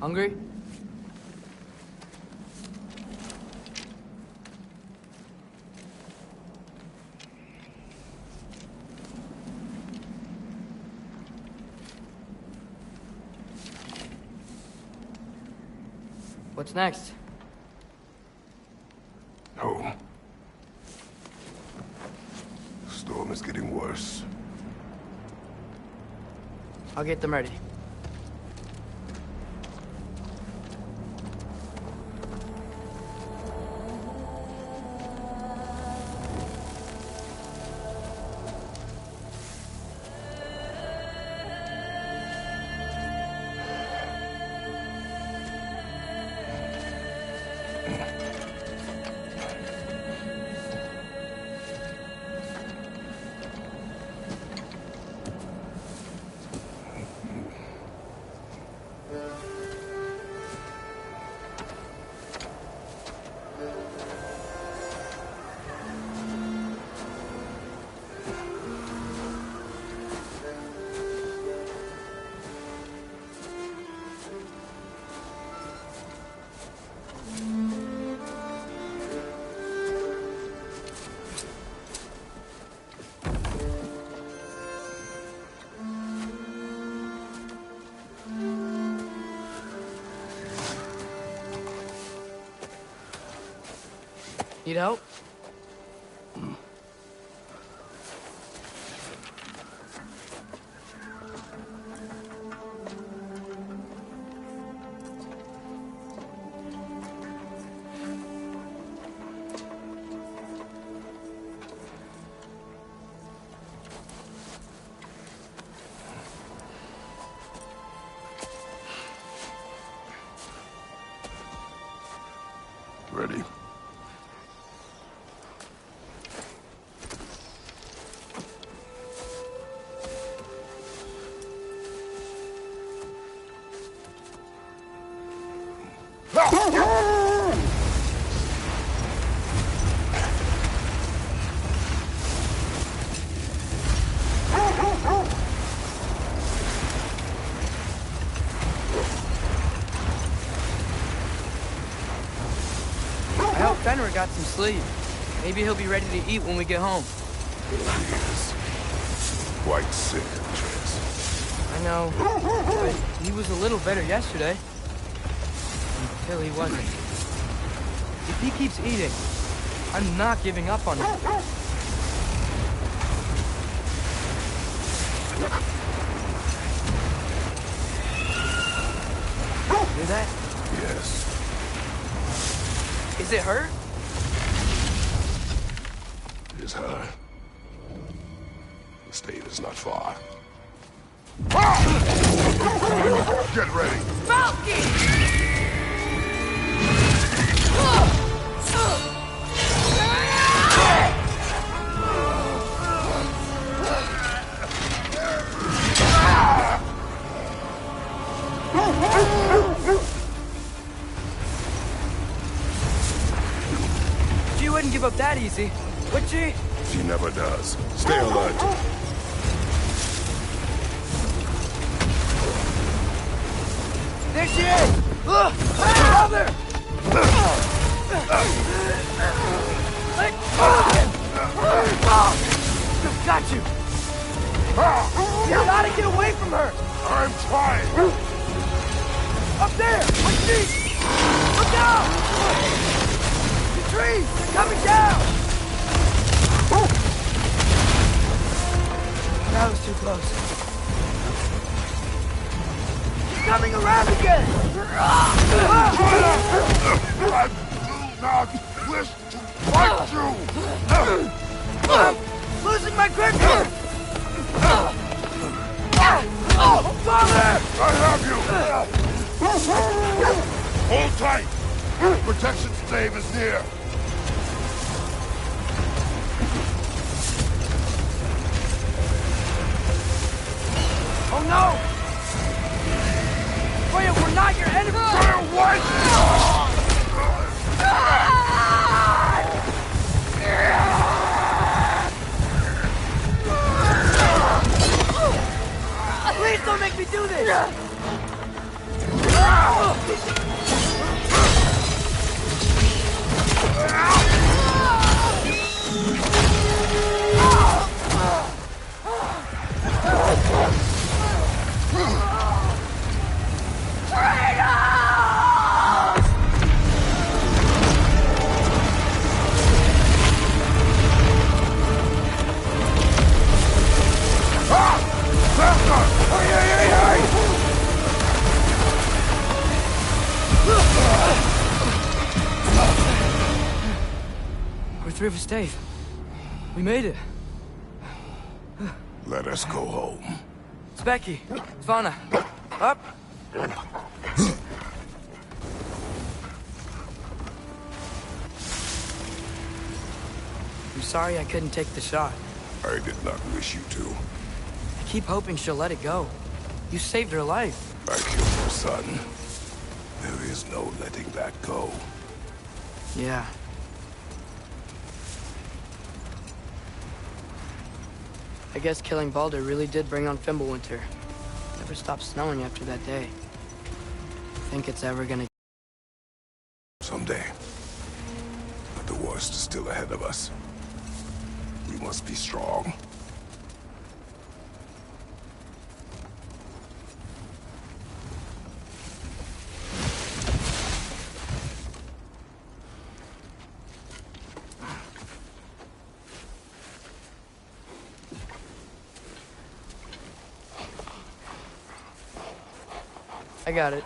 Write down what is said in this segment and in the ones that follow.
Hungry? What's next? Home. The storm is getting worse. I'll get them ready. Need help? Ready? I hope Fenrir got some sleep. Maybe he'll be ready to eat when we get home. He is quite sick, Trace. I know, but he was a little better yesterday. Until he wasn't. If he keeps eating, I'm not giving up on him. Hear that? Yes. Is it her? It is her. The state is not far. Get ready! Falky! She wouldn't give up that easy, would she? She never does. Stay alert. There she is! Brother! Let go of him! I've got you! You gotta get away from her! I'm trying! Up there! My feet! Look out! The trees! They're coming down! That was too close. She's coming around again! I do not wish to fight you! I'm losing my grip here! Father! I have you! Hold tight! Protection stave is near! Oh no! Freya, we're not your enemy! Freya, what? Please through for Stave. We made it. Let us go home. Specky, Svana, up. I'm sorry I couldn't take the shot. I did not wish you to. I keep hoping she'll let it go. You saved her life. I killed her son. There is no letting that go. Yeah. I guess killing Baldur really did bring on Fimbulwinter. Never stopped snowing after that day. Think it's ever gonna... Someday. But the worst is still ahead of us. We must be strong. I got it.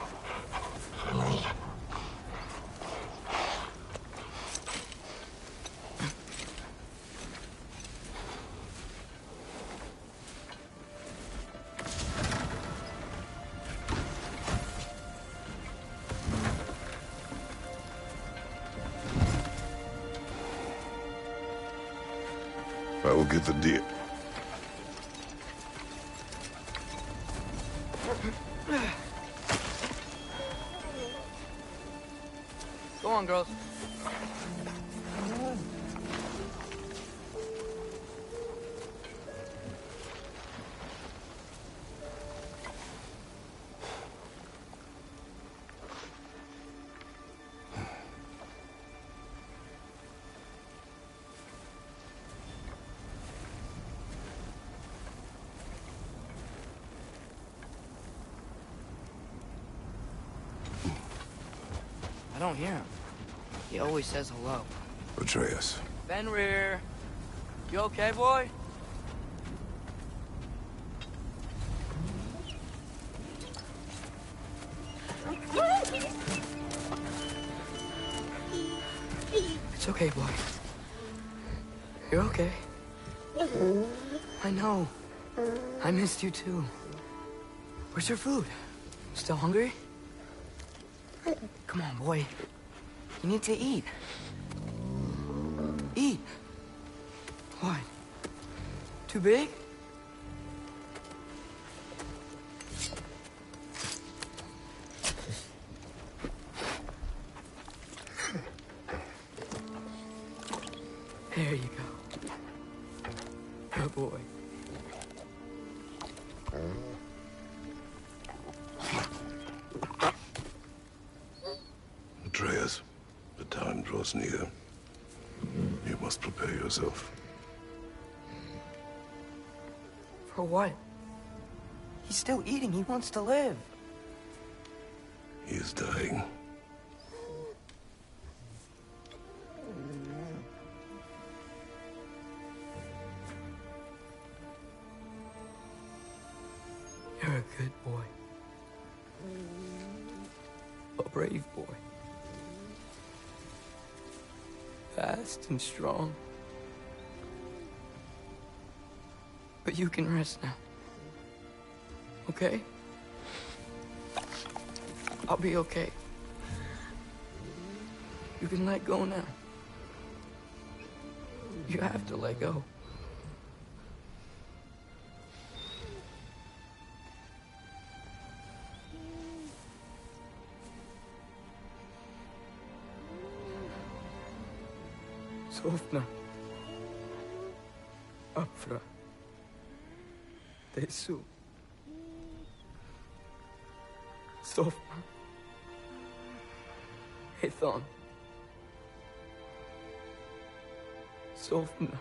I will get the deer. Go on, girls. I don't hear him. He always says hello. Atreus. Fenrir, you okay, boy? It's okay, boy. You're okay. I know. I missed you too. Where's your food? Still hungry? Come on, boy. You need to eat. Eat. What? Too big? There you go. Good boy. Atreus, the time draws near. You must prepare yourself. For what? He's still eating. He wants to live. He is dying. You're a good boy. A brave boy. Fast and strong. But you can rest now. Okay? I'll be okay. You can let go now. You have to let go. Sofna. Afra. Tesu. Sofna. Ethon. Sofna.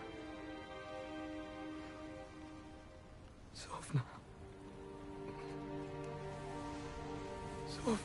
Sofna. Sofna.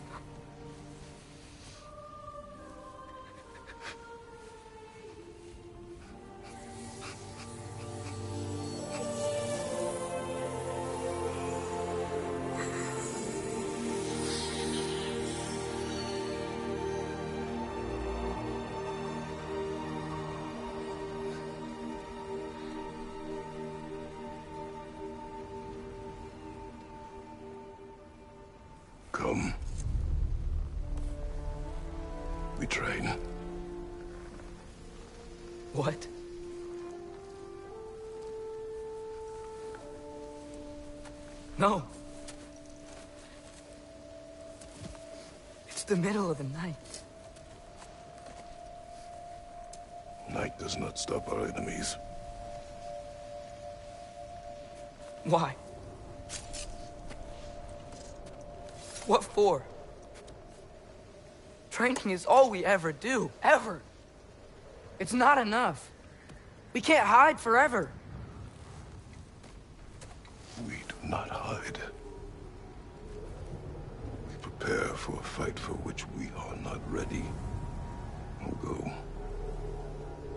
we train. What? No. It's the middle of the night. Night does not stop our enemies. Why? What for? Training is all we ever do, ever. It's not enough. We can't hide forever. We do not hide. We prepare for a fight for which we are not ready. We'll go.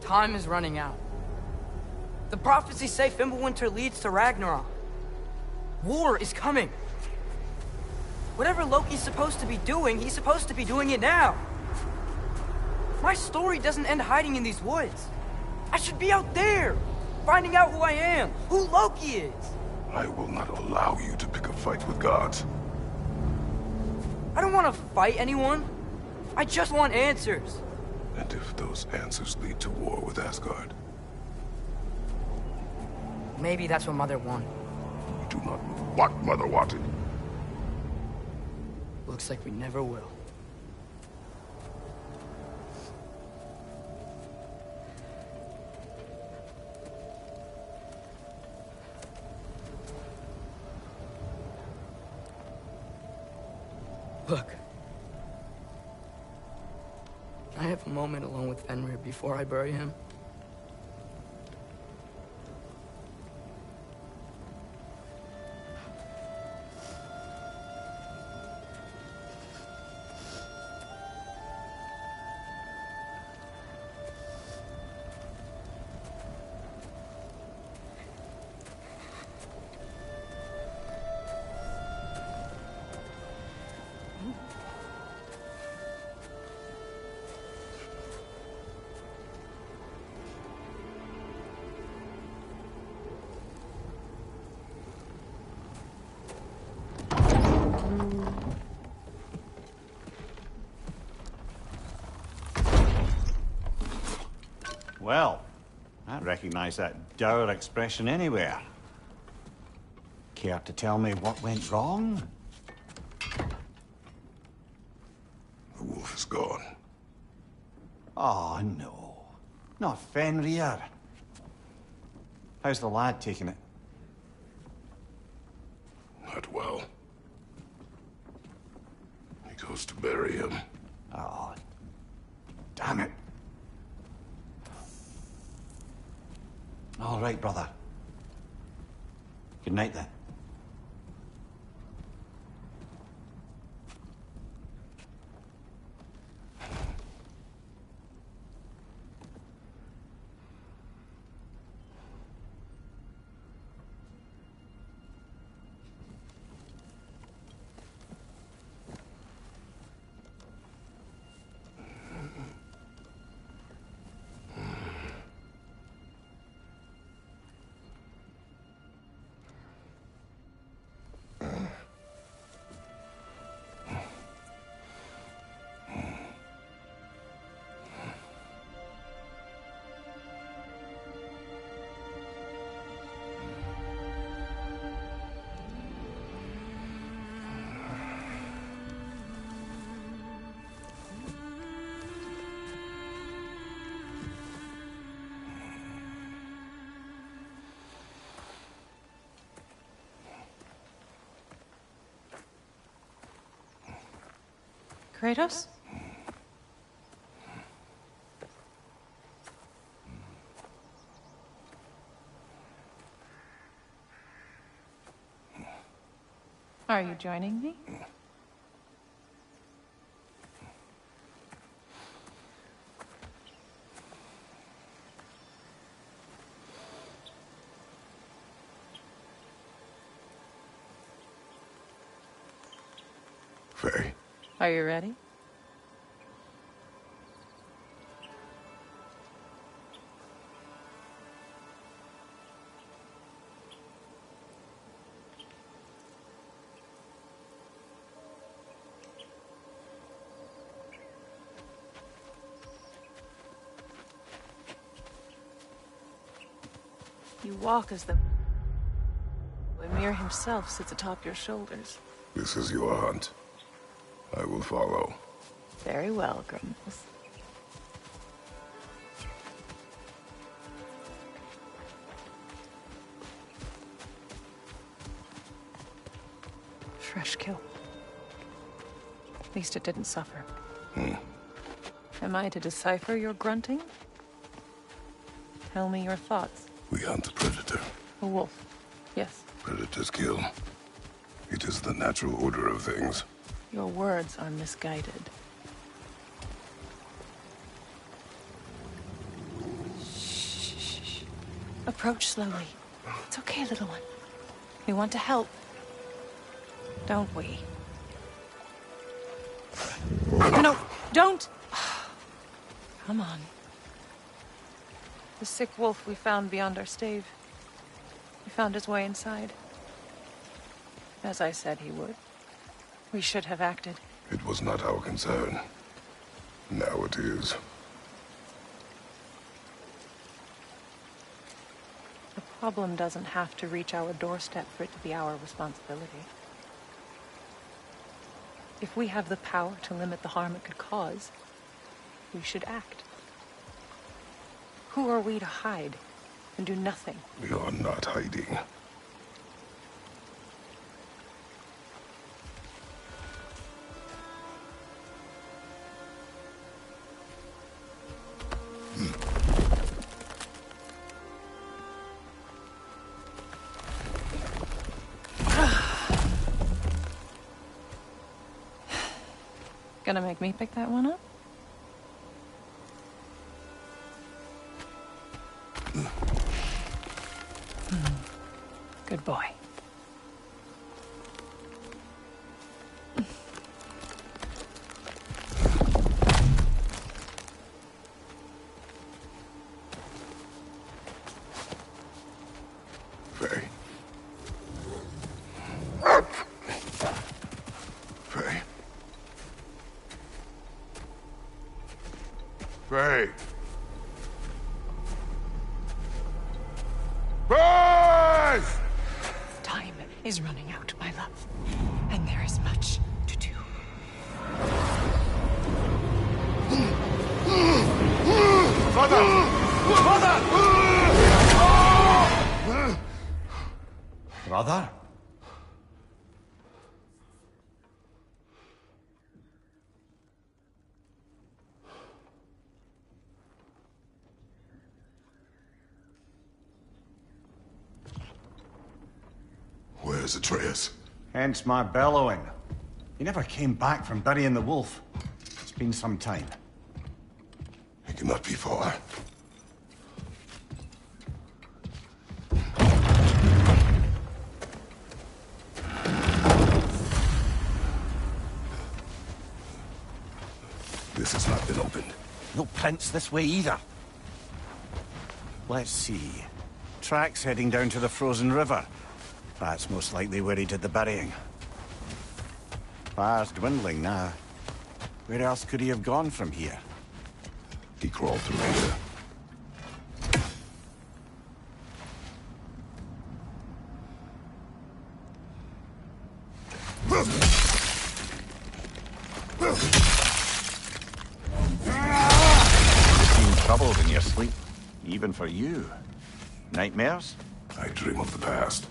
Time is running out. The prophecies say Fimbulwinter leads to Ragnarok. War is coming. Whatever Loki's supposed to be doing, he's supposed to be doing it now. My story doesn't end hiding in these woods. I should be out there, finding out who I am, who Loki is. I will not allow you to pick a fight with gods. I don't want to fight anyone. I just want answers. And if those answers lead to war with Asgard? Maybe that's what Mother wanted. We do not know what Mother wanted. Looks like we never will. Look. Can I have a moment alone with Fenrir before I bury him? Well, I recognize that dour expression anywhere. Care to tell me what went wrong? The wolf is gone. Oh, no. Not Fenrir. How's the lad taking it? Not well. He goes to bury him. Oh, damn it. All right, brother. Good night, then. Kratos? Are you joining me? Faye. Are you ready? You walk as though Ymir himself sits atop your shoulders. This is your hunt. I will follow. Very well, Grumbles. Fresh kill. At least it didn't suffer. Am I to decipher your grunting? Tell me your thoughts. We hunt a predator. A wolf. Yes. Predators kill. It is the natural order of things. Your words are misguided. Shh. Approach slowly. It's okay, little one. We want to help. Don't we? No, don't! Come on. The sick wolf we found beyond our stave. He found his way inside. As I said he would. We should have acted. It was not our concern. Now it is. The problem doesn't have to reach our doorstep for it to be our responsibility. If we have the power to limit the harm it could cause, we should act. Who are we to hide and do nothing? We are not hiding. Gonna make me pick that one up? Good boy. Faye. Faye. Faye. Faye! Time is running out, my love. And there is much to do. Mother! Mother! Brother? Where's Atreus? Hence my bellowing. He never came back from burying the wolf. It's been some time. He cannot be far. This has not been opened. No prints this way either. Let's see. Tracks heading down to the frozen river. That's most likely where he did the burying. Fire's dwindling now. Where else could he have gone from here? He crawled through here. You seem troubled in your sleep. Even for you. Nightmares? I dream of the past.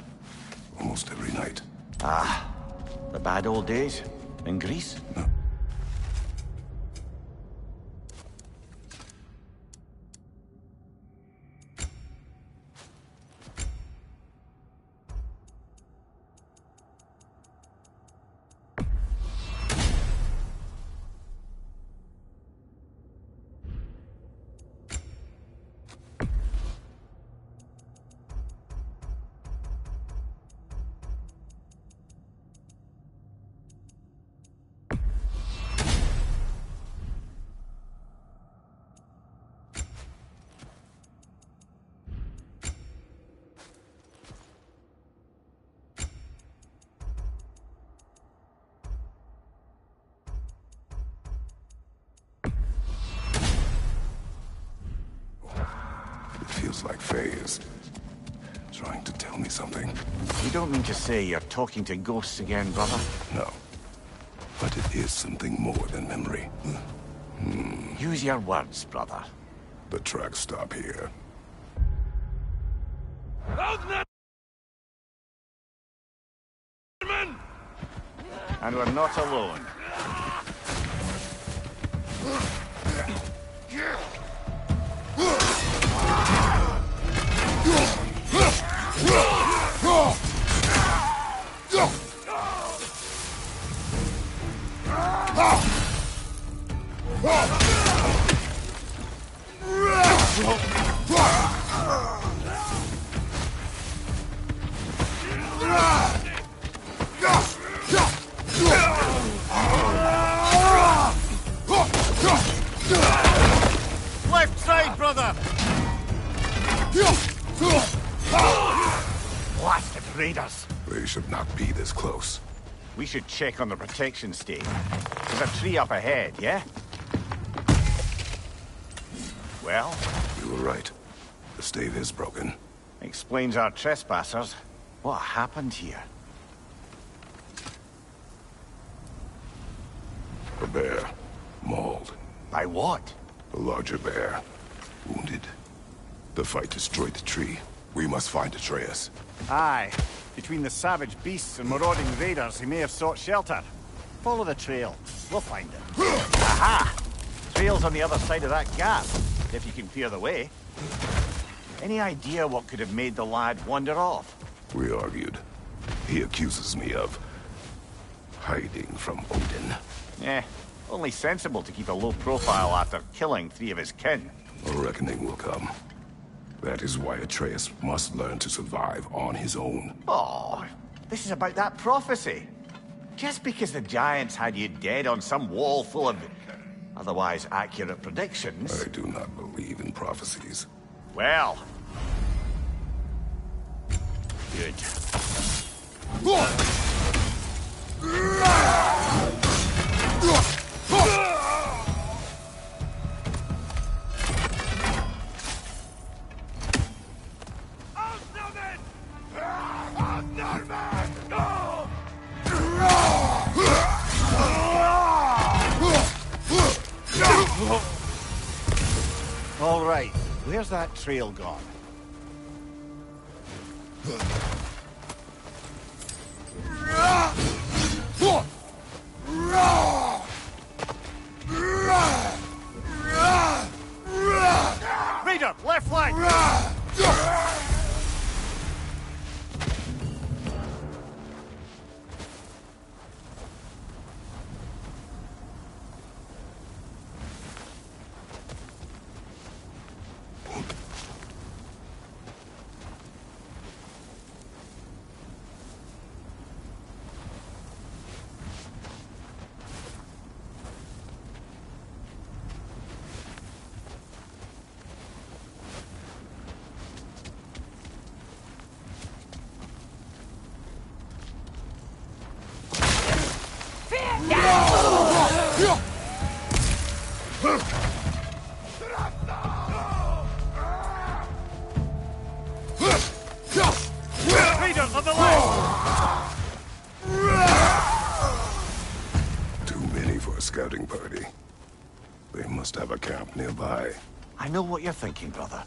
Almost every night. Ah, the bad old days? In Greece? No. Feels like Faye is trying to tell me something? You don't mean to say you're talking to ghosts again, brother? No. But it is something more than memory. Use your words, brother. The tracks stop here. And we're not alone. Left side, brother! Blasted raiders! They should not be this close. We should check on the protection stake. There's a tree up ahead, yeah? Well? You were right. The stave is broken. Explains our trespassers. What happened here? A bear. Mauled. By what? A larger bear. Wounded. The fight destroyed the tree. We must find Atreus. Aye. Between the savage beasts and marauding raiders, he may have sought shelter. Follow the trail. We'll find him. Aha! Trail's on the other side of that gap, if you can clear the way. Any idea what could have made the lad wander off? We argued. He accuses me of hiding from Odin. Only sensible to keep a low profile after killing 3 of his kin. A reckoning will come. That is why Atreus must learn to survive on his own. Oh, this is about that prophecy. Just because the giants had you dead on some wall full of otherwise accurate predictions. I do not believe in prophecies. Well. Good. All right, where's that trail gone? Raider, left flank! Raiders on the left! Too many for a scouting party. They must have a camp nearby. I know what you're thinking, brother.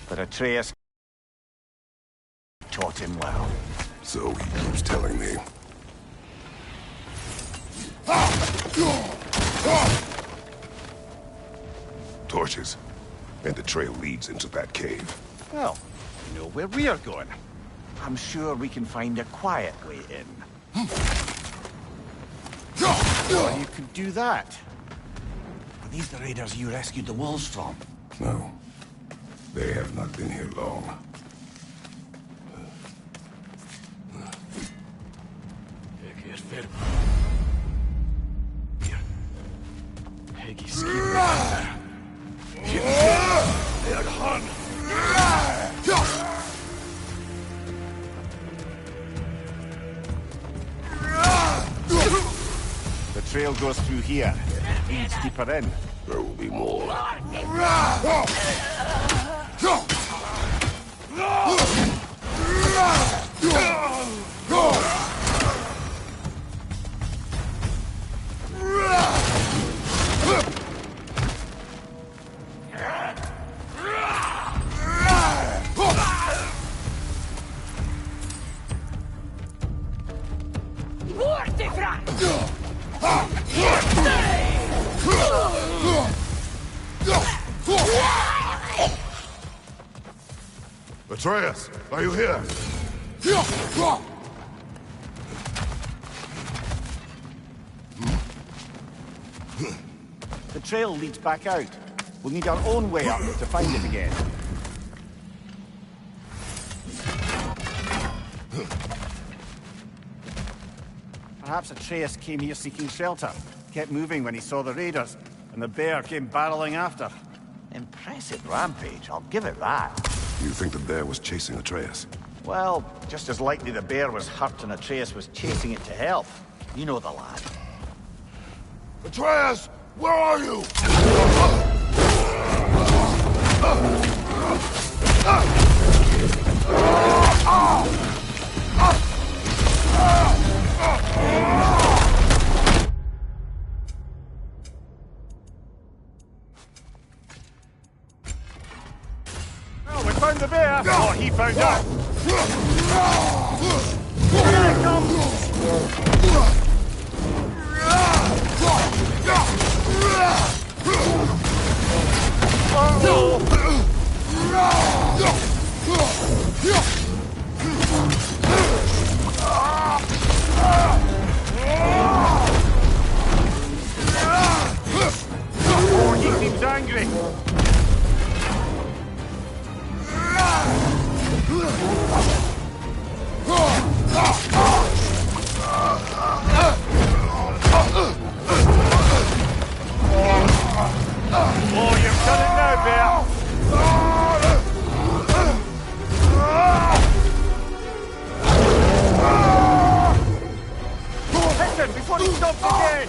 But Atreus taught him well. So he keeps telling me. Torches. And the trail leads into that cave. Well, you know where we're going. I'm sure we can find a quiet way in. Or you could do that. Are these the raiders you rescued the wolves from? No. They have not been here long. The trail goes through here. It leads deeper in. There will be more. Atreus, are you here? The trail leads back out. We'll need our own way up to find it again. Perhaps Atreus came here seeking shelter, kept moving when he saw the raiders, and the bear came barreling after. Impressive rampage, I'll give it that. You think the bear was chasing Atreus? Well, just as likely the bear was hurt and Atreus was chasing it to help. You know the lad. Atreus! Where are you? Oh, we found the bear! Oh, he found us! Here it comes! Oh, he seems angry. Oh, you've done it now, bear. Hit him before he stops again.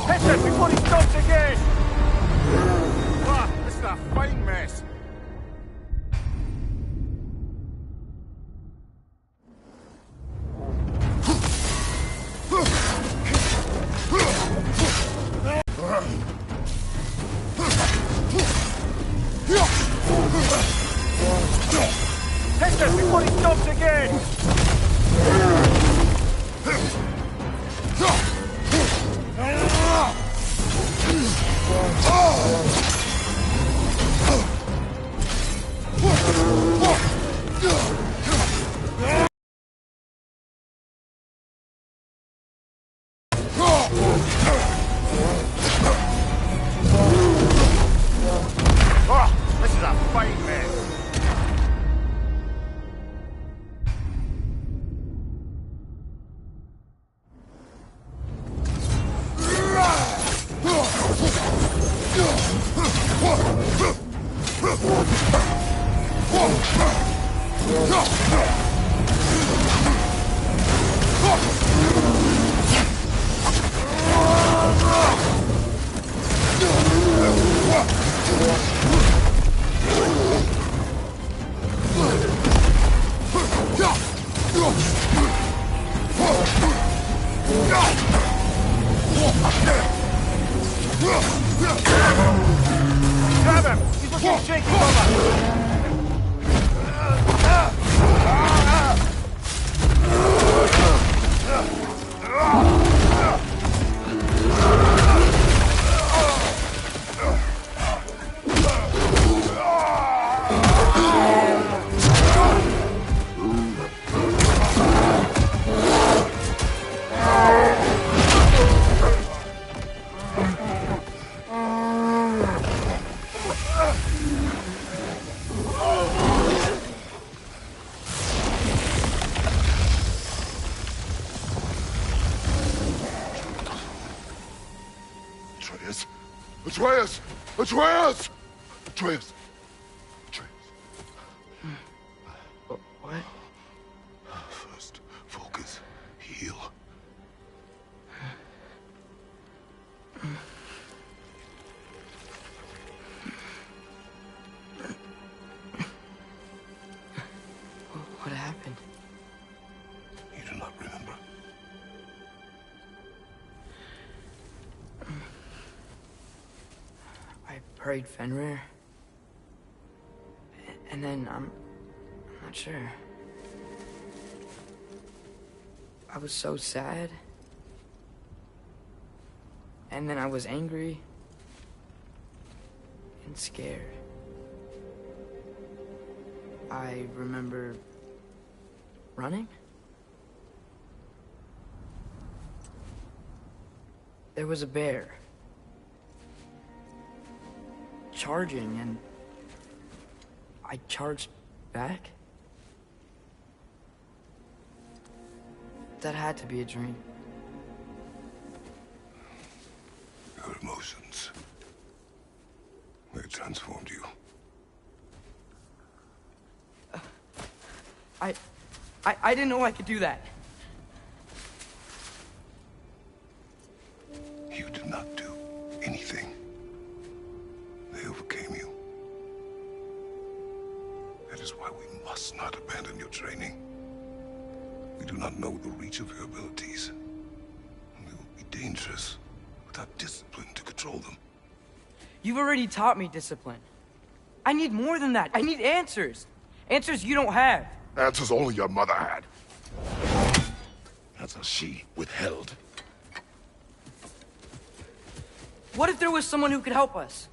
Hit him before he stops again! Wow, this is a fine mess. Hit him before he stops again! Infiltrating over! Atreus! Atreus! Atreus! Atreus. What? First, focus. Heal. What happened? You do not remember. I prayed Fenrir. And then I'm not sure. I was so sad. And then I was angry. And scared. I remember running. There was a bear. Charging, and I charged back? That had to be a dream. Your emotions. They transformed you. I didn't know I could do that. You did not do anything. They overcame you. That is why we must not abandon your training. We do not know the reach of your abilities. They will be dangerous without discipline to control them. You've already taught me discipline. I need more than that. I need answers. Answers you don't have. Answers only your mother had. Answers she withheld. What if there was someone who could help us?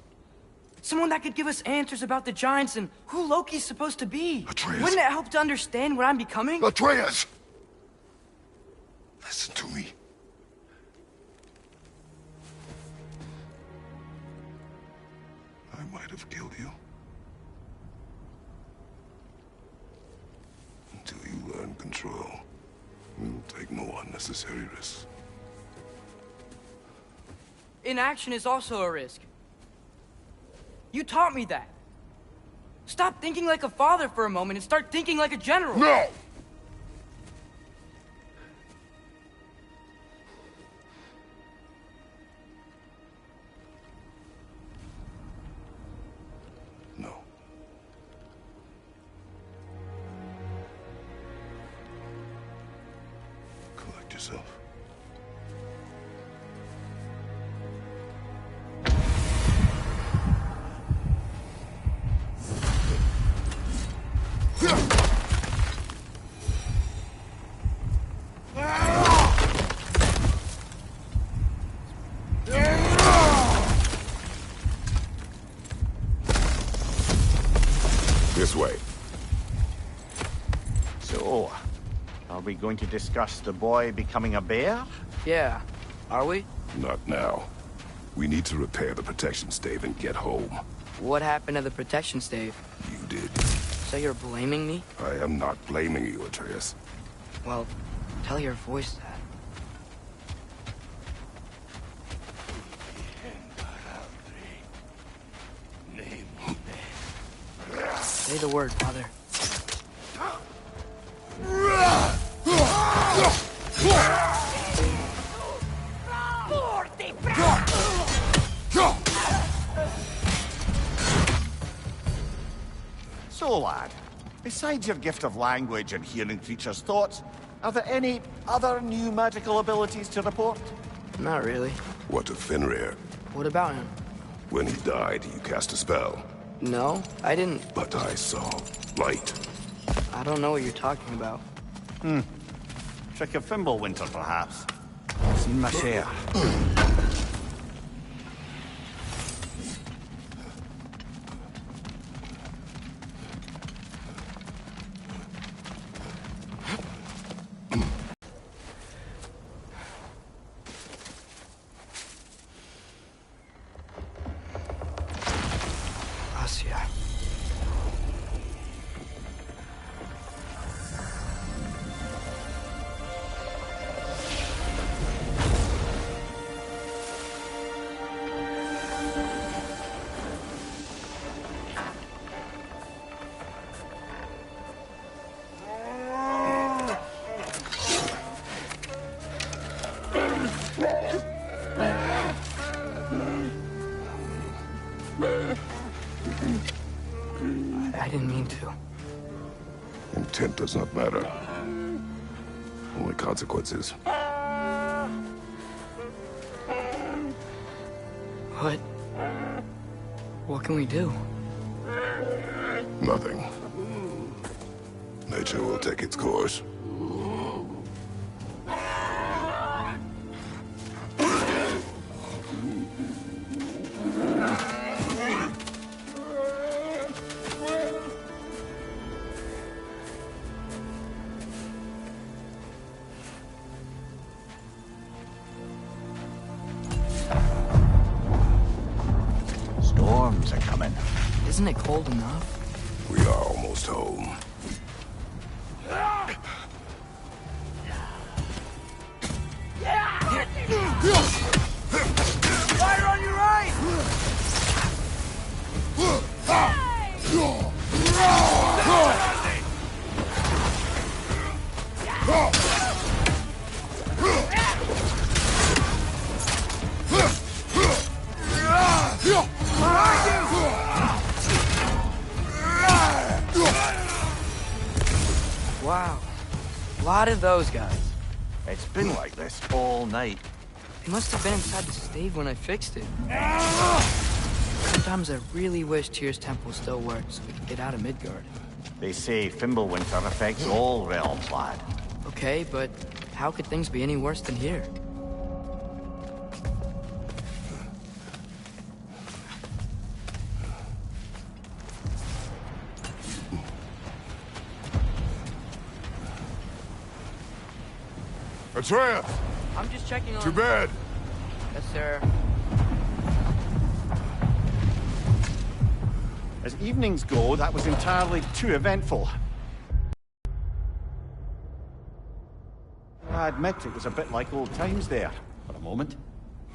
Someone that could give us answers about the Giants and who Loki's supposed to be. Atreus. Wouldn't it help to understand what I'm becoming? Atreus! Listen to me. I might have killed you. Until you learn control, we will take no unnecessary risks. Inaction is also a risk. You taught me that. Stop thinking like a father for a moment and start thinking like a general. No! No. Collect yourself. This way. So, are we going to discuss the boy becoming a bear? Yeah. Are we? Not now. We need to repair the protection stave and get home. What happened to the protection stave? You did. So you're blaming me? I am not blaming you, Atreus. Well, tell your voice that. Say the word, Father. So, lad, besides your gift of language and hearing creatures' thoughts, are there any other new magical abilities to report? Not really. What of Fenrir? What about him? When he died, you cast a spell. No, I didn't. But I saw light. I don't know what you're talking about. Trick of Fimbulwinter, perhaps. Seen my share. Asya. I didn't mean to. Intent does not matter. Only consequences. What can we do? Nothing. Nature will take its course. Storms are coming. Isn't it cold enough? We are almost home. Fire on your right! Wow. A lot of those guys. It's been like this all night. They must have been inside the stave when I fixed it. Sometimes I really wish Tyr's temple still worked so we could get out of Midgard. They say Fimbulwinter affects all realms, lad. Okay, but how could things be any worse than here? Atreus! I'm just checking on... To bed! Yes, sir. As evenings go, that was entirely too eventful. I admit it was a bit like old times there, for a moment.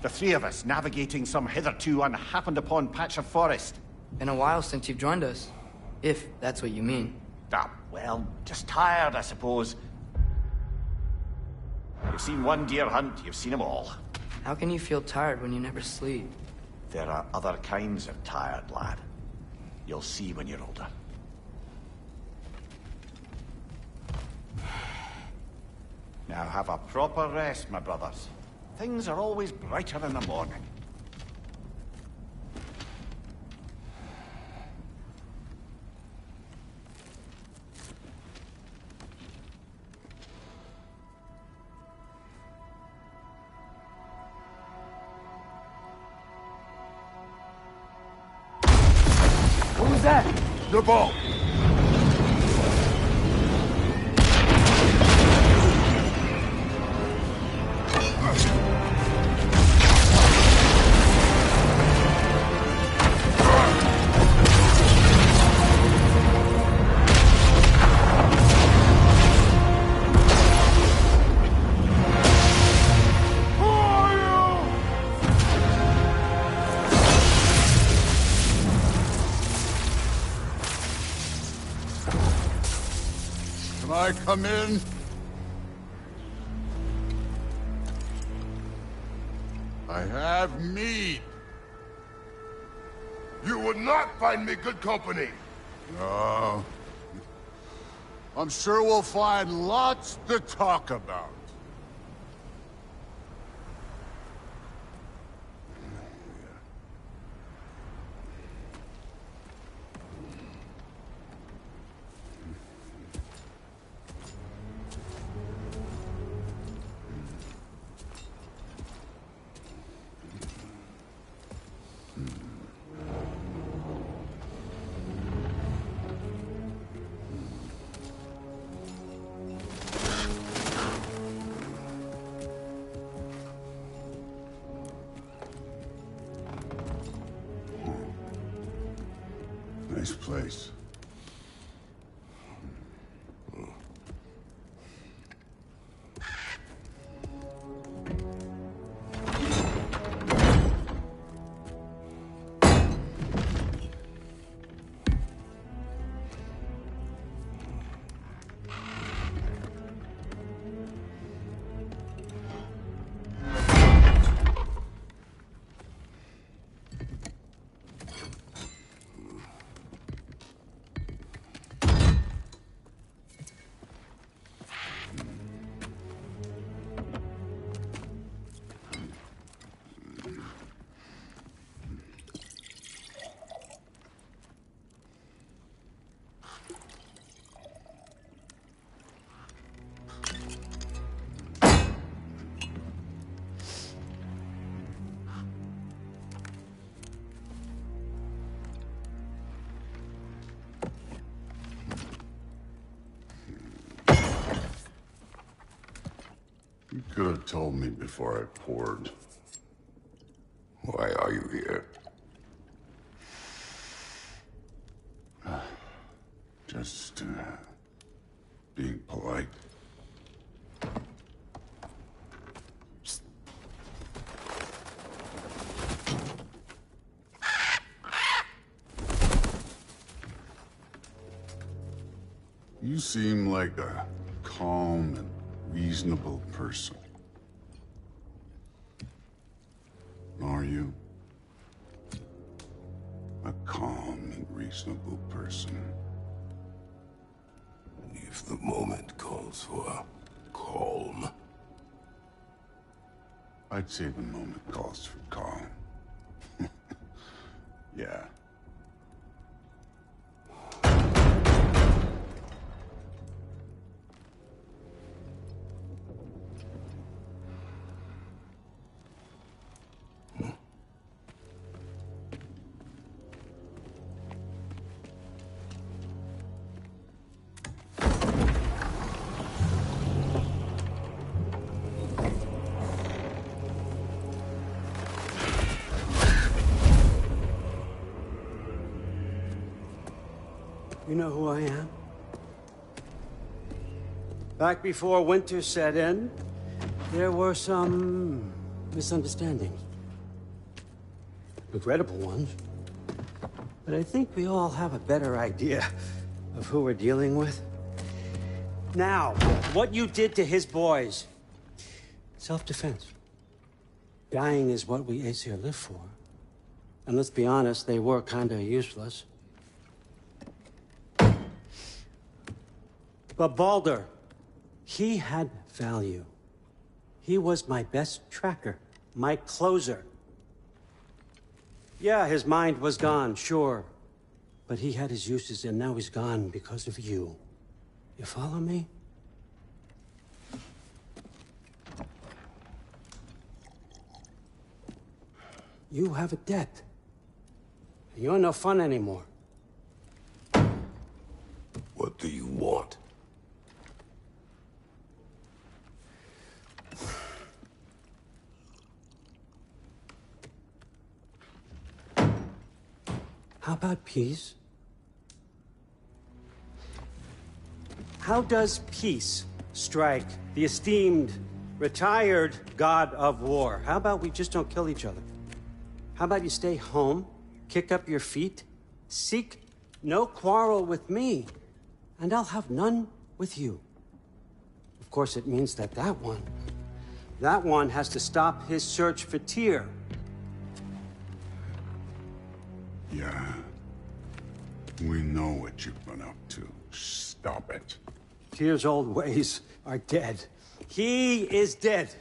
The three of us navigating some hitherto unhappened-upon patch of forest. Been a while since you've joined us. If that's what you mean. Ah, well, just tired, I suppose. You've seen one deer hunt, you've seen them all. How can you feel tired when you never sleep? There are other kinds of tired, lad. You'll see when you're older. Now have a proper rest, my brothers. Things are always brighter in the morning. What was that? The ball! Can I come in? I have mead. You would not find me good company! No. I'm sure we'll find lots to talk about. nice place. You could have told me before I poured. Why are you here? Just, being polite. You seem like a calm and reasonable person. Are you? A calm and reasonable person. If the moment calls for calm. I'd say the moment calls for calm. Yeah. You know who I am? Back before winter set in, there were some misunderstandings. Regrettable ones. But I think we all have a better idea of who we're dealing with. Now, what you did to his boys. Self-defense. Dying is what we Aesir live for. And let's be honest, they were kinda useless. But Baldur, he had value. He was my best tracker, my closer. Yeah, his mind was gone, sure. But he had his uses, and now he's gone because of you. You follow me? You have a debt. You're no fun anymore. What do you want? How about peace? How does peace strike the esteemed, retired god of war? How about we just don't kill each other? How about you stay home, kick up your feet, seek no quarrel with me, and I'll have none with you. Of course, it means that that one has to stop his search for Tyr. Yeah. We know what you've been up to. Stop it. Tyr's old ways are dead. He is dead.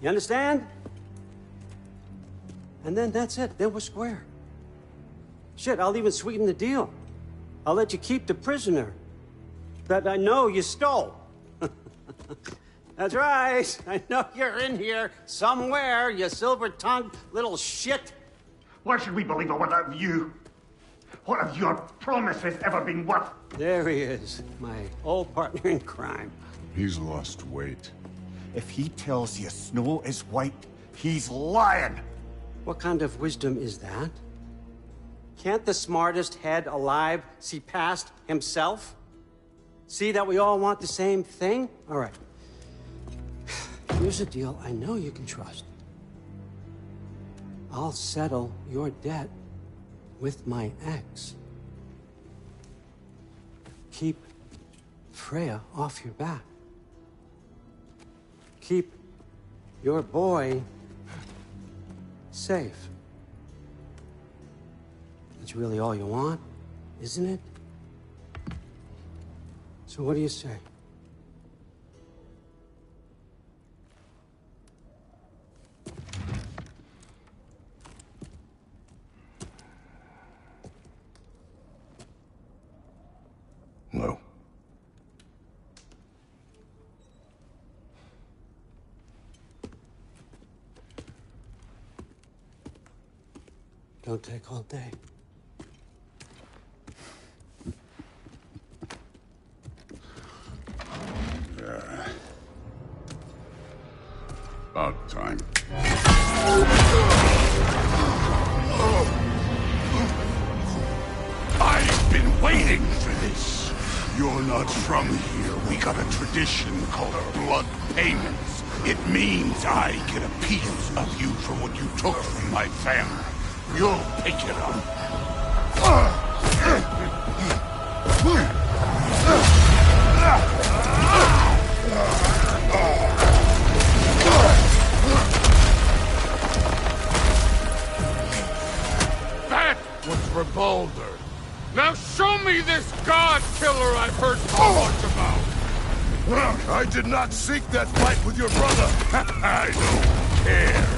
You understand? And then that's it. Then we're square. Shit, I'll even sweeten the deal. I'll let you keep the prisoner that I know you stole. That's right. I know you're in here somewhere, you silver-tongued little shit. Why should we believe a word out of you? What have your promises ever been worth? There he is, my old partner in crime. He's lost weight. If he tells you snow is white, he's lying. What kind of wisdom is that? Can't the smartest head alive see past himself? See that we all want the same thing? All right. Here's a deal I know you can trust. I'll settle your debt with my ex. Keep Freya off your back. Keep your boy safe. That's really all you want, isn't it? So what do you say? No. Don't take all day. About time. I've been waiting for this. You're not from here. We got a tradition called blood payments. It means I get a piece of you for what you took from my family. You'll pick it up. That was for Baldur. Now show me this god killer I've heard so much about. I did not seek that fight with your brother. I don't care.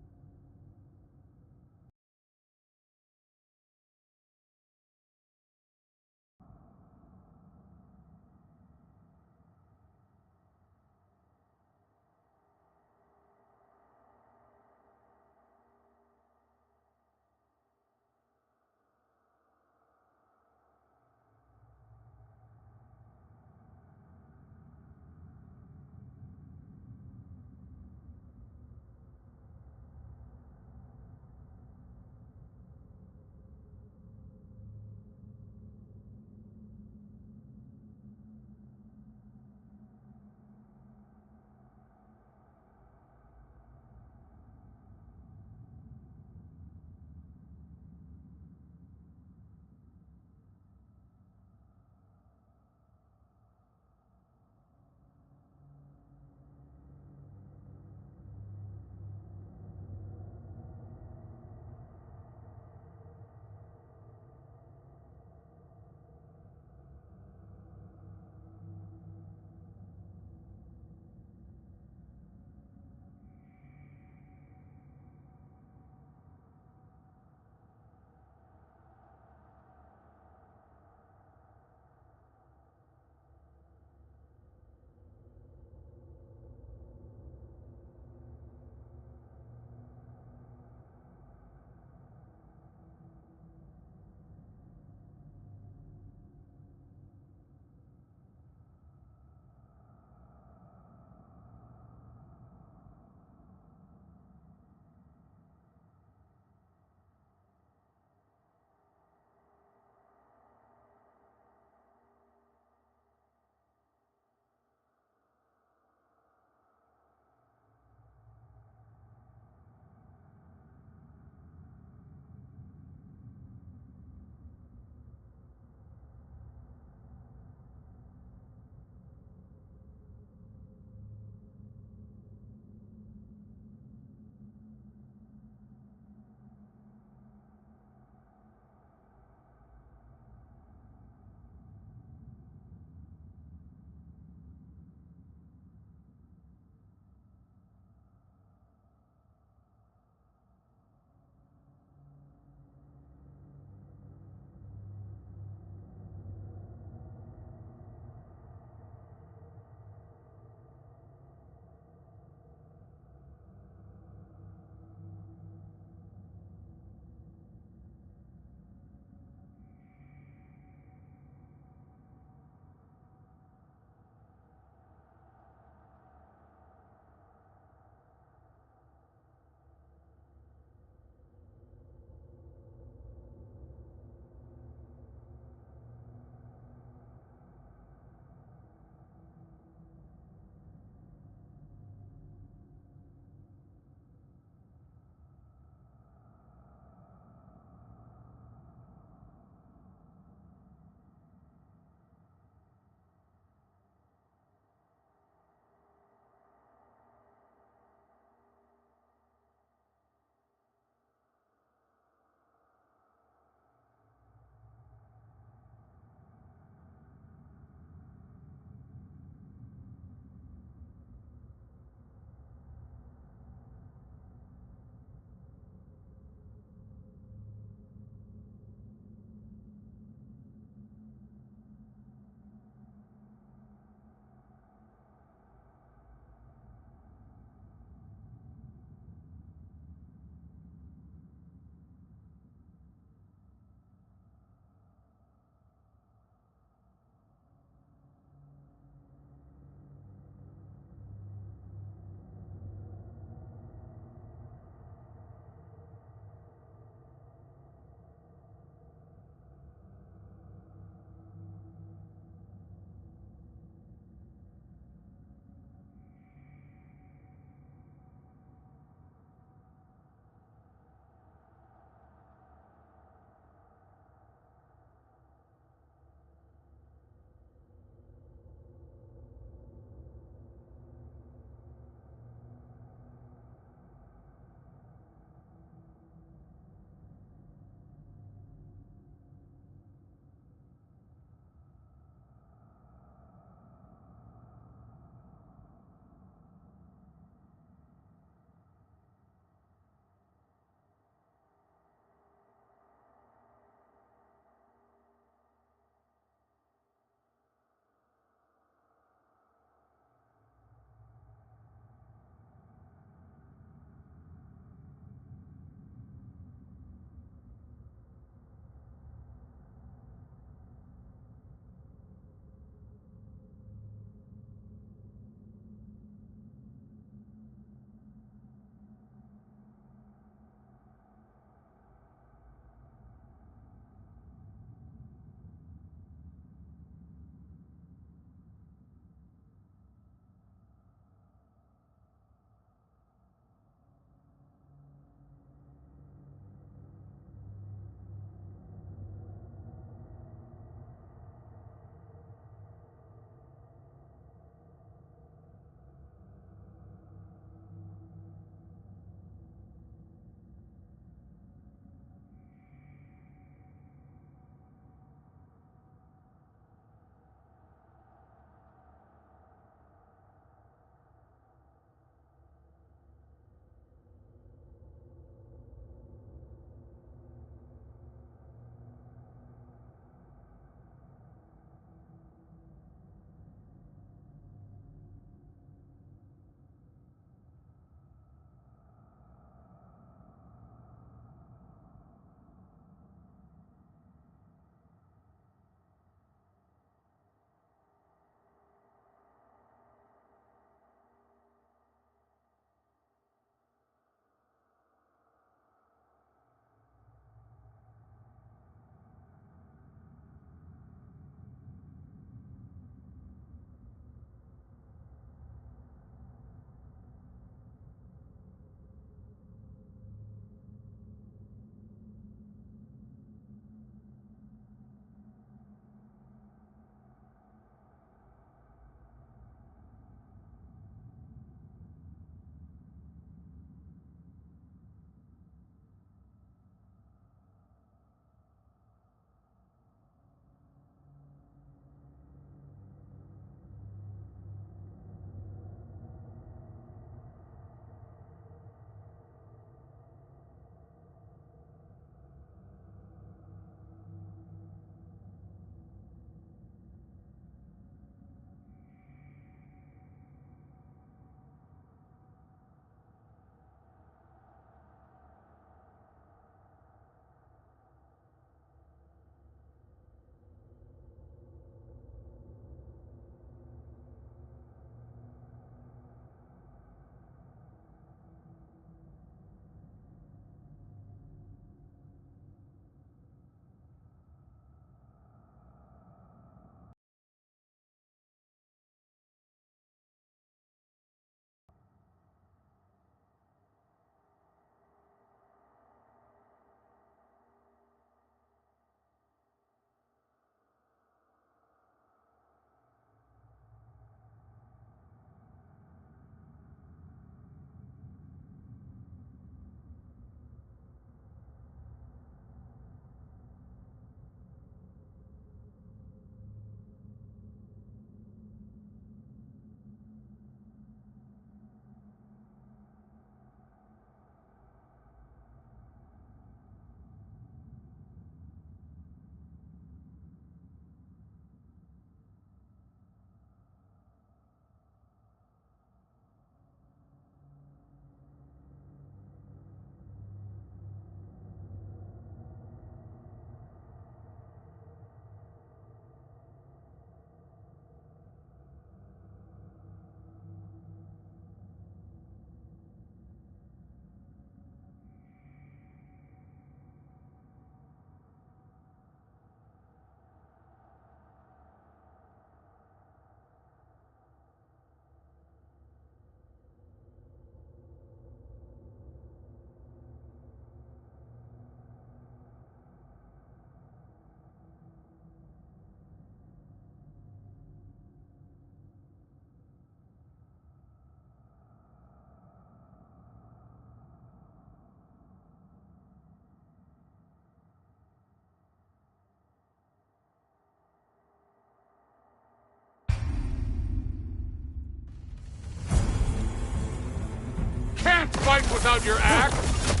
fight without your axe?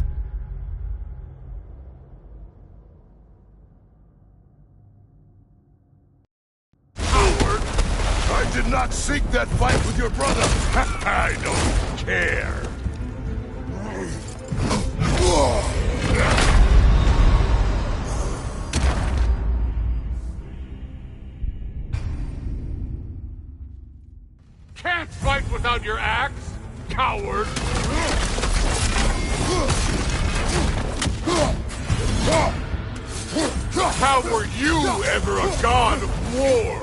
Coward! I did not seek that fight with your brother! I don't care. Can't fight without your axe, coward! How were you ever a god of war?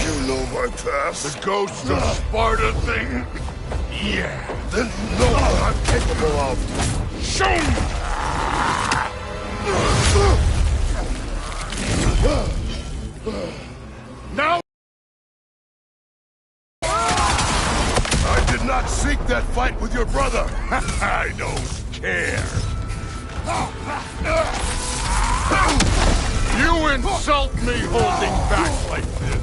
You know my past. The ghost of Sparta thing? Yeah. Then you know what I'm capable of. Show me! Now I did not seek that fight with your brother. I don't care. You insult me holding back like this.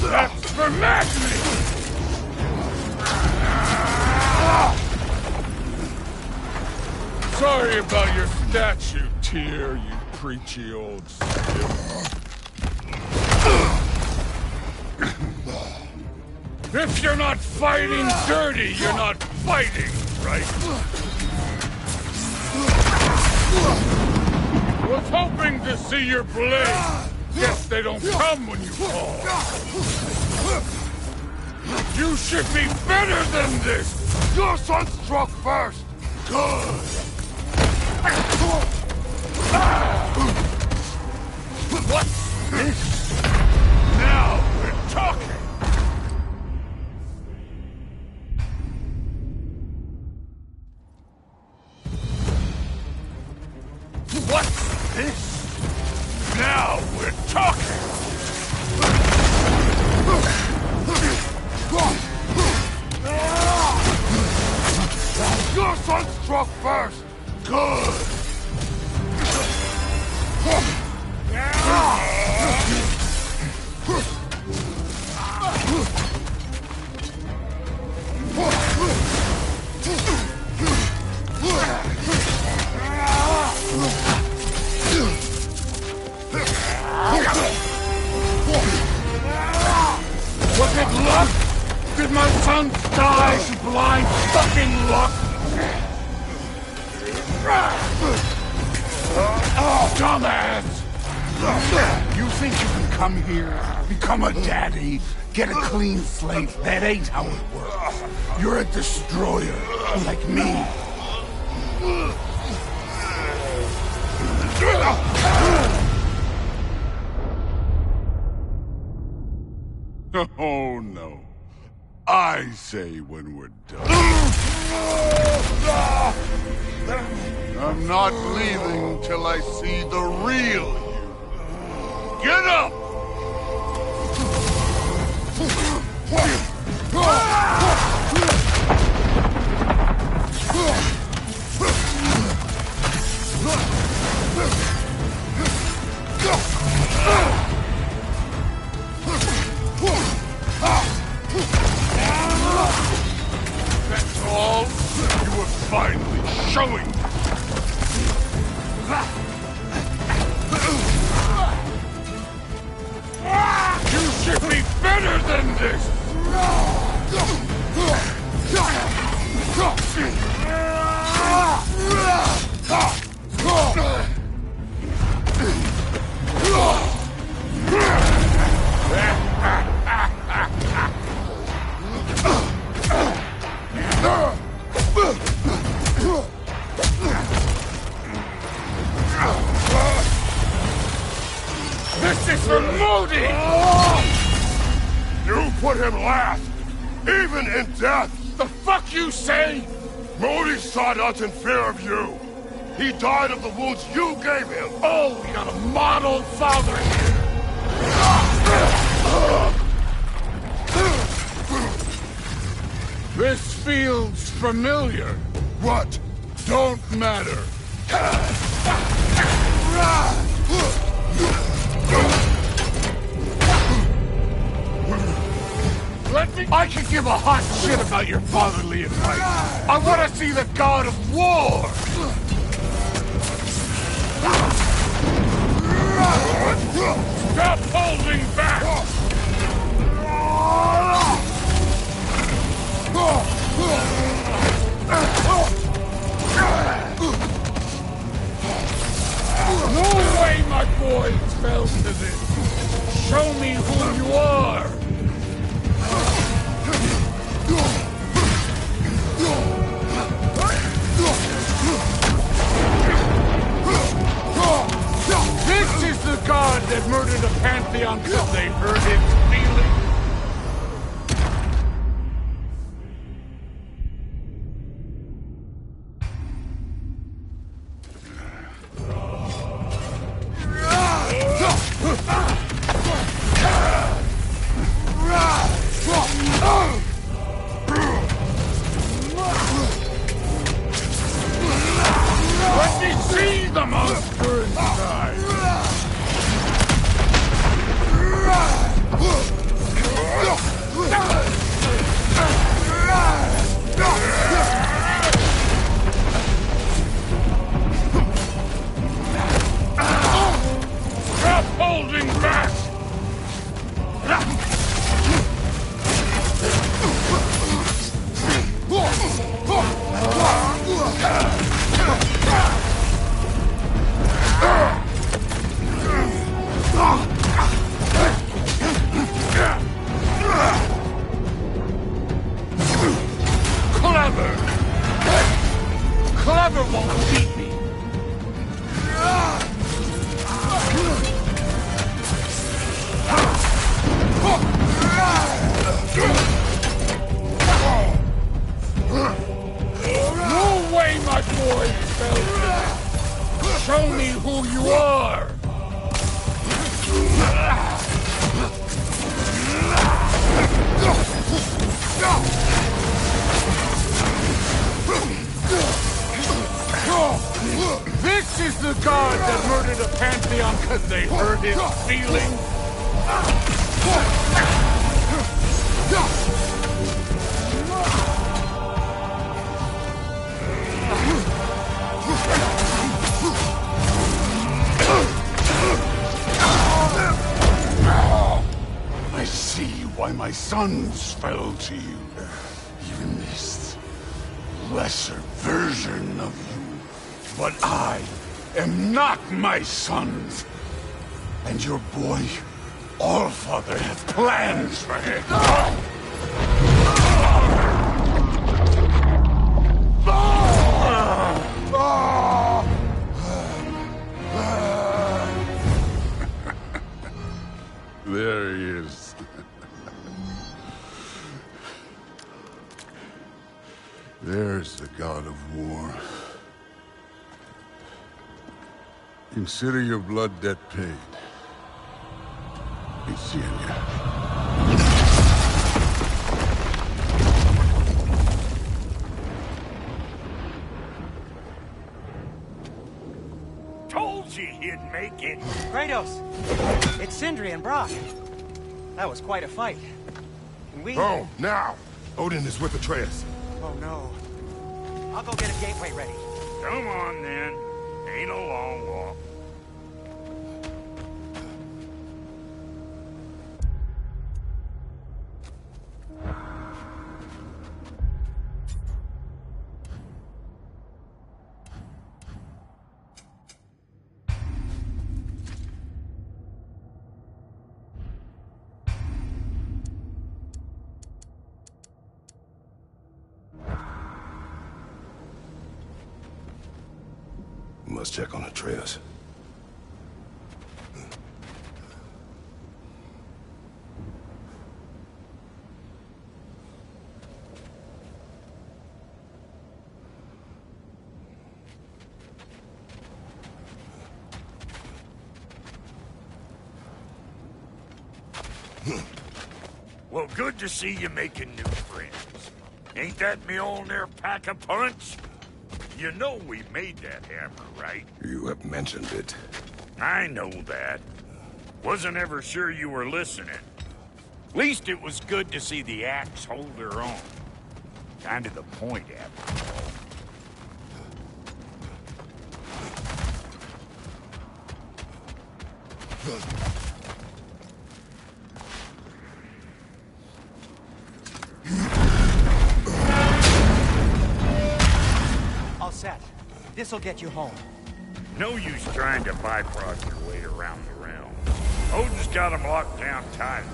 That's for madness! Sorry about your statue, Tyr, you preachy old stiff. If you're not fighting dirty, you're not fighting, right? Was hoping to see your blade. Guess they don't come when you call. You should be better than this! Your son struck first. Good! What's this? Now we're talking! What's this? Now we're talking! Your son struck first. Good! Was it luck? Did my son die to blind fucking luck? Dumbass! You think you can come here, become a daddy, get a clean slate? That ain't how it works. You're a destroyer, like me. Oh, no. I say when we're done. I'm not leaving till I see the real you. Get up! That's all? You were finally showing me. You should be better than this! This is for Modi! You put him last, even in death. The fuck you say? Modi sought us in fear of you. He died of the wounds you gave him. Oh, we got a model father here. This feels familiar. What? Don't matter. Let me... I can give a hot shit about your fatherly advice. I want to see the god of war! Stop holding back! No way my boys fell to this! Show me who you are! This is the god that murdered a pantheon because they hurt its feelings. Let me see the monster inside! Stop holding back! Clever! Clever won't beat me! No way my boy fell to this! Show me who you are! This is the god that murdered a pantheon because they hurt his feelings. I see why my sons fell to you. Even this lesser version of you. But I am not my sons. And your boy, Allfather, has plans for him. There he is. There's the god of war. Consider your blood debt paid. Be seeing ya. Told you he'd make it. Kratos, it's Sindri and Brock. That was quite a fight. Can we... Oh, now! Odin is with Atreus. Oh, no. I'll go get a gateway ready. Come on, then. Ain't a long walk. Must check on Atreus. Well, good to see you making new friends. Ain't that Mjolnir pack a punch? You know we made that hammer, right? You have mentioned it. I know that. Wasn't ever sure you were listening. Least it was good to see the axe hold her own. Kind of the point, after all. All set. This'll get you home. No use trying to bifrost your way around the realm. Odin's got them locked down tight.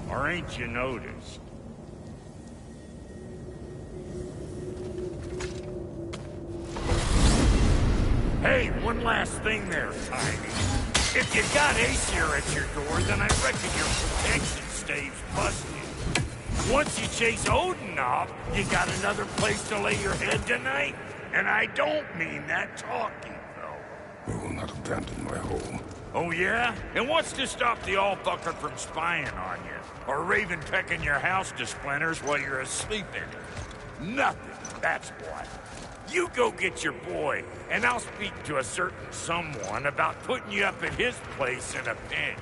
Or ain't you noticed? Hey, one last thing there, Tiny. If you got Aesir at your door, then I reckon your protection stave's busted. Once you chase Odin off, you got another place to lay your head tonight? And I don't mean that talking, though. I will not abandon my home. Oh, yeah? And what's to stop the all-fucker from spying on you? Or Raven pecking your house to splinters while you're asleep in it? Nothing, that's what. You go get your boy, and I'll speak to a certain someone about putting you up at his place in a pinch.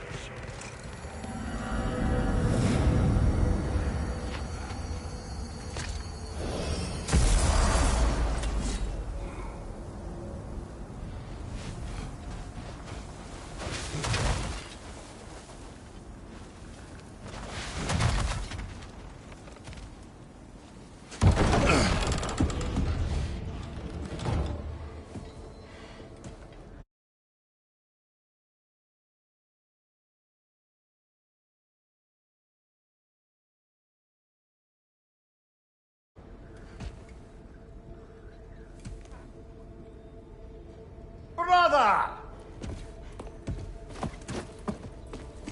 Brother!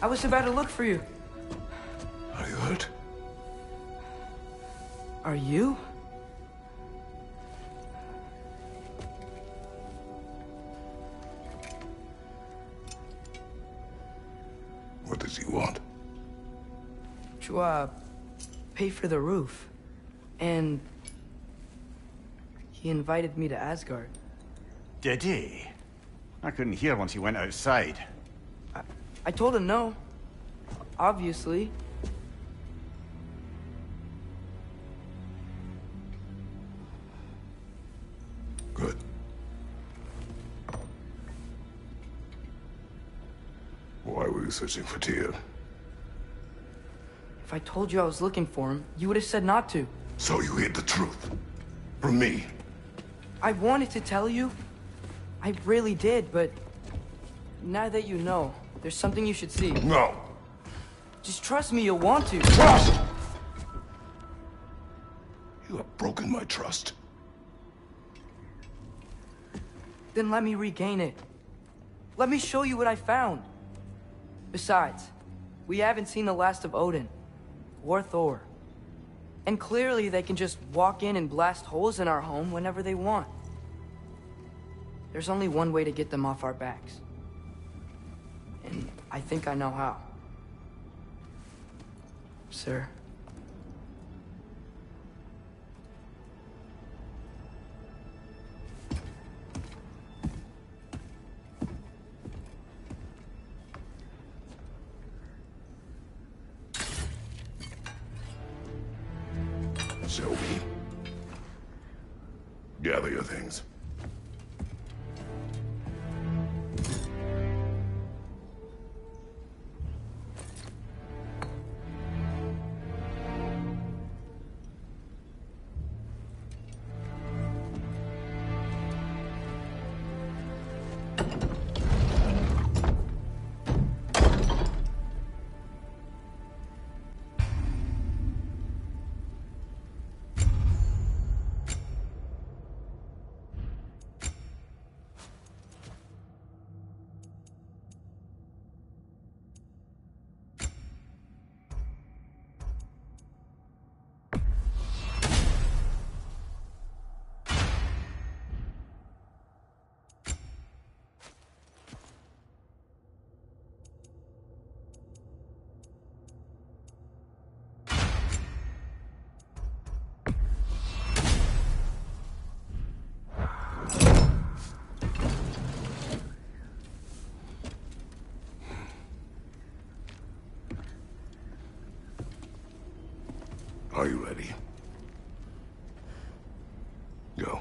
I was about to look for you. Are you hurt? Are you? What does he want? To, pay for the roof. And he invited me to Asgard. Did he? I couldn't hear once he went outside. I told him no. Obviously. Good. Why were you searching for Tyr? If I told you I was looking for him, you would have said not to. So you hid the truth. From me. I wanted to tell you. I really did, but now that you know, there's something you should see. No. Just trust me, you'll want to. Trust! You have broken my trust. Then let me regain it. Let me show you what I found. Besides, we haven't seen the last of Odin. Or Thor. And clearly they can just walk in and blast holes in our home whenever they want. There's only one way to get them off our backs. And I think I know how. Sir. Show me. Gather your things. Are you ready? Go.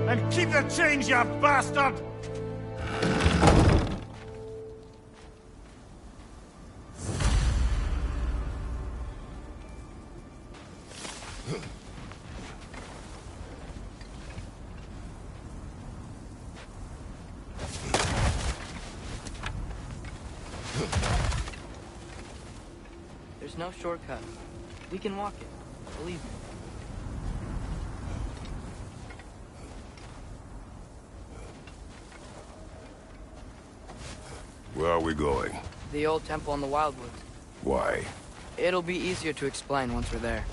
And keep the change, you bastard! There's no shortcut. We can walk it. Believe me. Where are we going? The old temple in the Wildwoods. Why? It'll be easier to explain once we're there.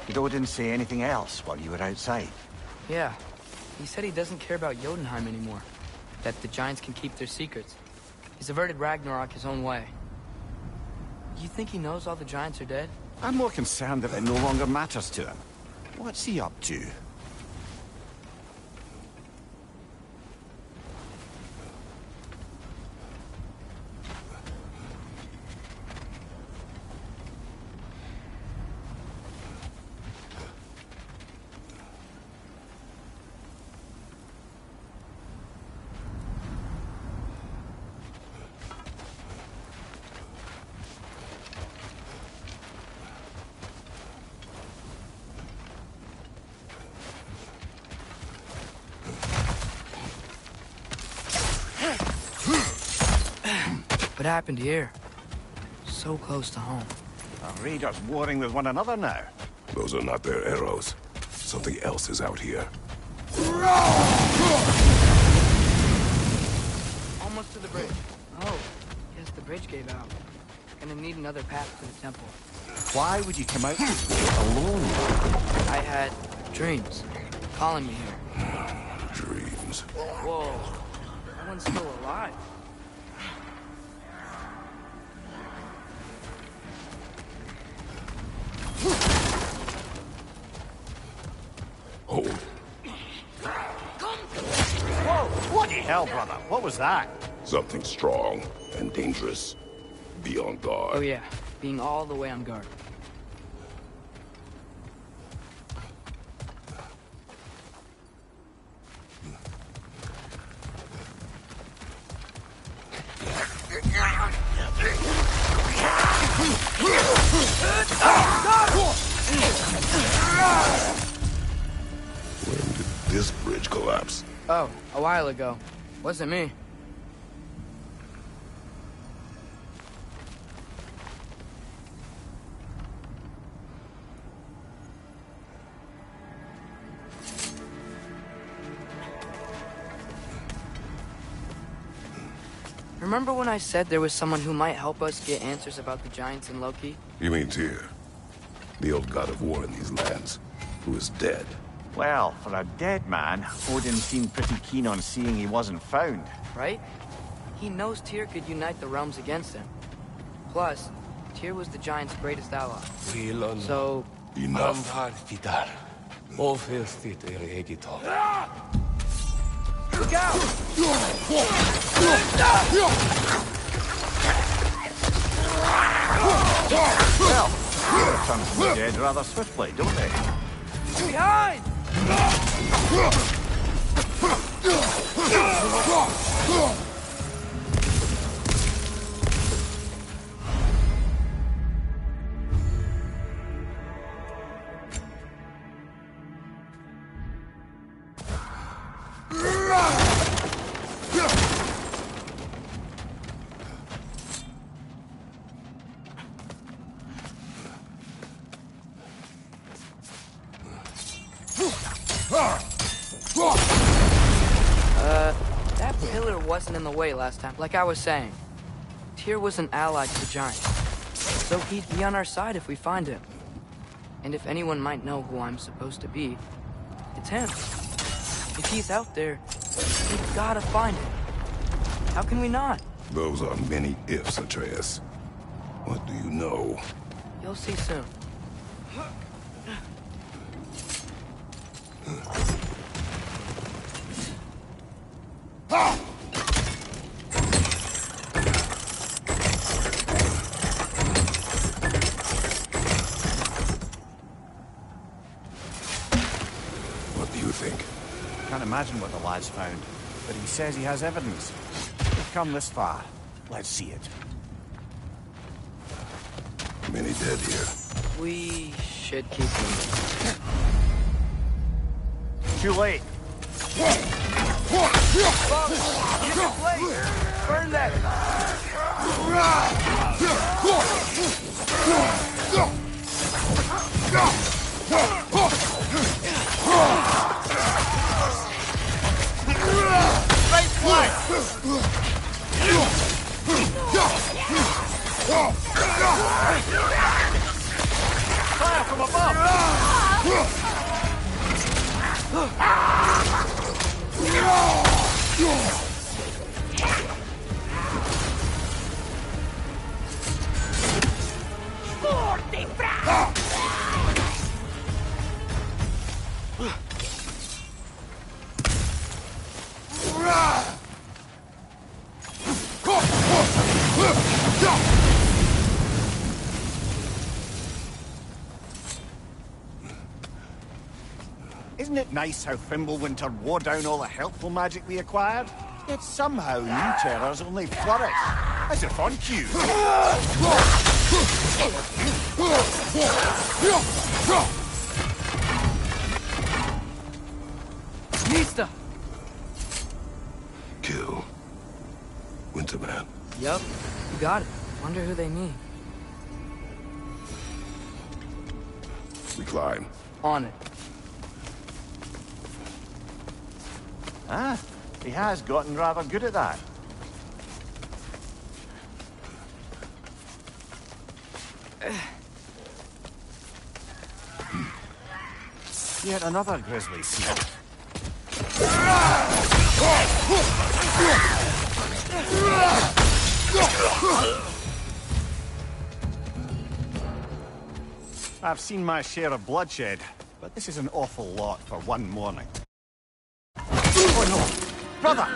Did Odin say anything else while you were outside? Yeah. He said he doesn't care about Jotunheim anymore. That the Giants can keep their secrets. He's averted Ragnarok his own way. You think he knows all the Giants are dead? I'm more concerned that it no longer matters to him. What's he up to? What happened here? So close to home. Are raiders warring with one another now? Those are not their arrows. Something else is out here. Almost to the bridge. Oh, yes, the bridge gave out. Gonna need another path to the temple. Why would you come out this way alone? I had dreams calling me here. Dreams. Whoa, that one's still alive. Oh, Whoa! Bloody hell, brother! What was that? something strong and dangerous. Be on guard. Oh yeah, being all the way on guard. When did this bridge collapse? Oh, a while ago. Wasn't me. Remember when I said there was someone who might help us get answers about the Giants and Loki? You mean Tyr? The old god of war in these lands, who is dead. Well, for a dead man, Odin seemed pretty keen on seeing he wasn't found. Right? He knows Tyr could unite the realms against him. Plus, Tyr was the Giants' greatest ally. So... Enough. Look out! Well, return from the dead rather swiftly, don't they? Behind! That pillar wasn't in the way last time. Like I was saying, Tyr was an ally to the Giants. So he'd be on our side if we find him. And if anyone might know who I'm supposed to be, it's him. If he's out there, we've gotta find him. How can we not? Those are many ifs, Atreus. What do you know? You'll see soon. What do you think? Can't imagine what the lad's found, but he says he has evidence. We've come this far. Let's see it. Many dead here. We should keep moving. Too late. Burn that! Fire from above! Isn't it nice how Fimbulwinter wore down all the helpful magic we acquired? Yet somehow new terrors only flourish. As if on cue. Nista! Kill. Winterman. Yup, you got it. Wonder who they mean. We climb. On it. Ah, he has gotten rather good at that. Yet another grisly scene. I've seen my share of bloodshed, but this is an awful lot for one morning. Oh no! Brother!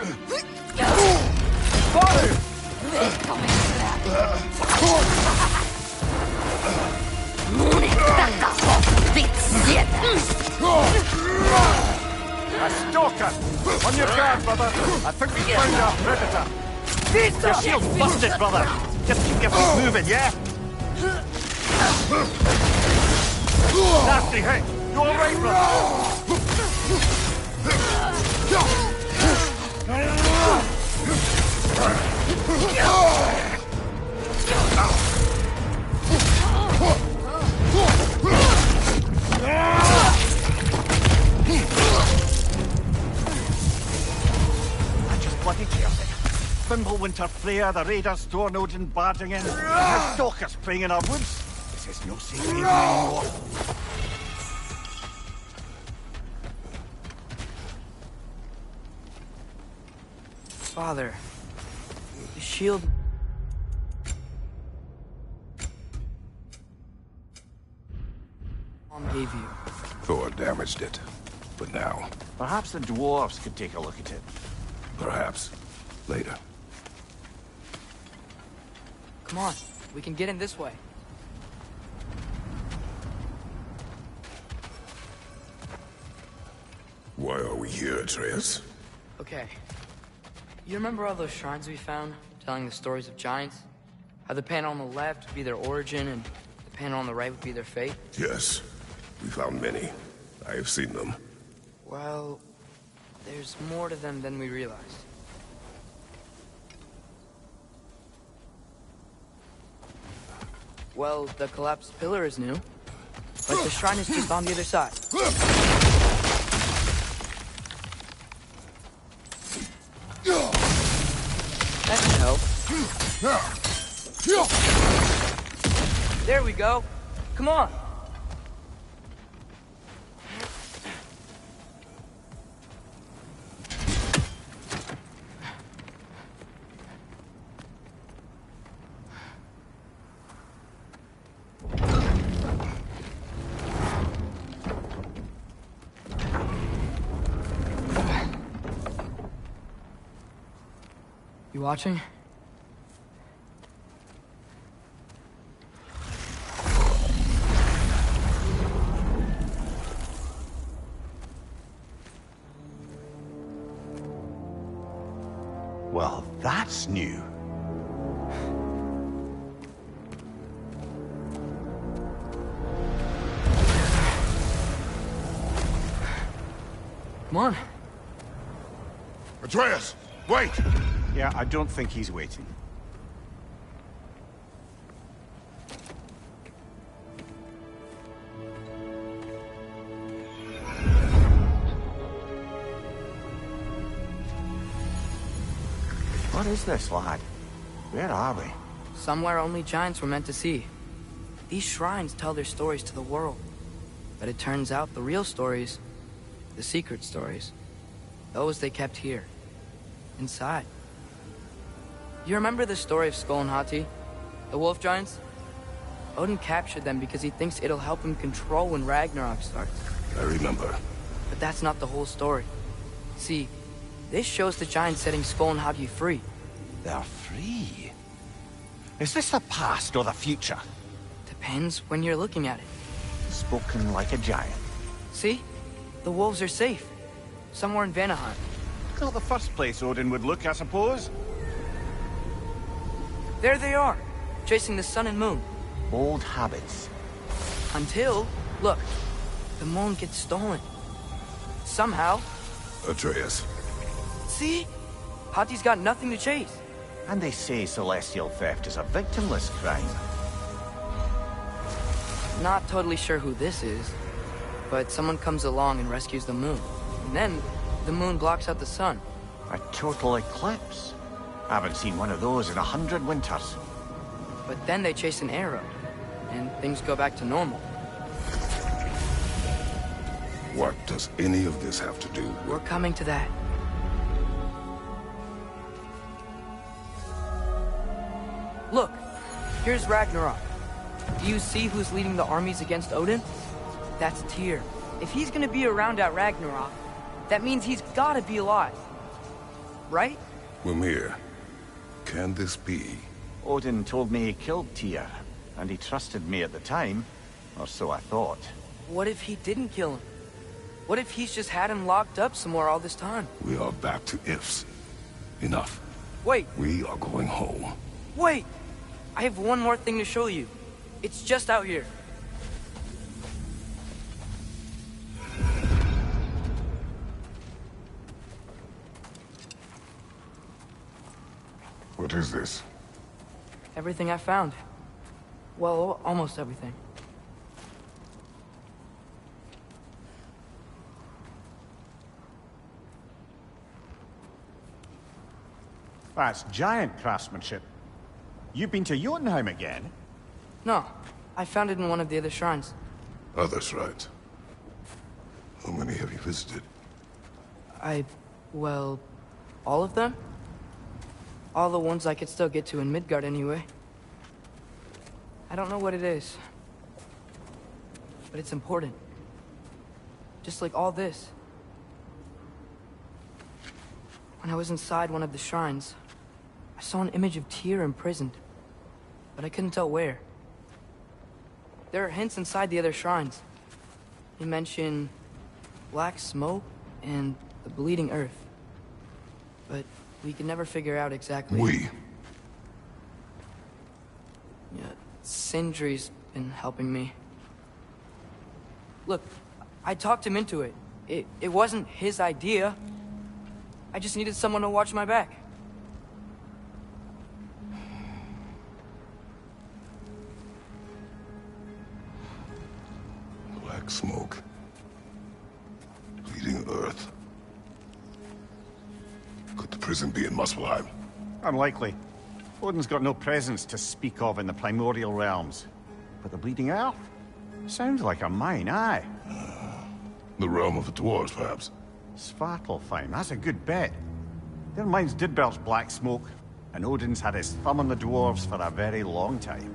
Father! A stalker! On your guard, brother! I think we found our predator! Your shield's busted, brother! Just keep your feet moving, yeah? Nasty hit! You alright, brother? I just bloody careful. Fimbulwinter Freya, the raiders, Thorn Odin barging in, and stalkers playing in our woods. This is no safe haven anymore. Father, the shield... Mom gave you. Thor damaged it. But now, Perhaps the dwarves could take a look at it. perhaps, later. Come on, we can get in this way. Why are we here, Atreus? Okay. You remember all those shrines we found, telling the stories of giants? How the panel on the left would be their origin, and the panel on the right would be their fate? Yes. We found many. I have seen them. Well, there's more to them than we realized. Well, the collapsed pillar is new, but the shrine is just on the other side. That should help. There we go. Come on. You watching? Well, that's new. Come on. Atreus, wait! Yeah, I don't think he's waiting. What is this, lad? Where are we? Somewhere only giants were meant to see. These shrines tell their stories to the world. But it turns out the real stories, the secret stories, those they kept here, inside. You remember the story of Skoll and Hati? The wolf giants? Odin captured them because he thinks it'll help him control when Ragnarok starts. I remember. But that's not the whole story. See, this shows the giants setting Skoll and Hati free. They're free. Is this the past or the future? Depends when you're looking at it. Spoken like a giant. See? The wolves are safe. Somewhere in Vanaheim. Not the first place Odin would look, I suppose. There they are, chasing the sun and moon. Old habits. Until, look, the moon gets stolen. Somehow. Atreus. See? Hati's got nothing to chase. And they say celestial theft is a victimless crime. Not totally sure who this is, but someone comes along and rescues the moon. And then, the moon blocks out the sun. A total eclipse. I haven't seen one of those in 100 winters. But then they chase an arrow, and things go back to normal. What does any of this have to do with... We're coming to that. Look, here's Ragnarok. Do you see who's leading the armies against Odin? That's Tyr. If he's gonna be around at Ragnarok, that means he's gotta be alive. Right? Mimir, can this be? Odin told me he killed Tyr, and he trusted me at the time, or so I thought. What if he didn't kill him? What if he's just had him locked up somewhere all this time? We are back to ifs. Enough. Wait, We are going home. wait! I have one more thing to show you. It's just out here. What is this? Everything I found. Well, almost everything. That's giant craftsmanship. You've been to Jotunheim again? No, I found it in one of the other shrines. Other shrines. How many have you visited? Well, all of them? All the ones I could still get to in Midgard anyway. I don't know what it is. But it's important. Just like all this. When I was inside one of the shrines, I saw an image of Tyr imprisoned. But I couldn't tell where. There are hints inside the other shrines. They mention black smoke and the bleeding earth. But we can never figure out exactly. We. Yeah, Sindri's been helping me. Look, I talked him into it. It wasn't his idea. I just needed someone to watch my back. Black smoke. Bleeding earth. Could the prison be in Muspelheim? Unlikely. Odin's got no presence to speak of in the primordial realms. But the Bleeding Earth? Sounds like a mine, aye. The realm of the dwarves, perhaps? Svartalfheim, that's a good bet. Their mines did belch black smoke, and Odin's had his thumb on the dwarves for a very long time.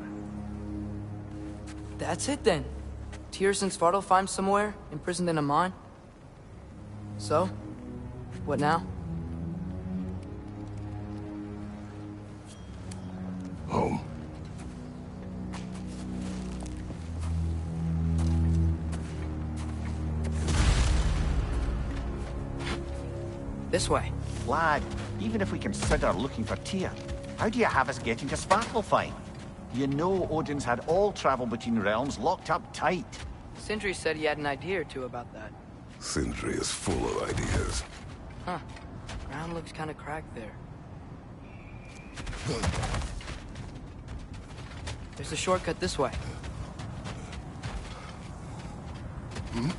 That's it then. Tyr's in Svartalfheim somewhere, imprisoned in a mine. So, what now? This way. Lad, even if we consider looking for Tyr, how do you have us getting to Svartalfheim? You know Odin's had all travel between realms locked up tight. Sindri said he had an idea or two about that. Sindri is full of ideas. Huh. Ground looks kind of cracked there. There's a shortcut this way. Hmm?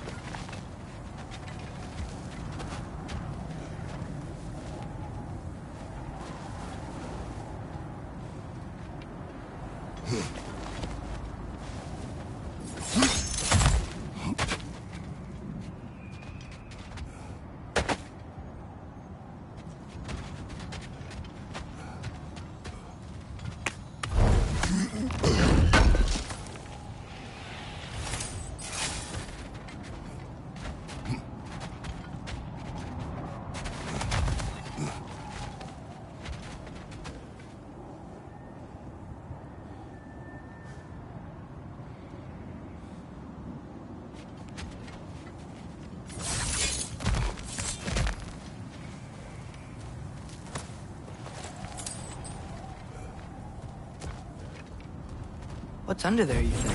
What's under there, you think?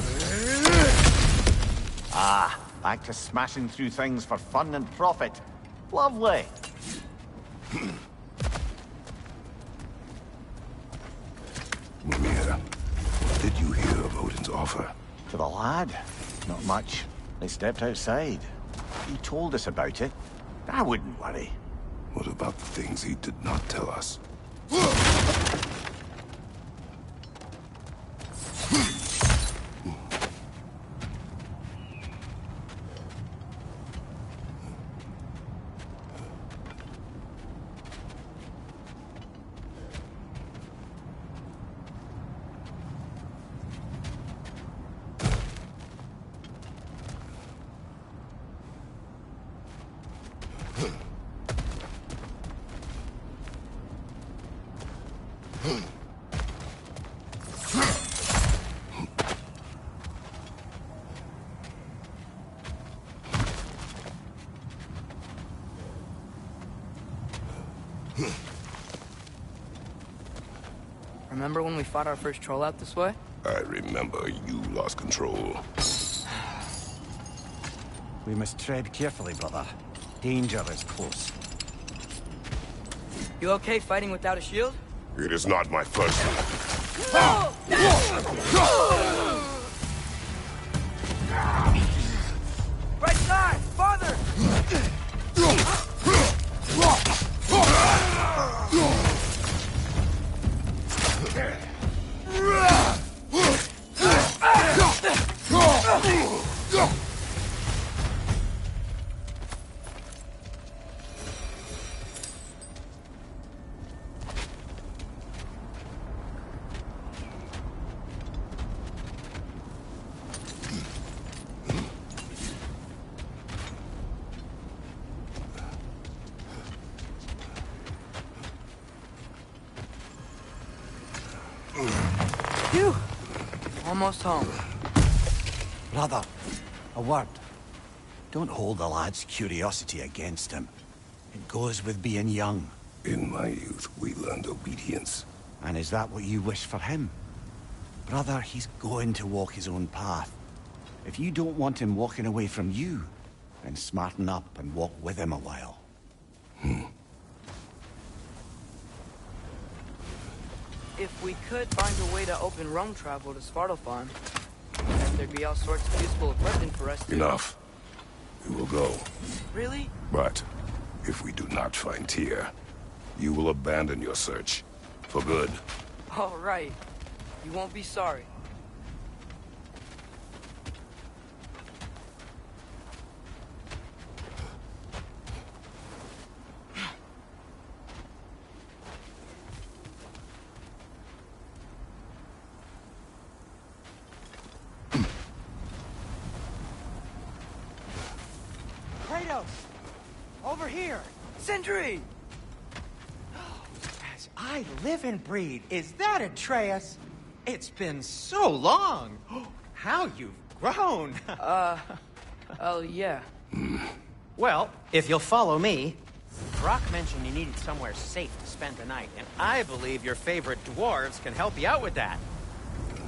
Ah, back to smashing through things for fun and profit. Lovely. Mimir, what did you hear of Odin's offer? To the lad? Not much. They stepped outside. He told us about it. I wouldn't worry. What about the things he did not tell us? Remember when we fought our first troll out this way? I remember you lost control. We must tread carefully, brother. Danger is close. You okay fighting without a shield? It is not my first. Right side! Farther! Phew! Almost home. Brother, a word. Don't hold the lad's curiosity against him. It goes with being young. In my youth, we learned obedience. And is that what you wish for him? Brother, he's going to walk his own path. If you don't want him walking away from you, then smarten up and walk with him a while. If we could find a way to open roam travel to Svartalfheim, then there'd be all sorts of useful equipment for us to... Enough. We will go. Really? But if we do not find Tyr, you will abandon your search. For good. All right. You won't be sorry. Kratos! Over here! Sindri! As I live and breathe, is that Atreus? It's been so long! How you've grown! Oh, yeah. Well, if you'll follow me... Brock mentioned you needed somewhere safe to spend the night, and I believe your favorite dwarves can help you out with that.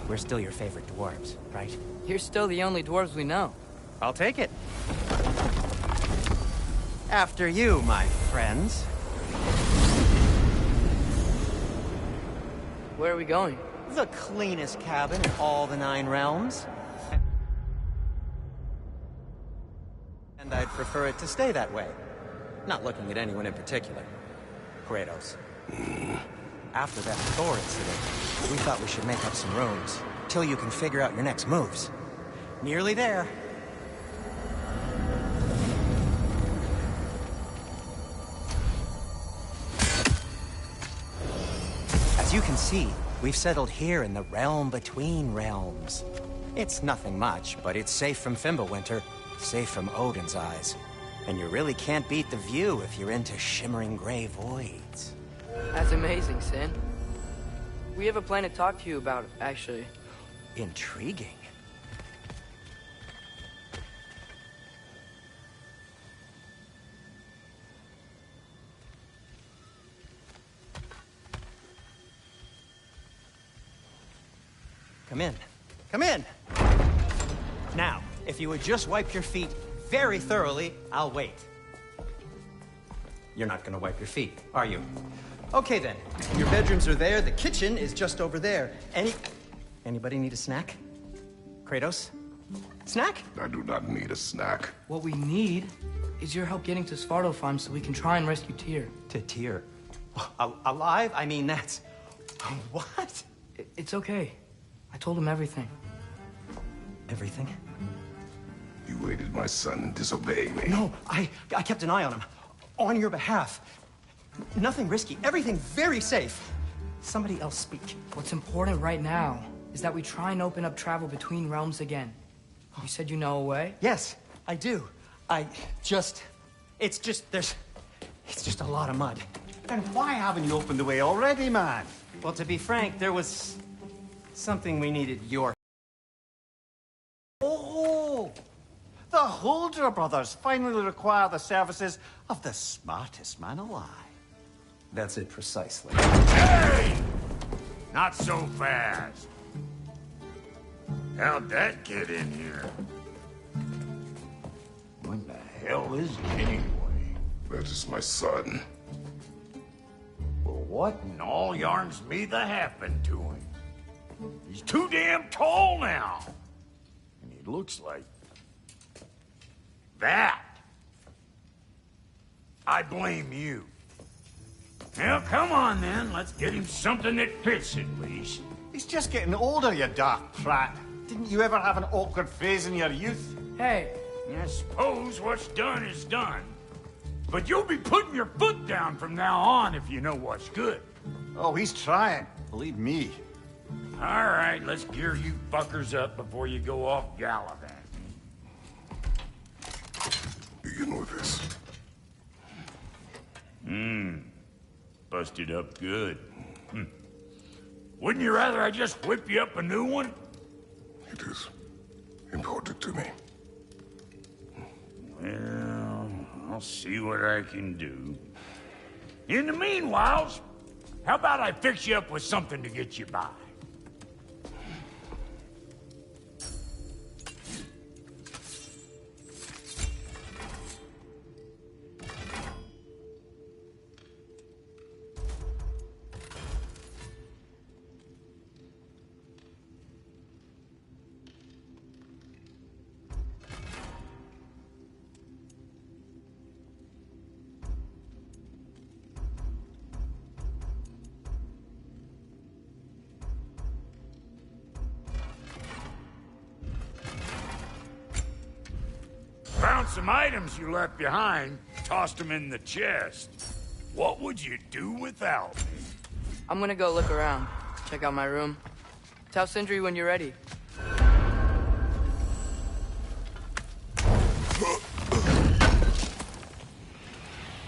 We're still your favorite dwarves, right? You're still the only dwarves we know. I'll take it. After you, my friends. Where are we going? The cleanest cabin in all the 9 realms. And I'd prefer it to stay that way. Not looking at anyone in particular. Kratos. After that Thor incident, we thought we should make up some rooms, till you can figure out your next moves. Nearly there. As you can see, we've settled here in the realm between realms. It's nothing much, but it's safe from Fimbulwinter, safe from Odin's eyes. And you really can't beat the view if you're into shimmering gray voids. That's amazing, Sin. We have a plan to talk to you about, actually. Intriguing. Come in. Come in! Now, if you would just wipe your feet very thoroughly, I'll wait. You're not gonna wipe your feet, are you? Okay then. Your bedrooms are there, the kitchen is just over there. Anybody need a snack? Kratos? Snack? I do not need a snack. What we need is your help getting to Svartalfheim so we can try and rescue Tyr. To Tyr? Alive? I mean, that's... What? It's okay. I told him everything. Everything? You aided my son in disobeying me. No, I kept an eye on him. On your behalf. Nothing risky. Everything very safe. Somebody else speak. What's important right now is that we try and open up travel between realms again. You said you know a way? Yes, I do. It's just a lot of mud. Then why haven't you opened the way already, man? Well, to be frank, there was something we needed your... Oh! The Holder brothers finally require the services of the smartest man alive. That's it precisely. Hey! Not so fast. How'd that get in here? What the hell is it anyway? That is my son. Well, what in all yarns me that happened to him? He's too damn tall now. And he looks like... that. I blame you. Well, come on then. Let's get him something that fits at least. He's just getting older, you dark prat. Didn't you ever have an awkward phase in your youth? Hey! I suppose what's done is done. But you'll be putting your foot down from now on if you know what's good. Oh, he's trying. Believe me. All right, let's gear you fuckers up before you go off gallivanting. Begin with this. Busted up good. Wouldn't you rather I just whip you up a new one? It is important to me. Well, I'll see what I can do. In the meanwhile, how about I fix you up with something to get you by? Found some items you left behind, tossed them in the chest. What would you do without me? I'm gonna go look around. Check out my room. Tell Sindri when you're ready.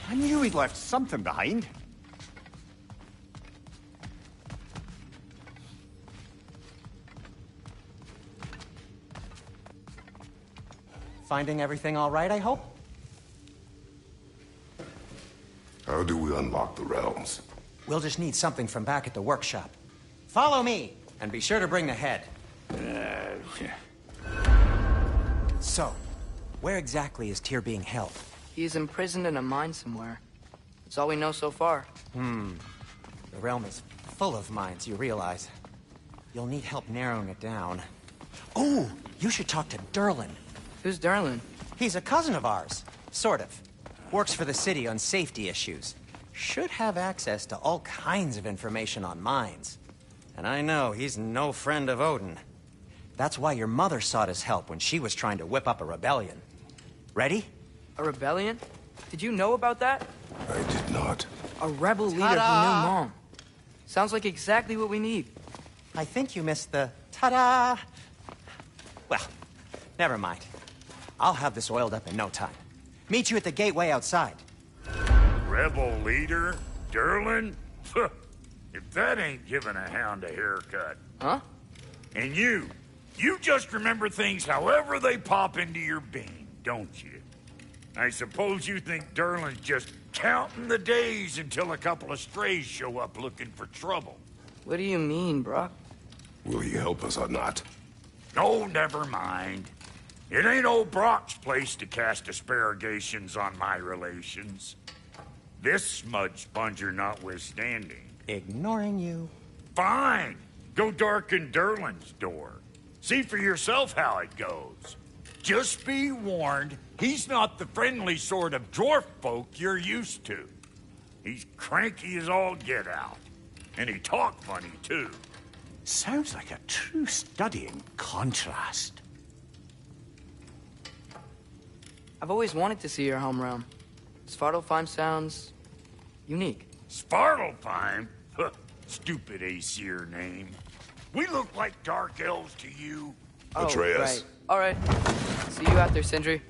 I knew he'd left something behind. Finding everything all right, I hope? How do we unlock the realms? We'll just need something from back at the workshop. Follow me, and be sure to bring the head. So, where exactly is Tyr being held? He's imprisoned in a mine somewhere. That's all we know so far. The realm is full of mines, you realize. You'll need help narrowing it down. Oh, you should talk to Durlin. Who's Durlin? He's a cousin of ours. Sort of. Works for the city on safety issues. Should have access to all kinds of information on mines. And I know he's no friend of Odin. That's why your mother sought his help when she was trying to whip up a rebellion. Ready? A rebellion? Did you know about that? I did not. A rebel leader who knew Mom. Sounds like exactly what we need. I think you missed the ta-da! Well, never mind. I'll have this oiled up in no time. Meet you at the gateway outside. Rebel leader? Durlin? If that ain't giving a hound a haircut. Huh? And you just remember things however they pop into your bean, don't you? I suppose you think Durlin's just counting the days until a couple of strays show up looking for trouble. What do you mean, Brock? Will he help us or not? No, never mind. It ain't old Brock's place to cast asparagations on my relations. This smudge sponger notwithstanding. Ignoring you. Fine. Go darken Durlin's door. See for yourself how it goes. Just be warned, he's not the friendly sort of dwarf folk you're used to. He's cranky as all get out. And he talk funny, too. Sounds like a true study in contrast. I've always wanted to see your home realm. Svartalfheim sounds unique. Svartalfheim? Huh, stupid Aesir name. We look like dark elves to you. Atreus. Right. All right. See you out there, Sindri.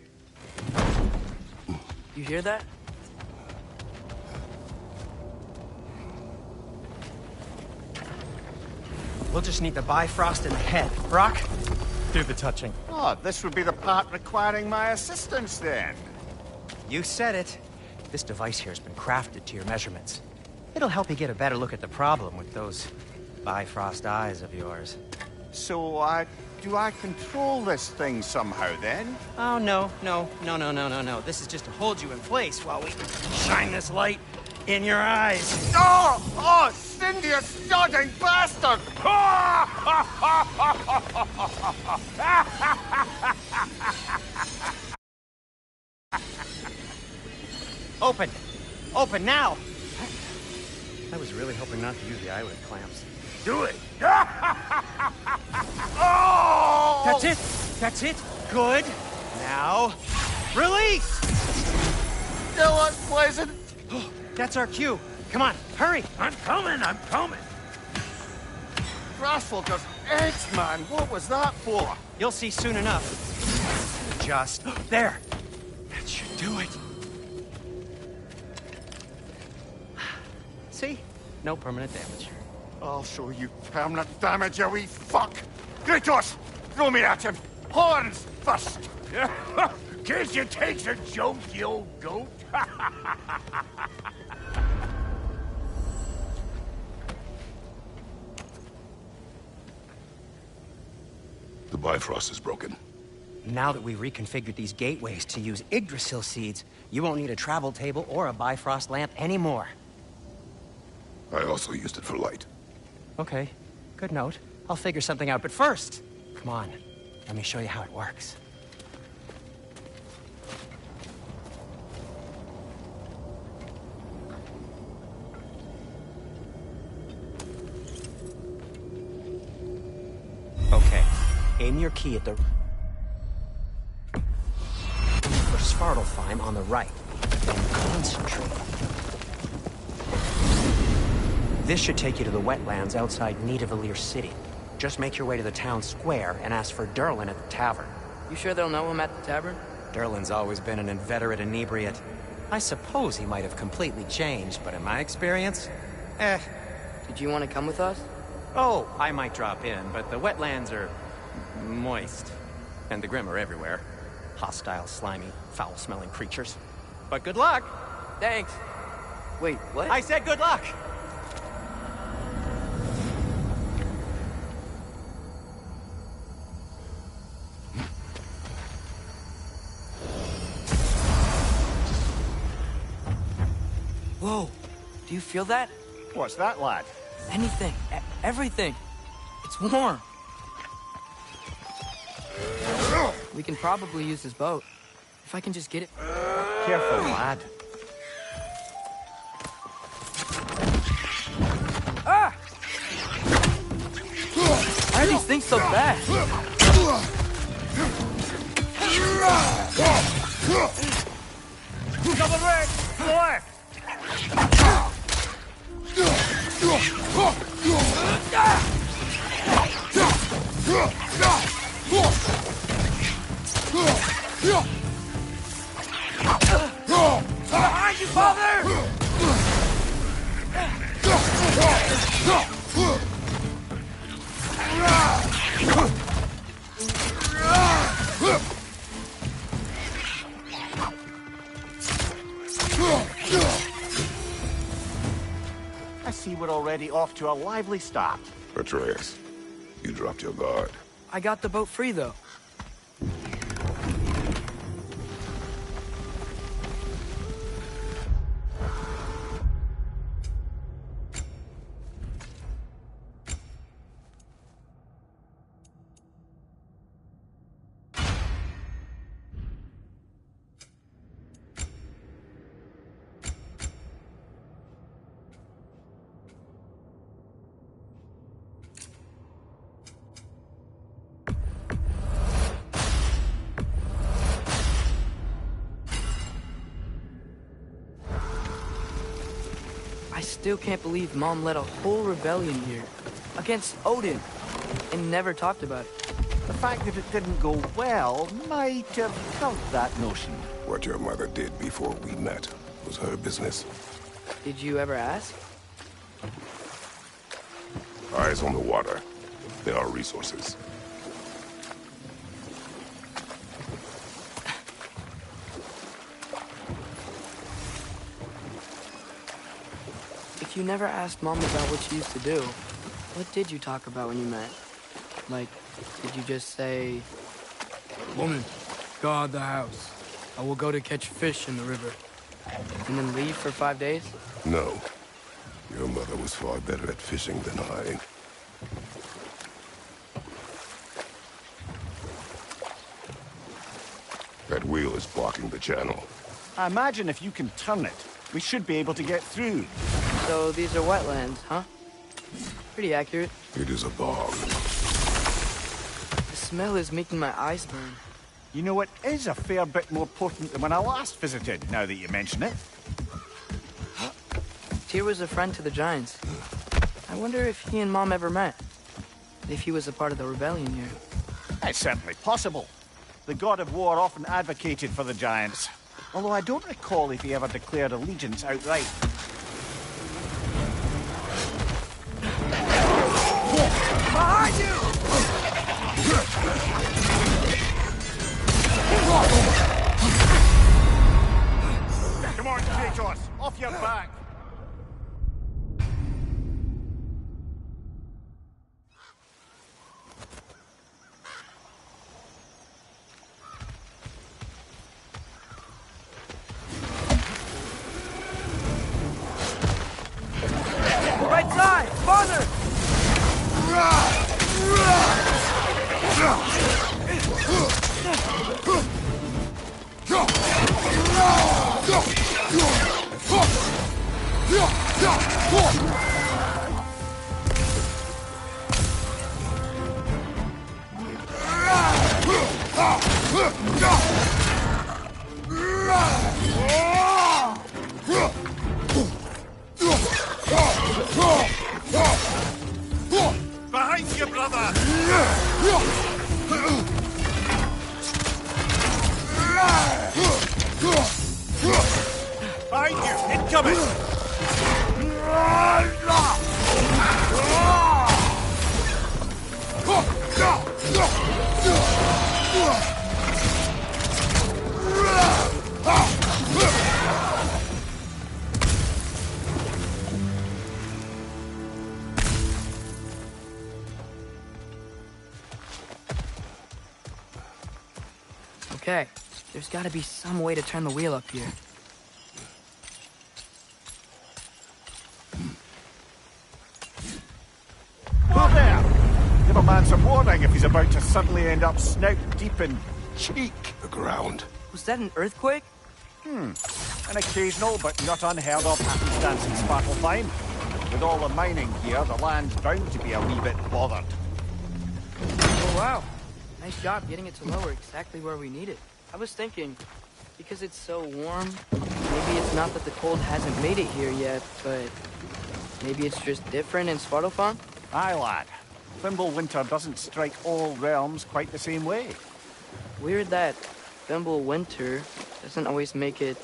You hear that? We'll just need the Bifrost in the head. Brock, do the touching. Oh, this would be the part requiring my assistance then. You said it. This device here has been crafted to your measurements. It'll help you get a better look at the problem with those Bifrost eyes of yours. So, do I control this thing somehow then? Oh, no. This is just to hold you in place while we shine this light in your eyes. Oh, Cindy, you starting bastard! Open! Open now! I was really hoping not to use the eyelid clamps. Do it! Oh! That's it! That's it! Good! Now, release! Still unpleasant. That's our cue. Come on, hurry! I'm coming! Grassful does eggs, man. What was that for? You'll see soon enough. Just there. That should do it. See? No permanent damage. I'll show you permanent damage, you wee fuck! Kratos! Throw me at him! Horns first! Can't you take a joke, you old goat? The Bifrost is broken. Now that we've reconfigured these gateways to use Yggdrasil seeds, you won't need a travel table or a Bifrost lamp anymore. I also used it for light. Okay, good note. I'll figure something out, but first, come on, let me show you how it works. Okay, aim your key at the... for Svartalfheim on the right, and concentrate. This should take you to the wetlands outside Nidavellir City. Just make your way to the town square and ask for Durlin at the tavern. You sure they'll know him at the tavern? Durlin's always been an inveterate inebriate. I suppose he might have completely changed, but in my experience, Did you want to come with us? Oh, I might drop in, but the wetlands are moist. And the Grimm are everywhere. Hostile, slimy, foul-smelling creatures. But good luck! Thanks. Wait, what? I said good luck! Whoa, do you feel that? What's that, lad? Anything, everything. It's warm. We can probably use this boat. If I can just get it. Careful, lad. Ah! Why are these things so fast? Double red! Left! Behind you, father! I see we're already off to a lively start. Atreus, you dropped your guard. I got the boat free, though. I still can't believe Mom led a whole rebellion here against Odin and never talked about it. The fact that it didn't go well might have killed that notion. What your mother did before we met was her business. Did you ever ask? Eyes on the water. There are resources. If you never asked Mom about what she used to do, what did you talk about when you met? Like, did you just say... Woman, guard the house. I will go to catch fish in the river. And then leave for 5 days? No. Your mother was far better at fishing than I. That wheel is blocking the channel. I imagine if you can turn it, we should be able to get through. So these are wetlands, huh? Pretty accurate. It is a bog. The smell is making my eyes burn. You know, it is a fair bit more potent than when I last visited, now that you mention it. Tyr was a friend to the Giants. I wonder if he and Mom ever met. If he was a part of the rebellion here. It's certainly possible. The god of war often advocated for the Giants. Although I don't recall if he ever declared allegiance outright. Behind you! Come on, Kratos! Off your back! Right side! Farther! Behind you, brother! Behind you! Incoming! Okay, there's gotta be some way to turn the wheel up here. Who there? Give a man some warning if he's about to suddenly end up snout deep in cheek. The ground. Was that an earthquake? An occasional but not unheard of happenstance in Svartalfheim. With all the mining here, the land's bound to be a wee bit bothered. Oh, wow. Nice job getting it to lower exactly where we need it. I was thinking, because it's so warm, maybe it's not that the cold hasn't made it here yet, but maybe it's just different in Svartalfheim? Aye, lad. Fimbulwinter doesn't strike all realms quite the same way. Weird that Fimbulwinter doesn't always make it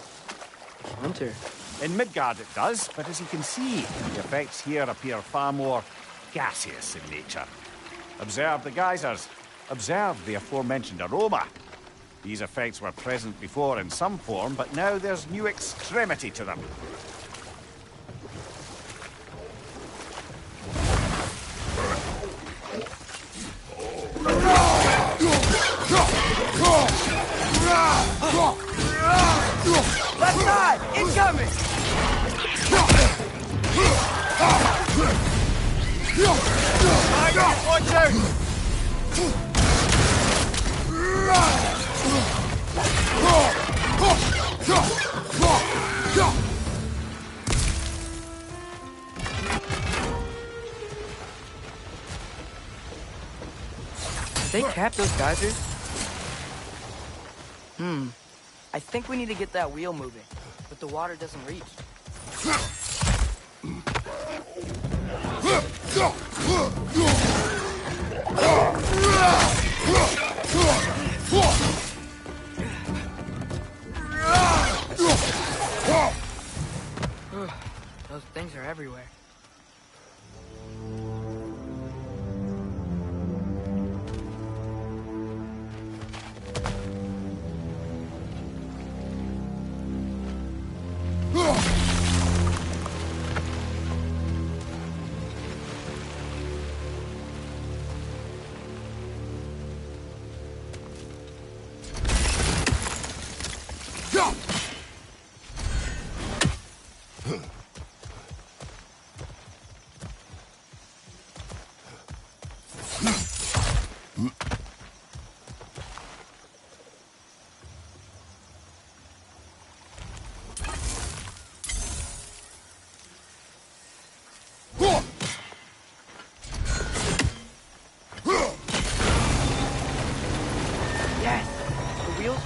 winter. In Midgard it does, but as you can see, the effects here appear far more gaseous in nature. Observe the geysers. Observe the aforementioned aroma. These effects were present before in some form, but now there's new extremity to them. Left side! Incoming! Watch out! Did they cap those geysers? I think we need to get that wheel moving, but the water doesn't reach. Those things are everywhere.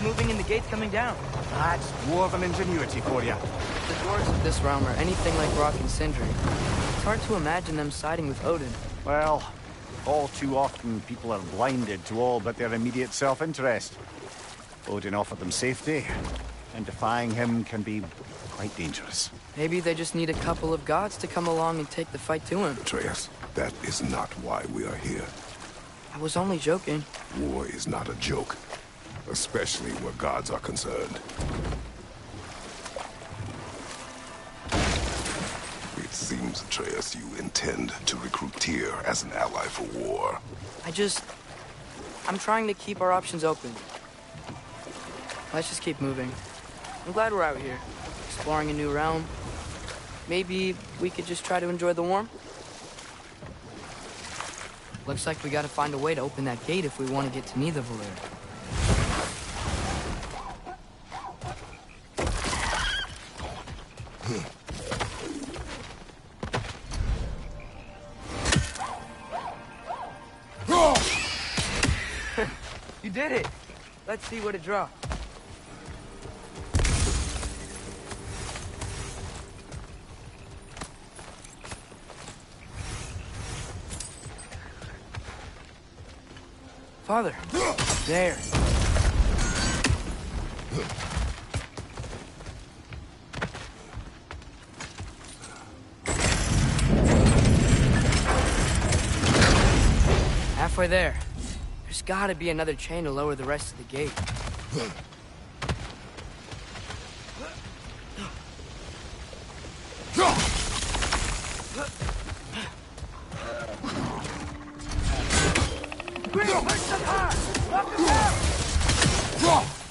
Moving and the gate's coming down. That's dwarven ingenuity for you. The dwarves of this realm are anything like Rock and Sindri. It's hard to imagine them siding with Odin. Well, all too often people are blinded to all but their immediate self-interest. Odin offered them safety, and defying him can be quite dangerous. Maybe they just need a couple of gods to come along and take the fight to him. Atreus, that is not why we are here. I was only joking. War is not a joke. Especially where gods are concerned. It seems, Atreus, you intend to recruit Tyr as an ally for war. I'm trying to keep our options open. Let's just keep moving. I'm glad we're out here, exploring a new realm. Maybe we could just try to enjoy the warmth? Looks like we gotta find a way to open that gate if we want to get to Nidavellir. You did it! Let's see what it drops. Father, there. Halfway there. There's gotta be another chain to lower the rest of the gate. Quick, push them hard! Knock them down!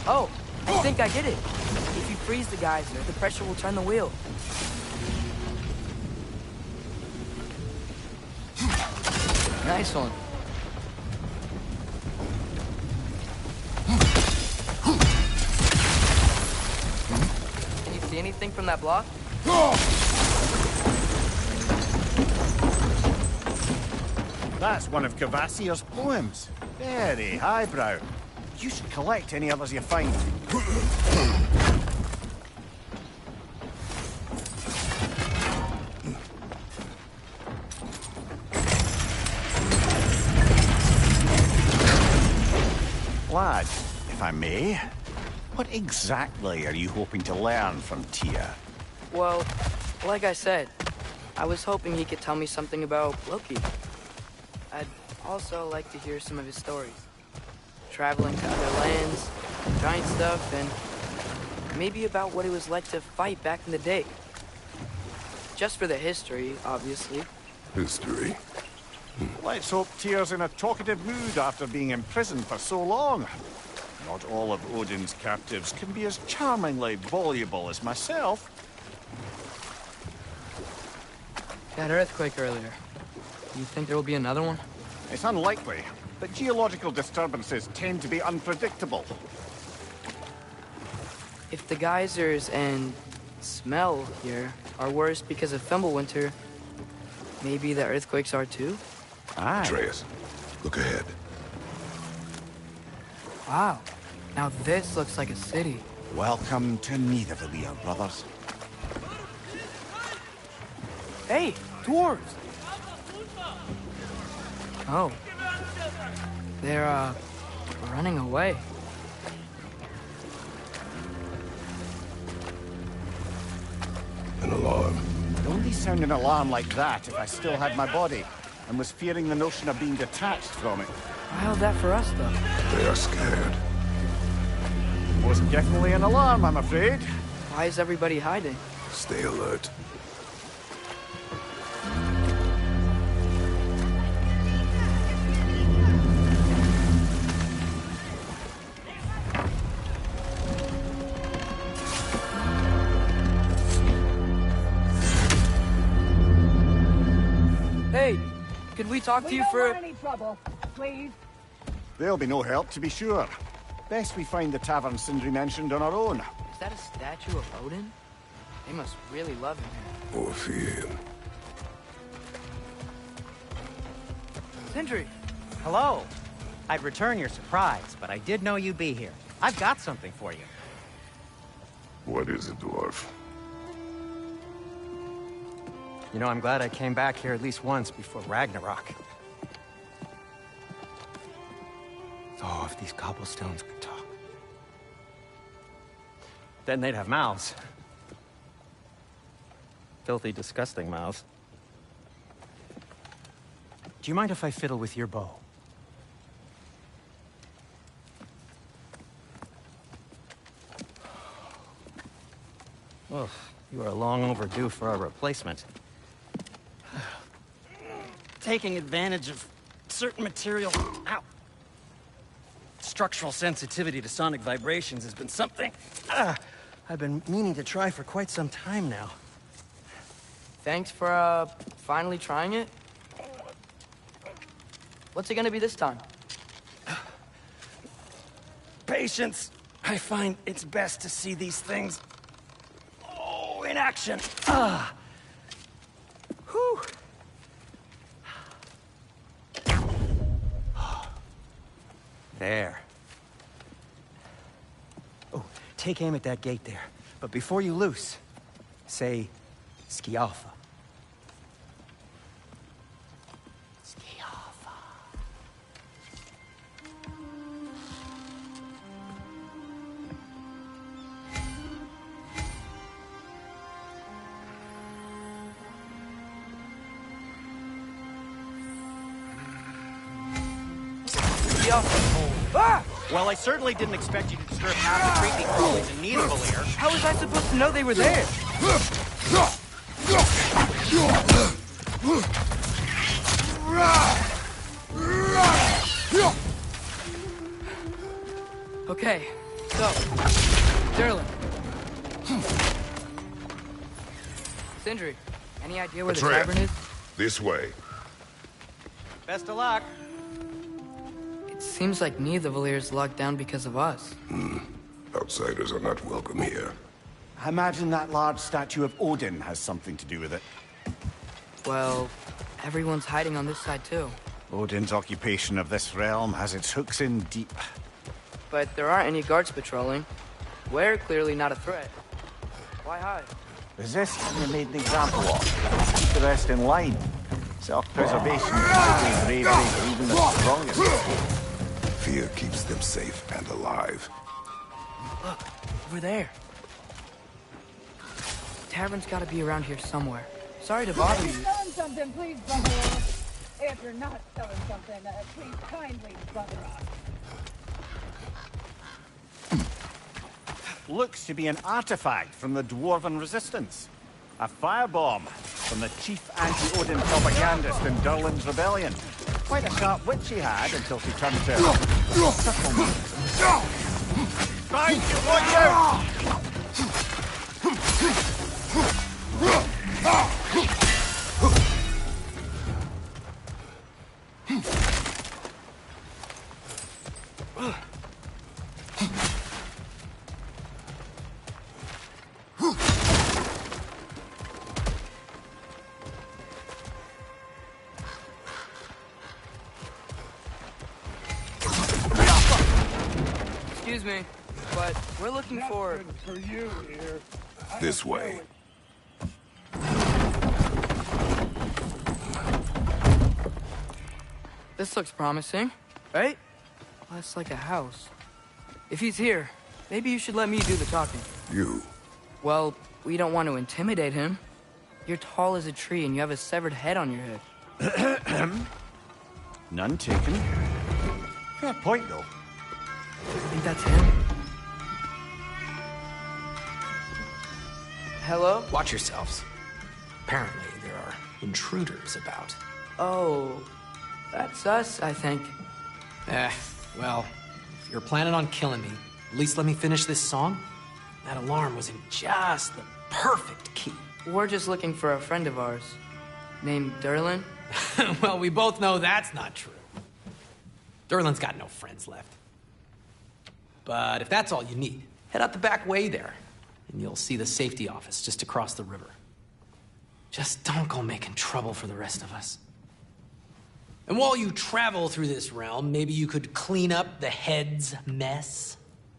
Oh, I think I get it. If you freeze the geyser, the pressure will turn the wheel. Nice one. Can you see anything from that block? That's one of Cavassier's poems. Very highbrow. You should collect any others you find. Lad, if I may, what exactly are you hoping to learn from Tyr? Well, like I said, I was hoping he could tell me something about Loki. I'd also like to hear some of his stories. Traveling to other lands, giant stuff, and maybe about what it was like to fight back in the day. Just for the history, obviously. History? Let's hope Tyr's in a talkative mood after being imprisoned for so long. Not all of Odin's captives can be as charmingly voluble as myself. That earthquake earlier. Do you think there will be another one? It's unlikely, but geological disturbances tend to be unpredictable. If the geysers and smell here are worse because of Fimbulwinter, maybe the earthquakes are too? Aye. Atreus, look ahead. Wow. Now this looks like a city. Welcome to Nidavellir, brothers. Hey, dwarves! Oh. They're, running away. An alarm. It'd only sound an alarm like that if I still had my body, and was fearing the notion of being detached from it. How's that for us, though? They are scared. Most definitely an alarm, I'm afraid. Why is everybody hiding? Stay alert. Hey, could we talk to you for... any trouble, please. There'll be no help, to be sure. Best we find the tavern Sindri mentioned on our own. Is that a statue of Odin? They must really love him here. Or fear him. Sindri! Hello. I'd return your surprise, but I did know you'd be here. I've got something for you. What is it, dwarf? You know, I'm glad I came back here at least once before Ragnarok. Oh, if these cobblestones could talk. Then they'd have mouths. Filthy, disgusting mouths. Do you mind if I fiddle with your bow? Oh, you are long overdue for a replacement. Taking advantage of certain material... Ow! Structural sensitivity to sonic vibrations has been something I've been meaning to try for quite some time now. Thanks for, finally trying it. What's it gonna be this time? Patience. I find it's best to see these things... in action. Whew. There. Oh, take aim at that gate there. But before you loose, say, Skialfa. Skialfa. Ah! Well, I certainly didn't expect you to disturb half the creepy crawlies in need of Valir. How was I supposed to know they were there? Okay, so, Durlin. Sindri, any idea where the Atreus, tavern is? This way. Best of luck. It seems like neither Valir's locked down because of us. Outsiders are not welcome here. I imagine that large statue of Odin has something to do with it. Well, everyone's hiding on this side too. Odin's occupation of this realm has its hooks in deep. But there aren't any guards patrolling. We're clearly not a threat. Why hide? Resist and you're made an example of. Keep the rest in line. Self-preservation is bravery for even the strongest. Fear keeps them safe and alive. Look, over there. Tavern's gotta be around here somewhere. Sorry to bother you. If you're selling something, please bugger off. If you're not selling something, please kindly bugger off. Looks to be an artifact from the Dwarven Resistance. A firebomb from the chief anti-Odin propagandist in Durlin's rebellion. Quite a sharp wit she had until she turned to... Guys, watch out! Excuse me, but we're looking for you here. This way. This looks promising, right? Well, that's like a house. If he's here, maybe you should let me do the talking. You. Well, we don't want to intimidate him. You're tall as a tree and you have a severed head on your head. None taken. Fair point, though. I think that's him. Hello? Watch yourselves. Apparently, there are intruders about. Oh, that's us, I think. Well, if you're planning on killing me, at least let me finish this song. That alarm was in just the perfect key. We're just looking for a friend of ours, named Durlin. Well, we both know that's not true. Durlin's got no friends left. But if that's all you need, head out the back way there, and you'll see the safety office just across the river. Just don't go making trouble for the rest of us. And while you travel through this realm, maybe you could clean up the head's mess?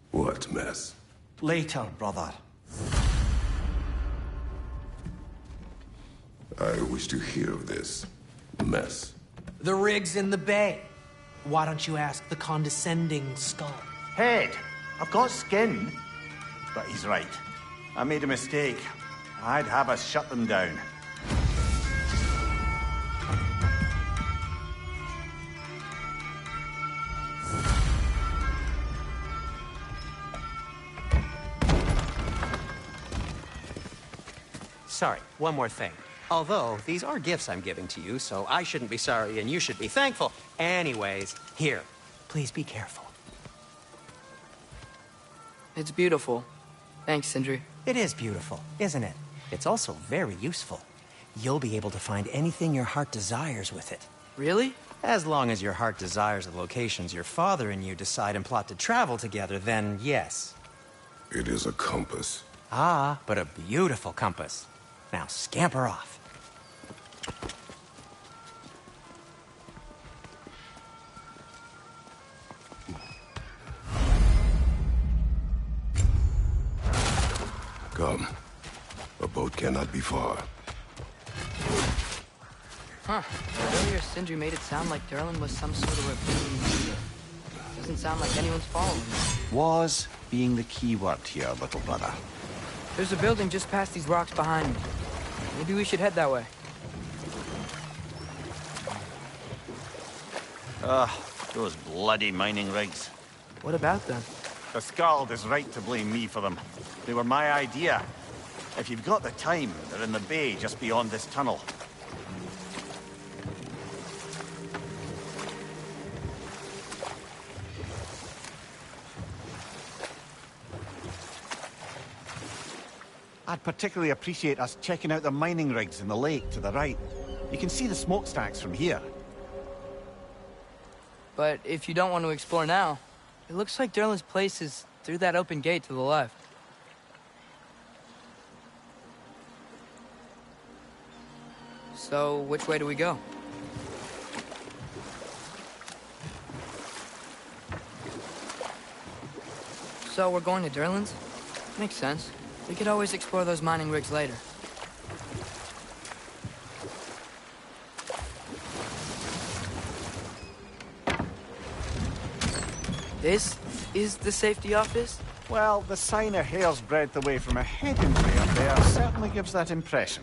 What mess? Later, brother. I wish to hear of this mess. The rig's in the bay. Why don't you ask the condescending skull? Head, I've got skin. But he's right. I made a mistake. I'd have us shut them down. Sorry, one more thing. Although, these are gifts I'm giving to you, so I shouldn't be sorry and you should be thankful. Anyways, here, please be careful. It's beautiful. Thanks, Sindri. It is beautiful, isn't it? It's also very useful. You'll be able to find anything your heart desires with it. Really? As long as your heart desires the locations your father and you decide and plot to travel together, then yes. It is a compass. Ah, but a beautiful compass. Now scamper off. Come. A boat cannot be far. Huh. Earlier, Sindri made it sound like Durlin was some sort of rebellion leader. Doesn't sound like anyone's following him. Was being the key word here, little brother. There's a building just past these rocks behind me. Maybe we should head that way. Those bloody mining rigs. What about them? The Skald is right to blame me for them. They were my idea. If you've got the time, they're in the bay just beyond this tunnel. I'd particularly appreciate us checking out the mining rigs in the lake to the right. You can see the smokestacks from here. But if you don't want to explore now, it looks like Durlin's place is through that open gate to the left. So, which way do we go? So, we're going to Durlin's? Makes sense. We could always explore those mining rigs later. This is the safety office? Well, the sign a hair's breadth away from a head injury up there certainly gives that impression.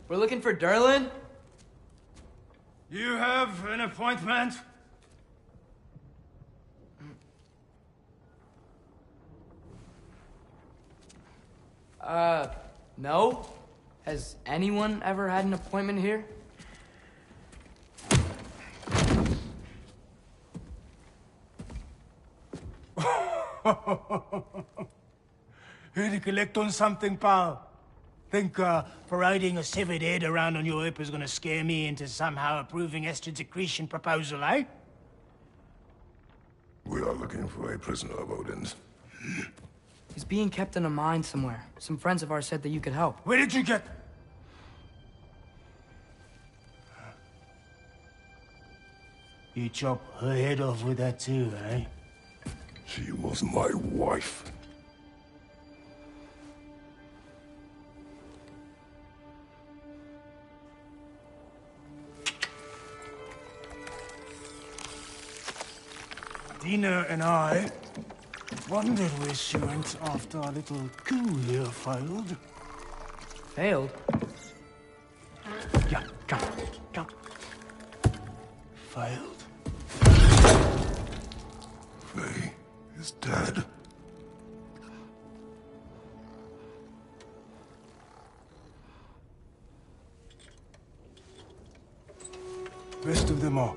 We're looking for Durlin? You have an appointment? No? Has anyone ever had an appointment here? Here to collect on something, pal? Think, parading a severed head around on your hip is gonna scare me into somehow approving Estrid's accretion proposal, eh? We are looking for a prisoner of Odin's. He's being kept in a mine somewhere. Some friends of ours said that you could help. Where did you get... You chop her head off with that too, eh? She was my wife. Dina and I wondered where she went after our little coup here failed. Failed? Yeah, come. Failed. Faye is dead. Rest of them are.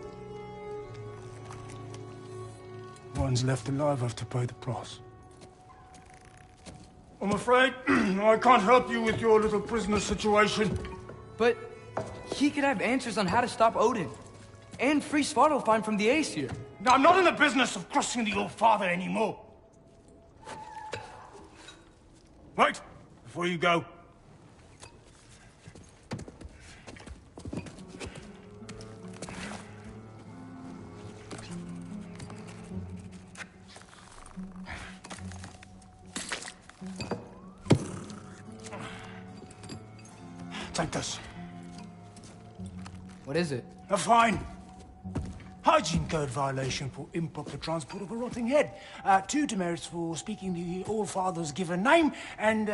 One's left alive have to pay the price. I'm afraid I can't help you with your little prisoner situation. But he could have answers on how to stop Odin. And free Svartalfheim from the Aesir. Now, I'm not in the business of crossing the All-Father anymore. Right, before you go. Take this. What is it? A fine. Hygiene code violation for improper transport of a rotting head. 2 demerits for speaking the All-Father's given name, and,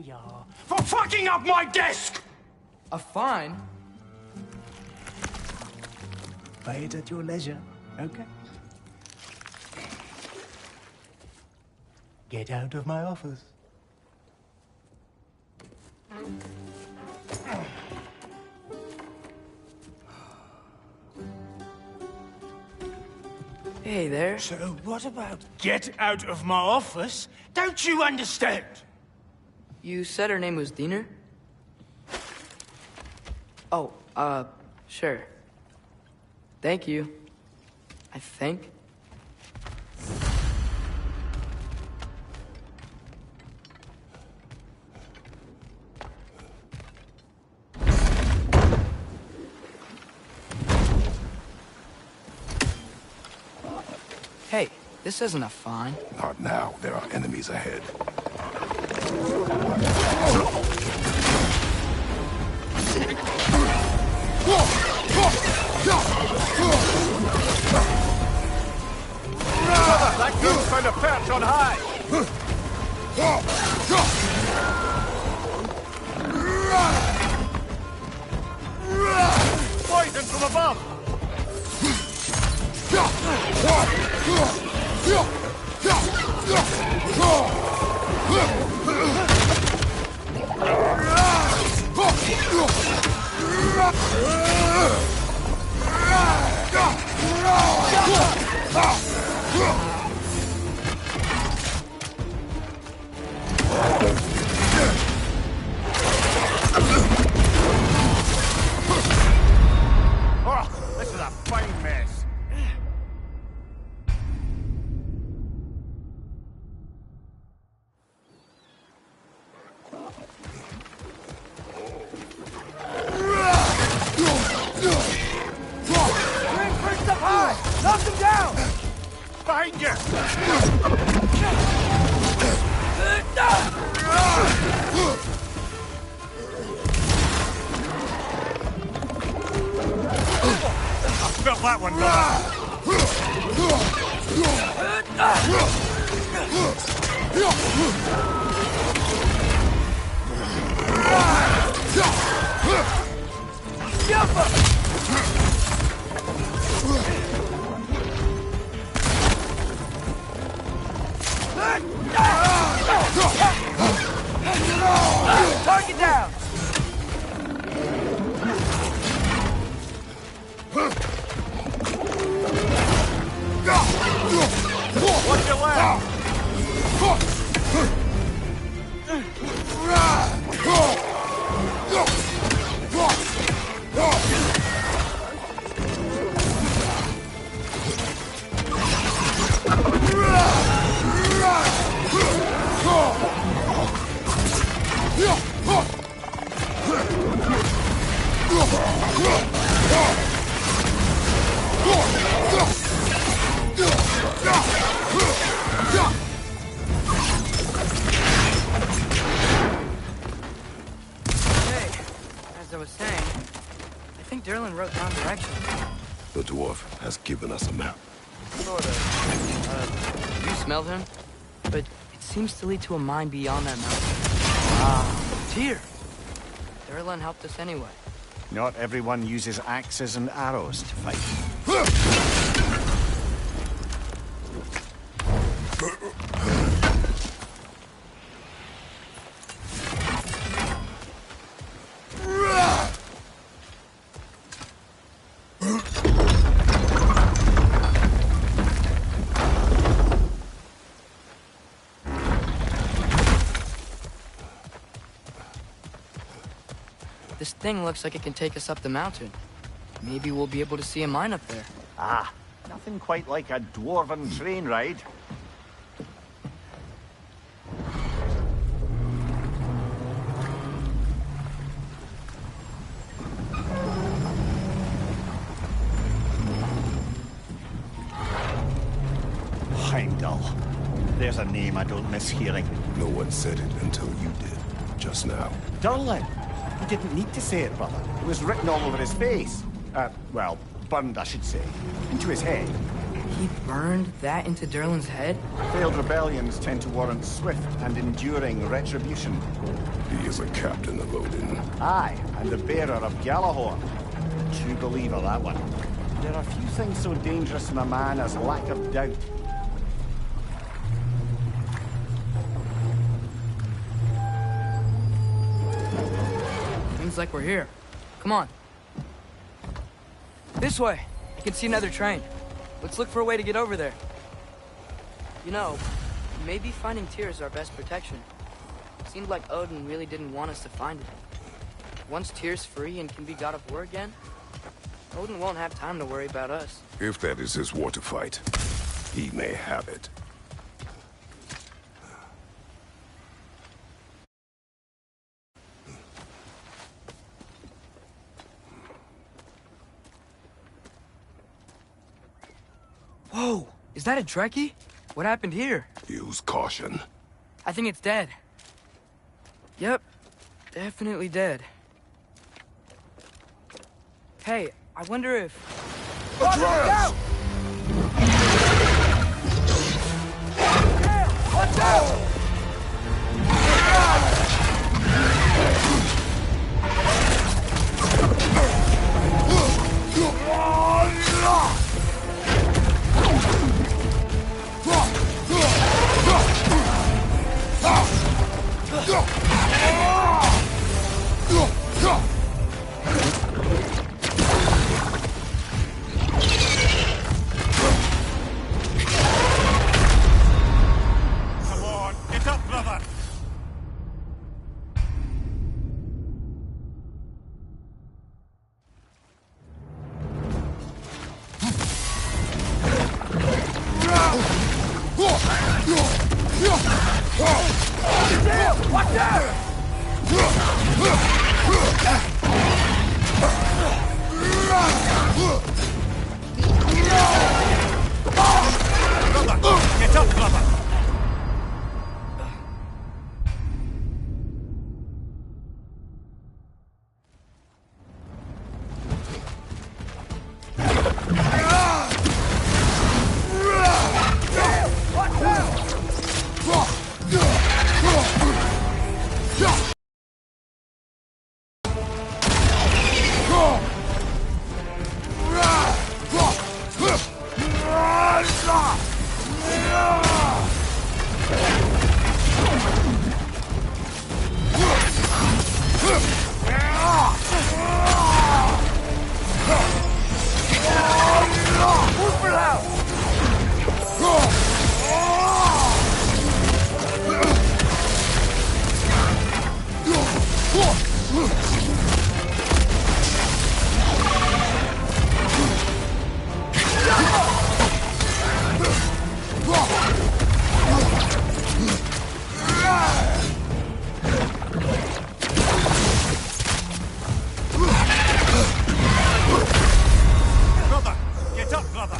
yeah. For fucking up my desk! A fine? Pay it at your leisure, okay? Get out of my office. Hey there. So what about get out of my office? Don't you understand? You said her name was Diener? Oh, sure. Thank you. I think. Hey, this isn't a fine. Not now. There are enemies ahead. That goose found a perch on high! that one, Target down! Watch your left! As I was saying, I think Durlin wrote down directions. The dwarf has given us a map. Sort of. You smelled him? But it seems to lead to a mine beyond that mountain. Tyr! Durlin helped us anyway. Not everyone uses axes and arrows to fight. This thing looks like it can take us up the mountain. Maybe we'll be able to see a mine up there. Ah, nothing quite like a dwarven train ride. Heimdall. There's a name I don't miss hearing. No one said it until you did, just now. Durlin. He didn't need to say it, brother. It was written all over his face. Well, burned, I should say. Into his head. He burned that into Durlin's head? Failed rebellions tend to warrant swift and enduring retribution. He is a captain of Odin. Aye, and the bearer of Gjallarhorn. True believer, that one. There are few things so dangerous in a man as lack of doubt. Seems like we're here. Come on. This way. I can see another train. Let's look for a way to get over there. You know, maybe finding Tyr is our best protection. Seemed like Odin really didn't want us to find it. Once Tyr's free and can be god of war again, Odin won't have time to worry about us. If that is his war to fight, he may have it. Whoa! Is that a Trekkie? What happened here? Use caution. I think it's dead. Yep. Definitely dead. Hey, I wonder if... Atreus! Watch out! Come on, get up, brother! Watch out! Brother, get up, brother! Brother! Get up, brother!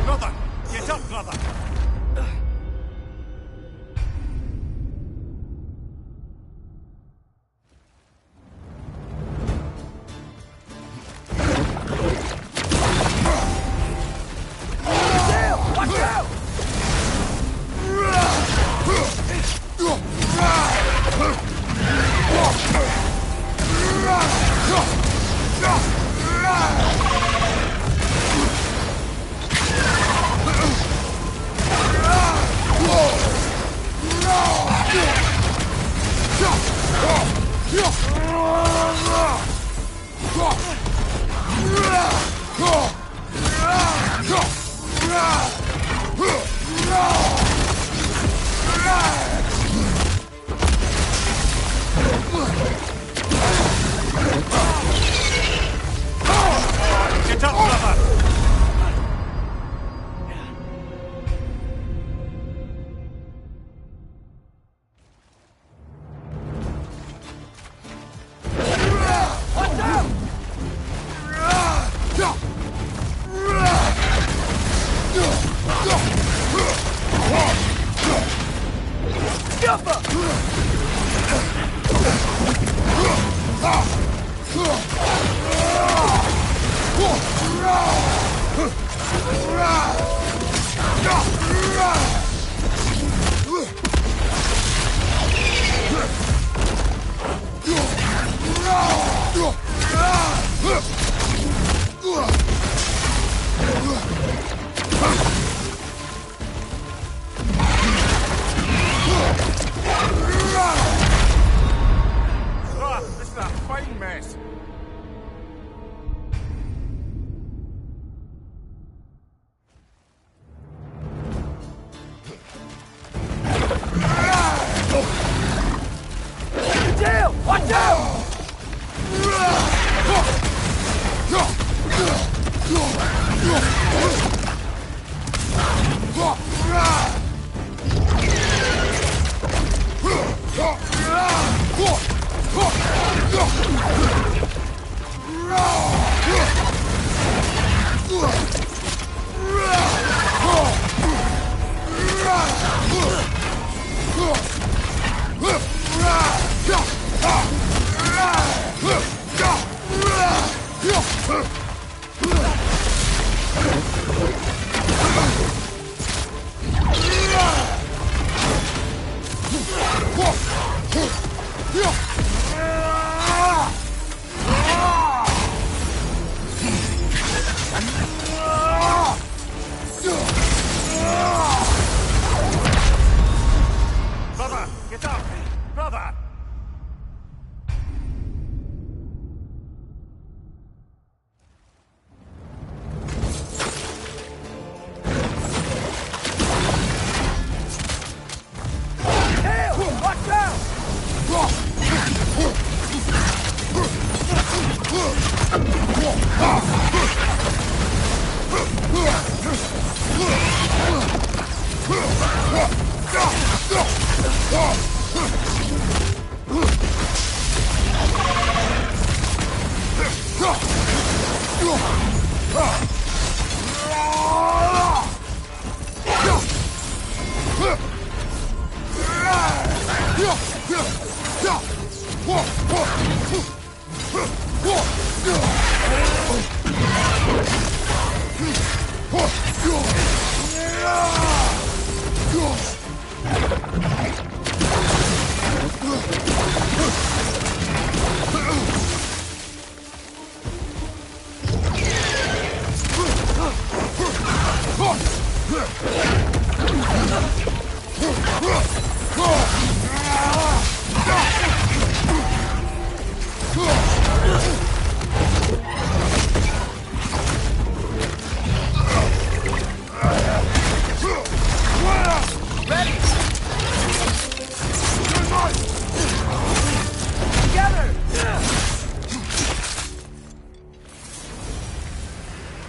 Brother! Get up, brother! Get up, brother! This is a fine mess. Dale! Watch out!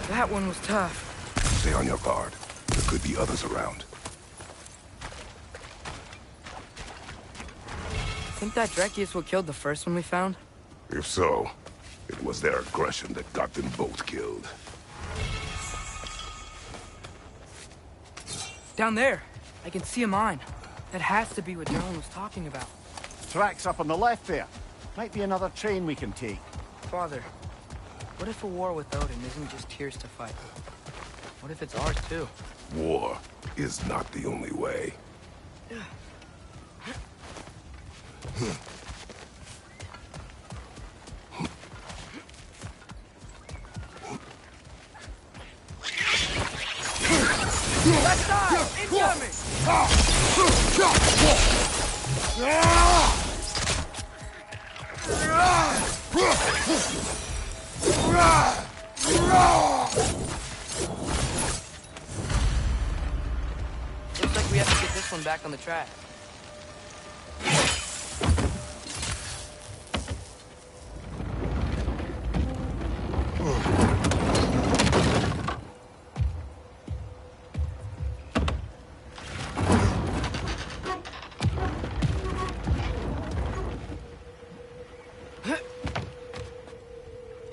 That one was tough. Stay on your guard. There could be others around. Think that Dreki is what killed the first one we found? If so, it was their aggression that got them both killed. Down there. I can see a mine. That has to be what Dylan was talking about. Tracks up on the left there. Might be another train we can take. Father, what if a war with Odin isn't just Tyr's to fight? What if it's ours too? War is not the only way. Left side! Incoming! Looks like we have to get this one back on the track.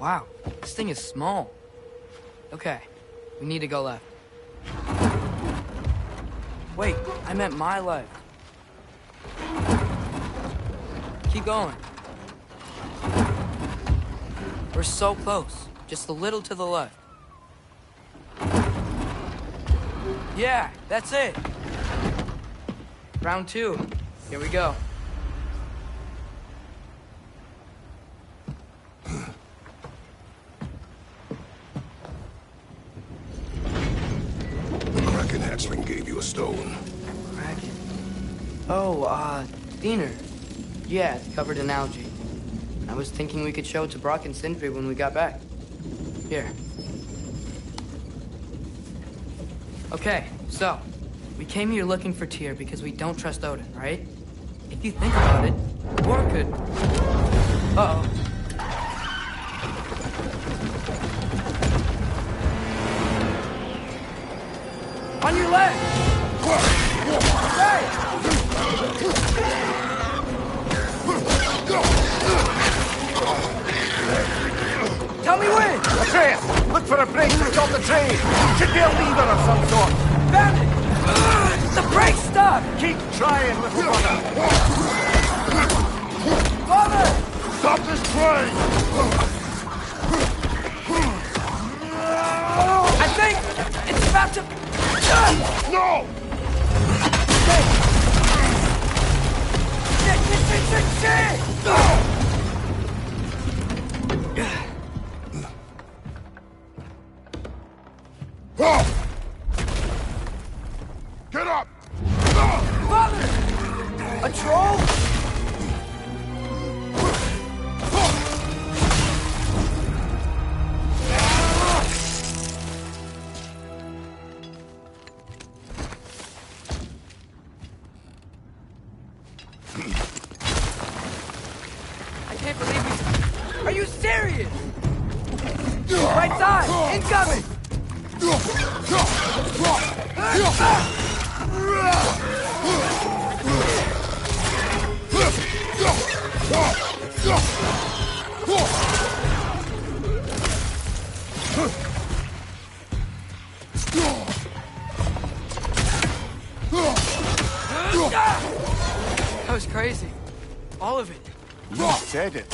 Wow, this thing is small. Okay, we need to go left. Wait, I meant my left. Keep going. We're so close. Just a little to the left. Yeah, that's it. Round 2. Here we go. Kraken hatchling gave you a stone. Kraken. Oh, Diener. Yeah, it's covered in algae. I was thinking we could show it to Brock and Sindri when we got back. Here. Okay, so, we came here looking for Tyr because we don't trust Odin, right? If you think about it, war could... Uh-oh. On your left! Hey! Tell me when! Atreus! Look for a break to stop the train! Should be a lever of some sort! Found it! The brake stuck! Keep trying, little brother! Father! Stop this train! I think it's about to... No! Shit! Get up! Father! A troll? I can't believe we... Are you serious? Right side! Incoming! That was crazy. All of it. You said it.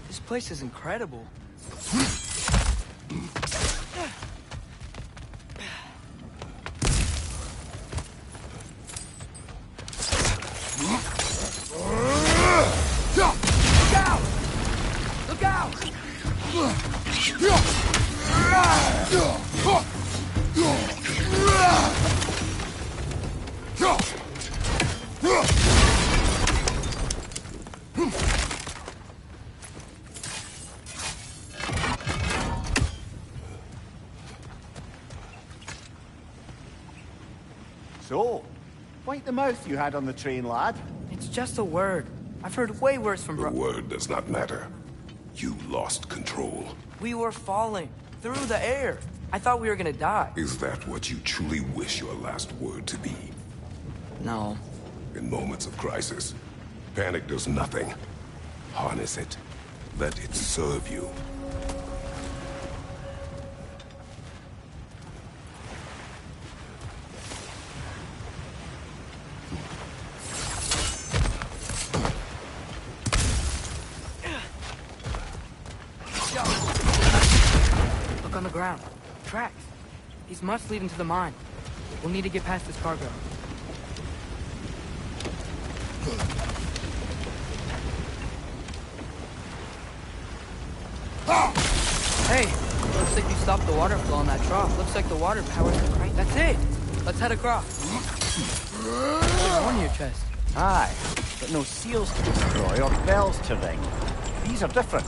This place is incredible. Look out! So, wipe the mouth you had on the train, lad. It's just a word. I've heard way worse from The word does not matter. You lost control. We were falling through the air. I thought we were gonna die. Is that what you truly wish your last word to be? No. In moments of crisis, panic does nothing. Harness it. Let it serve you. Look on the ground. Tracks. These must lead into the mine. We'll need to get past this cargo. Hey, looks like you stopped the water flow on that trough. Looks like the water powers the crane. That's it! Let's head across. There's one in your chest. Aye, but no seals to destroy or bells to ring. These are different.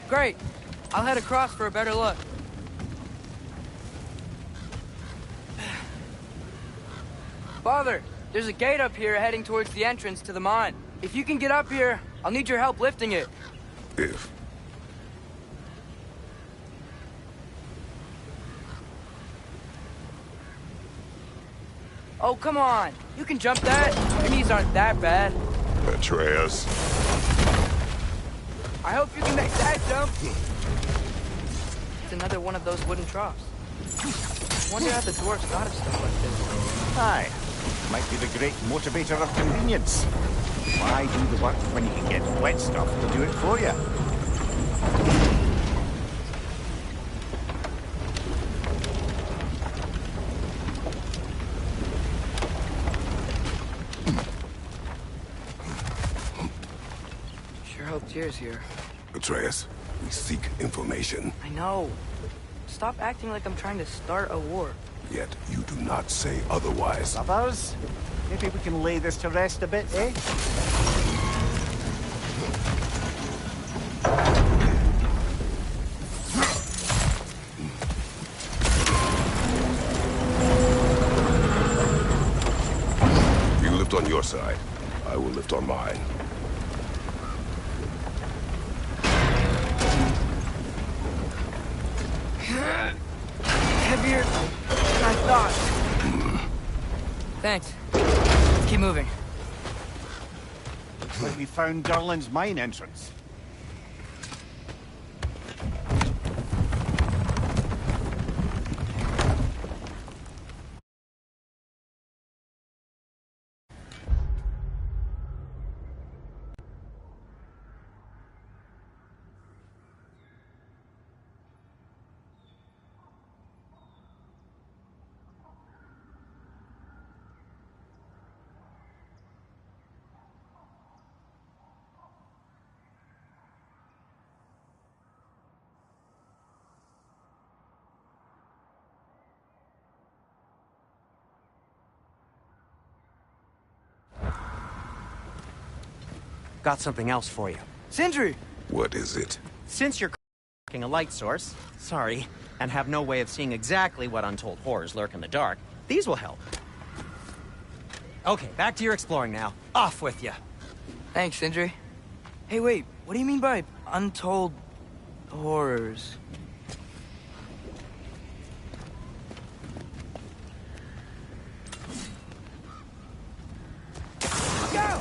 Great. I'll head across for a better look. Father, there's a gate up here heading towards the entrance to the mine. If you can get up here, I'll need your help lifting it. If. Oh, come on. You can jump that. Your knees aren't that bad. Atreus. I hope you can make that jump. It's another one of those wooden troughs. Wonder how the dwarves thought of stuff like this. Aye, might be the great motivator of convenience. Why do the work when you can get wet stuff to do it for you? Sure hope Tyr's here. Atreus, we seek information. I know. Stop acting like I'm trying to start a war. Yet you do not say otherwise. Others? Maybe we can lay this to rest a bit, eh? You lift on your side. I will lift on mine. Heavier than I thought. Thanks. Let's keep moving. Looks like we found Durlin's mine entrance. Got something else for you. Sindri! What is it? Since you're a light source, sorry, and have no way of seeing exactly what untold horrors lurk in the dark, these will help. Okay, back to your exploring now. Off with you. Thanks, Sindri. Hey, wait, what do you mean by untold horrors? Go!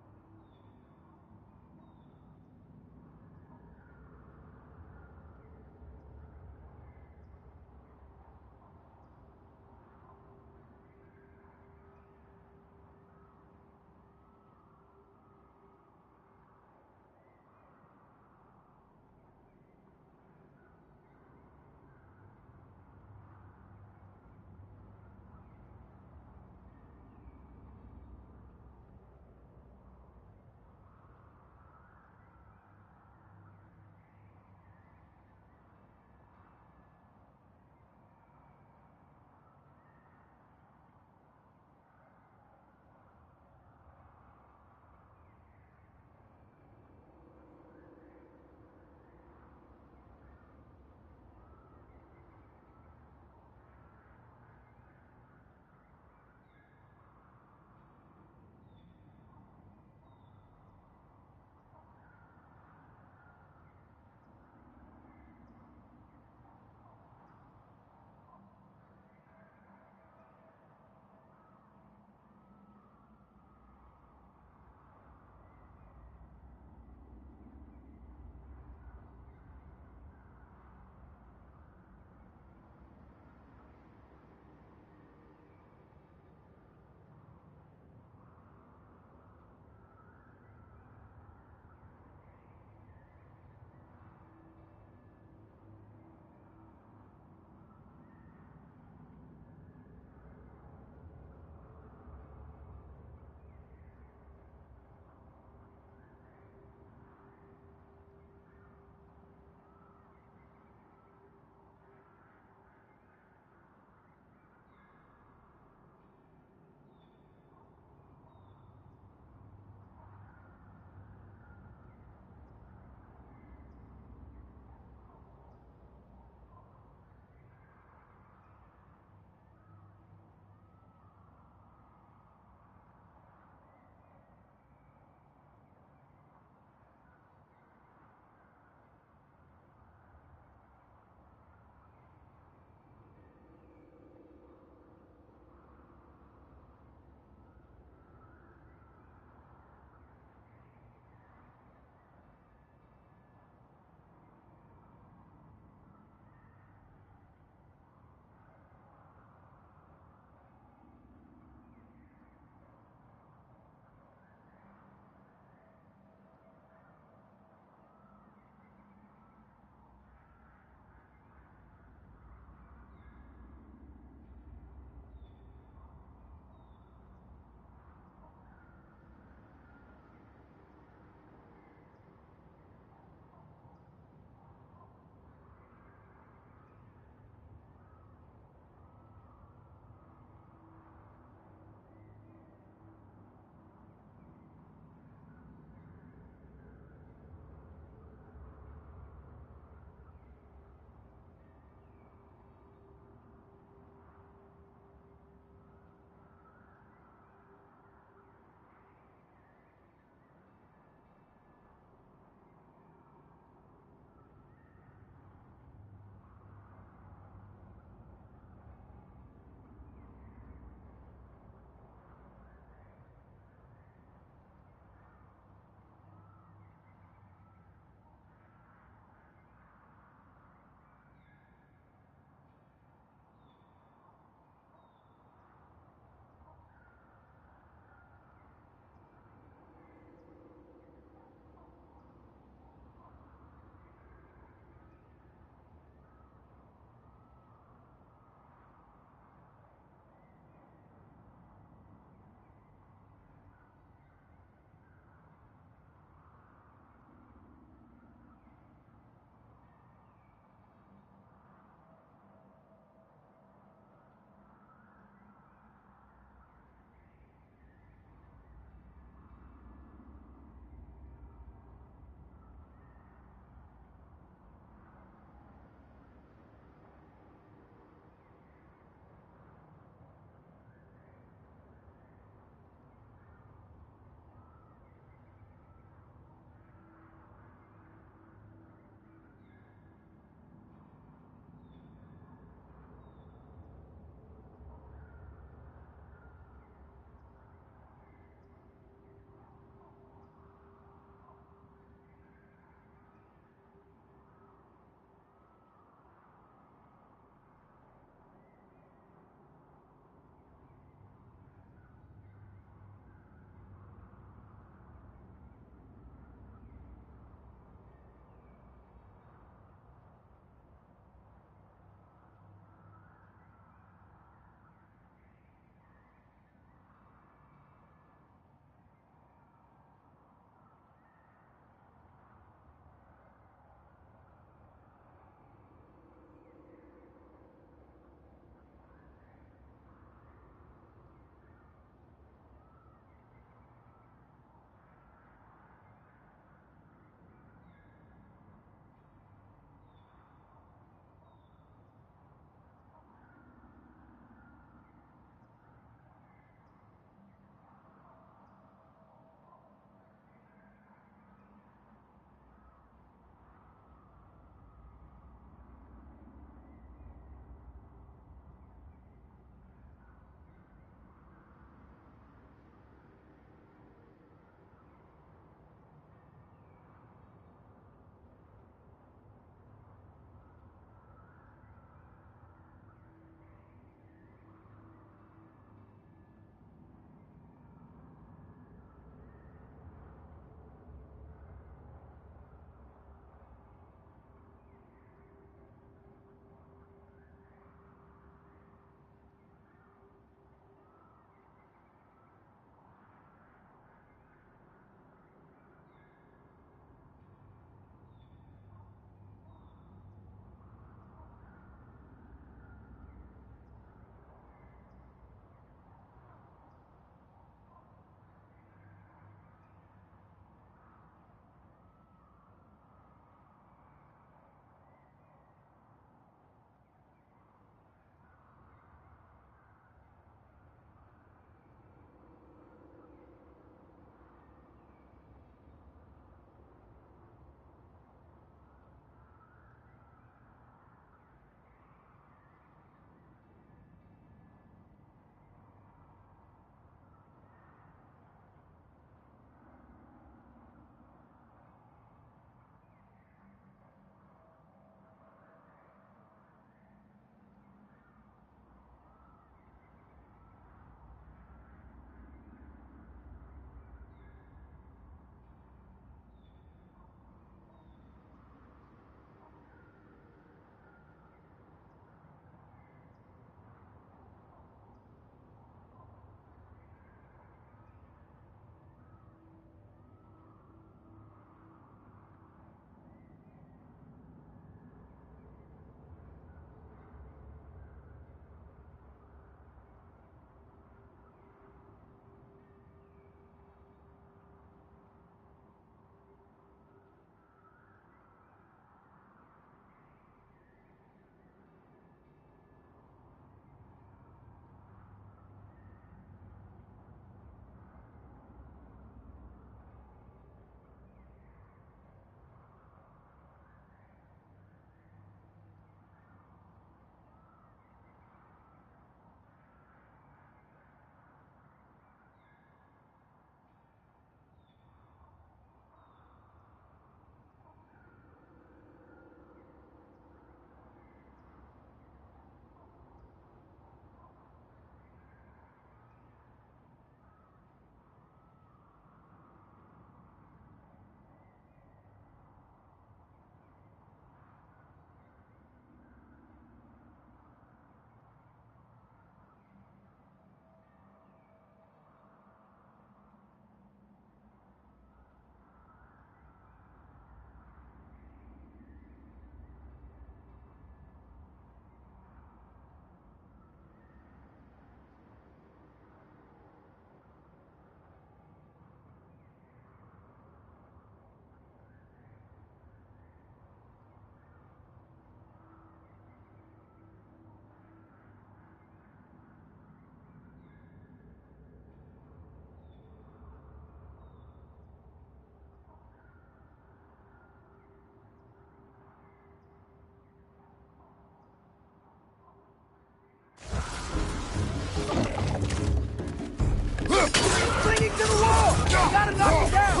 binding to the wall! You gotta knock it down!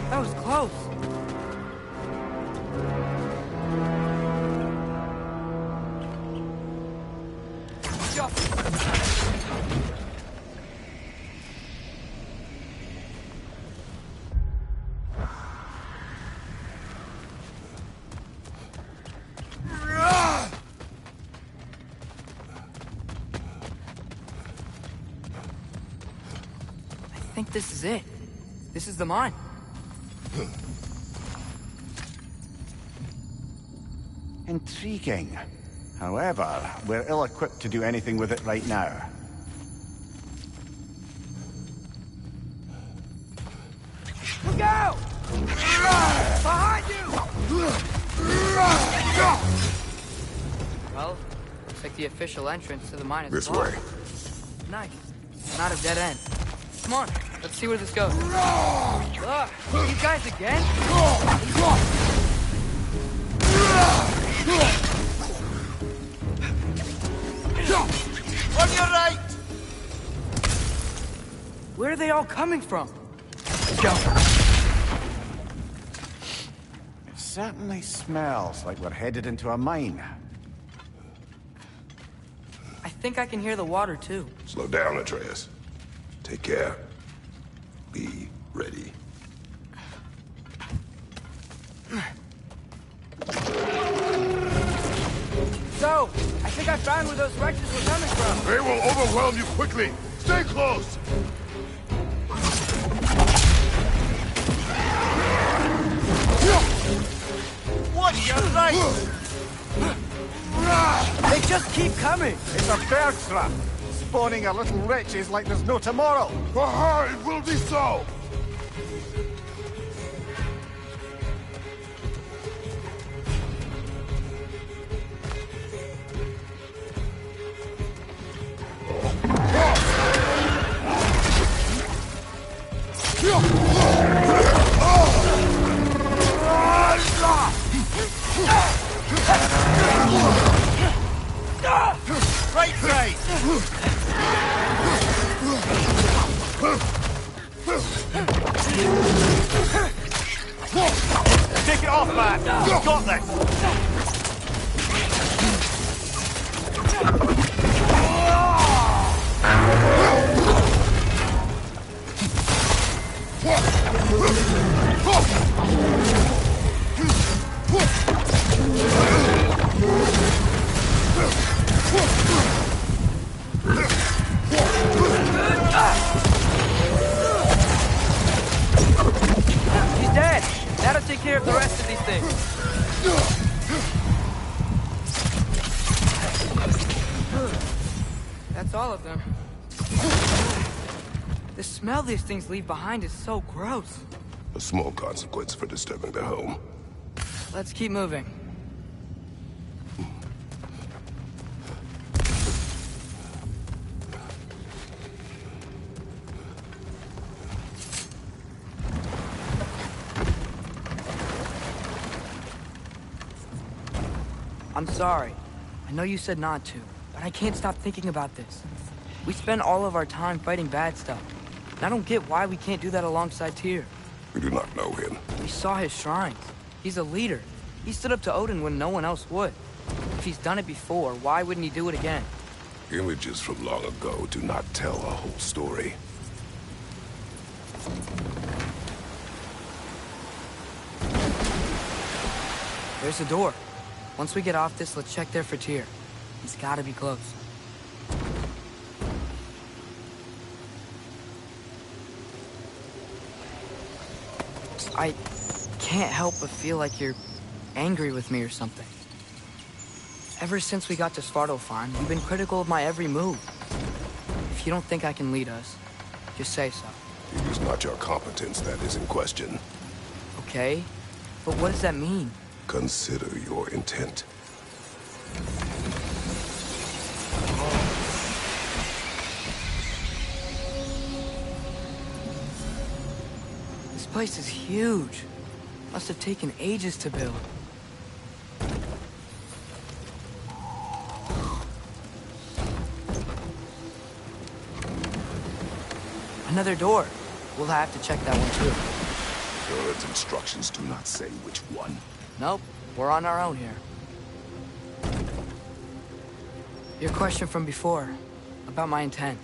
That was close. I think this is it. This is the mine. Intriguing. However, we're ill-equipped to do anything with it right now. Look out! Behind you! Well, looks like the official entrance to the mine is This blocked. way. Nice. Not a dead end. Come on, let's see where this goes. Ugh, you guys again? On your right! Where are they all coming from? Go. It certainly smells like we're headed into a mine. I think I can hear the water too. Slow down, Atreus. Take care. Be ready. So, I think I found where those wretches were coming from. They will overwhelm you quickly. Stay close. What? You're right! They just keep coming. It's a bear trap. Spawning our little wretches like there's no tomorrow. Aha, it will be so. Right side! Take it off, man! You've got this! He's dead. That'll take care of the rest of these things. That's all of them. The smell these things leave behind is so gross. A small consequence for disturbing their home. Let's keep moving. I'm sorry. I know you said not to, but I can't stop thinking about this. We spend all of our time fighting bad stuff. And I don't get why we can't do that alongside Tyr. We do not know him. We saw his shrines. He's a leader. He stood up to Odin when no one else would. If he's done it before, why wouldn't he do it again? Images from long ago do not tell a whole story. There's a door. Once we get off this, let's check there for Tyr. He's gotta be close. I can't help but feel like you're angry with me or something. Ever since we got to Svartalfheim, you've been critical of my every move. If you don't think I can lead us, just say so. It is not your competence that is in question. Okay, but what does that mean? Consider your intent. This place is huge. Must have taken ages to build. Another door. We'll have to check that one too. God's instructions do not say which one. Nope, we're on our own here. Your question from before, about my intent.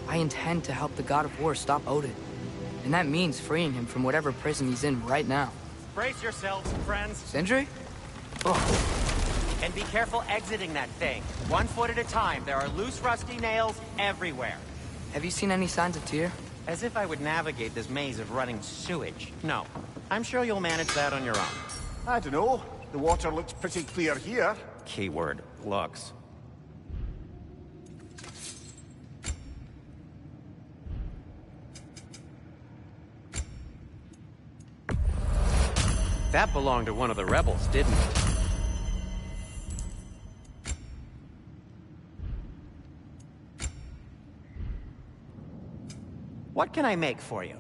I intend to help the God of War stop Odin. And that means freeing him from whatever prison he's in right now. Brace yourselves, friends. Sindri? Oh. And be careful exiting that thing. 1 foot at a time. There are loose, rusty nails everywhere. Have you seen any signs of Tyr? As if I would navigate this maze of running sewage. No. I'm sure you'll manage that on your own. I don't know. The water looks pretty clear here. Keyword, looks. That belonged to one of the rebels, didn't it? What can I make for you?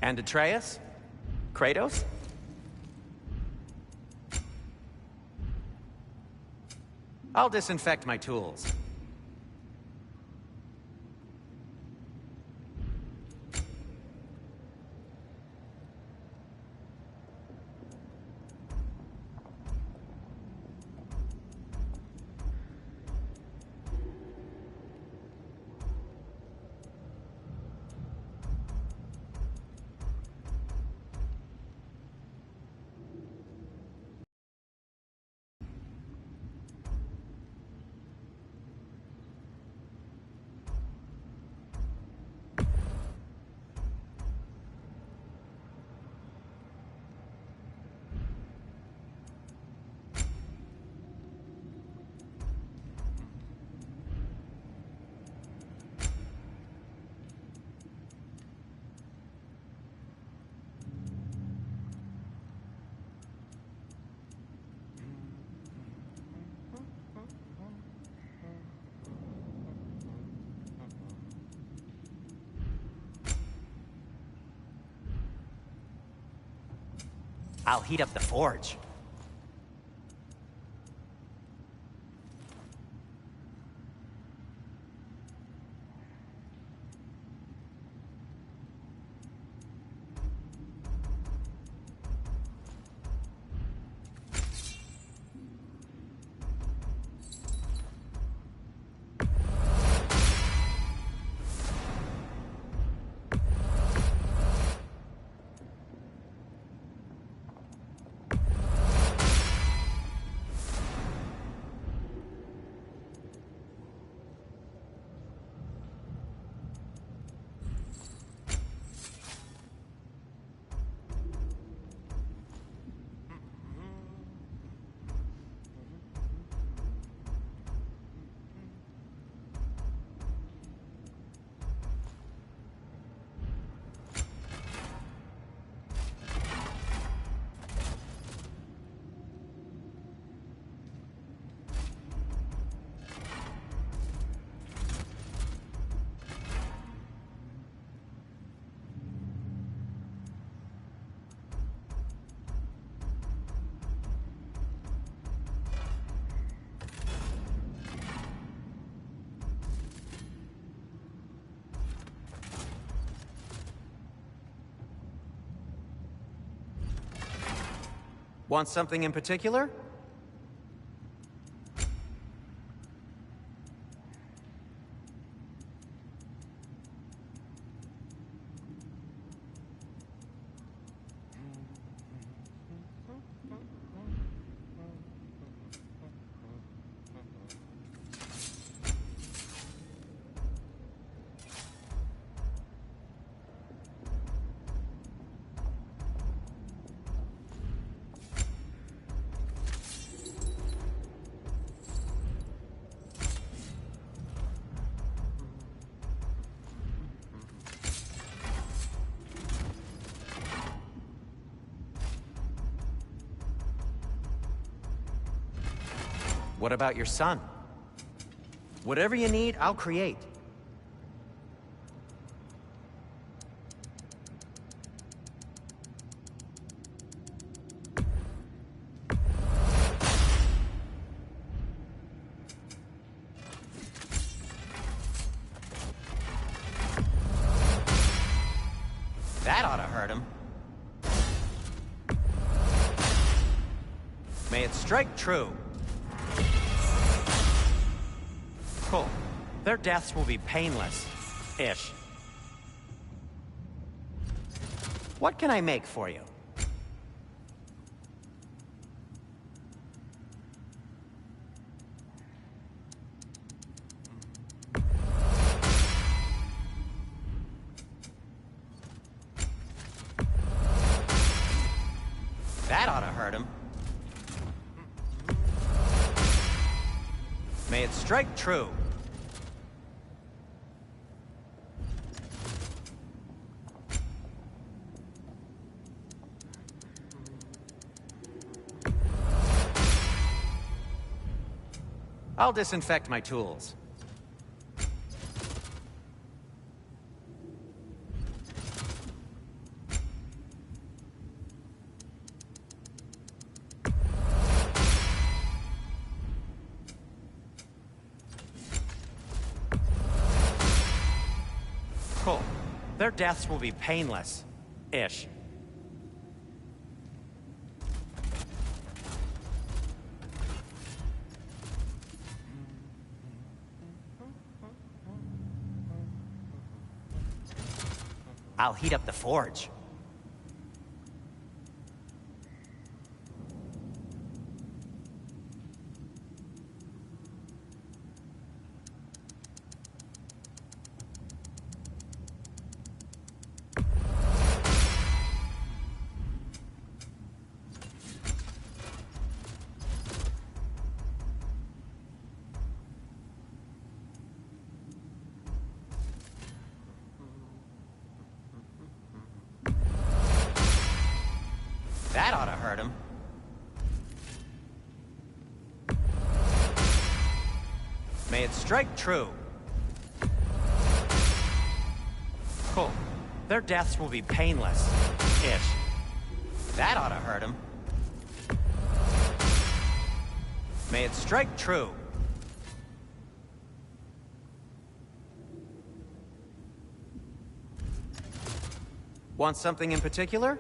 And Atreus? Kratos? I'll disinfect my tools. I'll heat up the forge. Want something in particular? What about your son? Whatever you need, I'll create. That ought to hurt him. May it strike true. Cool. Their deaths will be painless-ish. What can I make for you? That ought to hurt him. May it strike true. I'll disinfect my tools. their deaths will be painless. Ish. I'll heat up the forge. That ought to hurt him. May it strike true. Cool. Their deaths will be painless. Ish. That ought to hurt him. May it strike true. Want something in particular?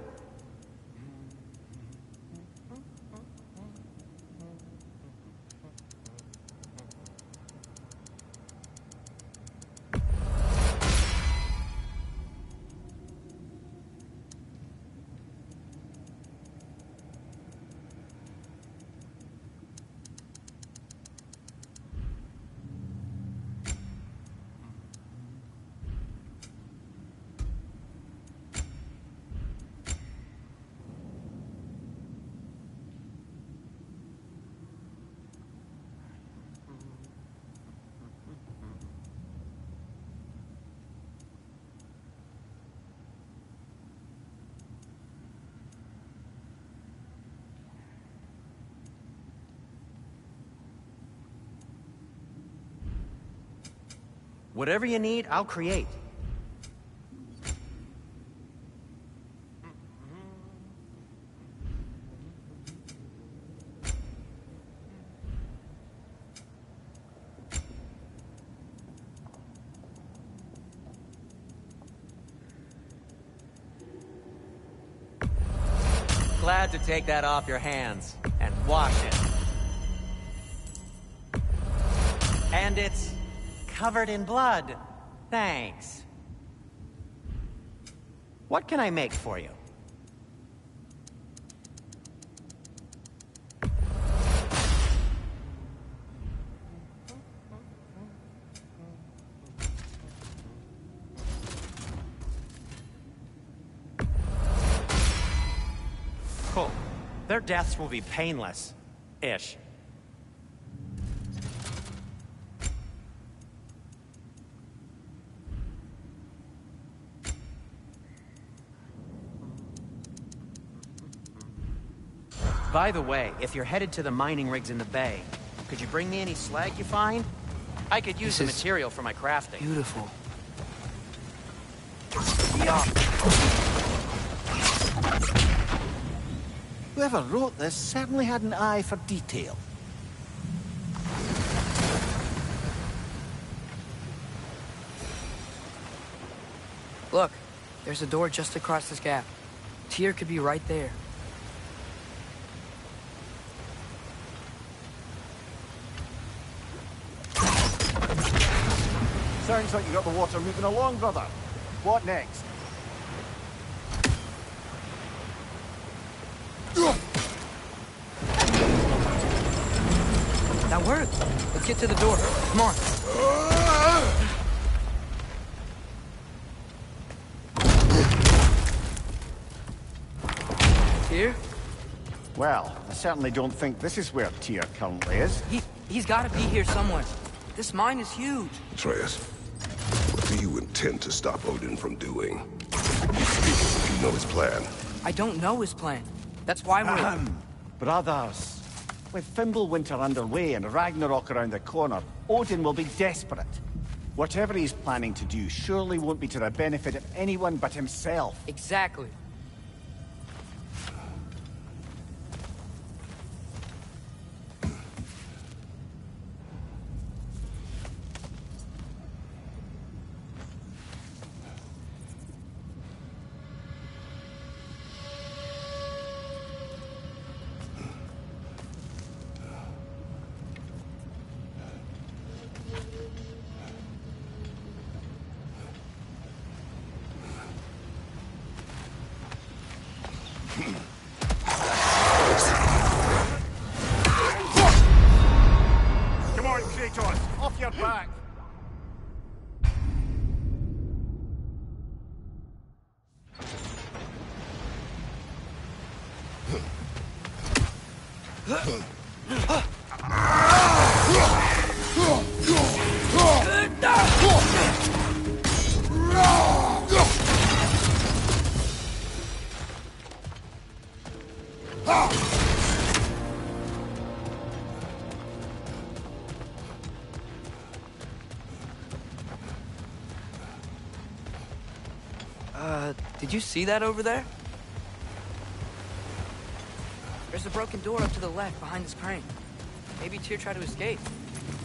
Whatever you need, I'll create. Glad to take that off your hands and wash it. And it's covered in blood. Thanks. What can I make for you? Cool. Their deaths will be painless. Ish. By the way, if you're headed to the mining rigs in the bay, could you bring me any slag you find? I could use the material for my crafting. Beautiful. Whoever wrote this certainly had an eye for detail. Look, there's a door just across this gap. Tyr could be right there. Sounds like you got the water moving along, brother. What next? That worked. Let's get to the door. Come on. Tyr? Well, I certainly don't think this is where Tyr currently is. He's got to be here somewhere. This mine is huge. Atreus, what do you intend to stop Odin from doing? You know his plan. I don't know his plan. That's why we're... Brothers. With Fimbulwinter underway and Ragnarok around the corner, Odin will be desperate. Whatever he's planning to do surely won't be to the benefit of anyone but himself. Exactly. Come on, Kratos! Off your back! Did you see that over there? There's a broken door up to the left behind this crane. Maybe Tyr tried to escape.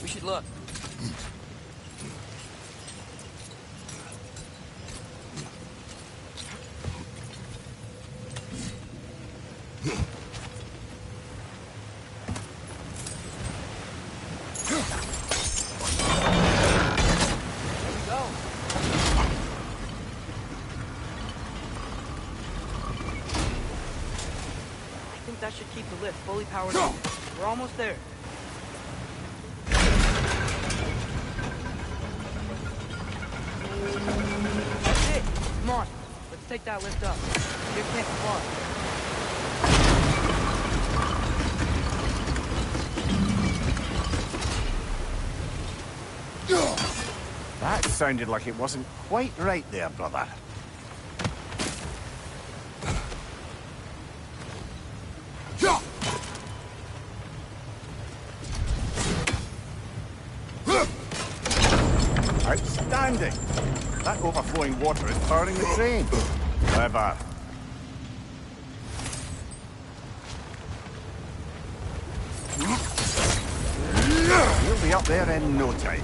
We should look. That should keep the lift fully powered up. We're almost there. That's it. Come on. Let's take that lift up. Tyr can't fly. That sounded like it wasn't quite right there, brother. Outstanding! That overflowing water is powering the train. Clever. We'll be up there in no time.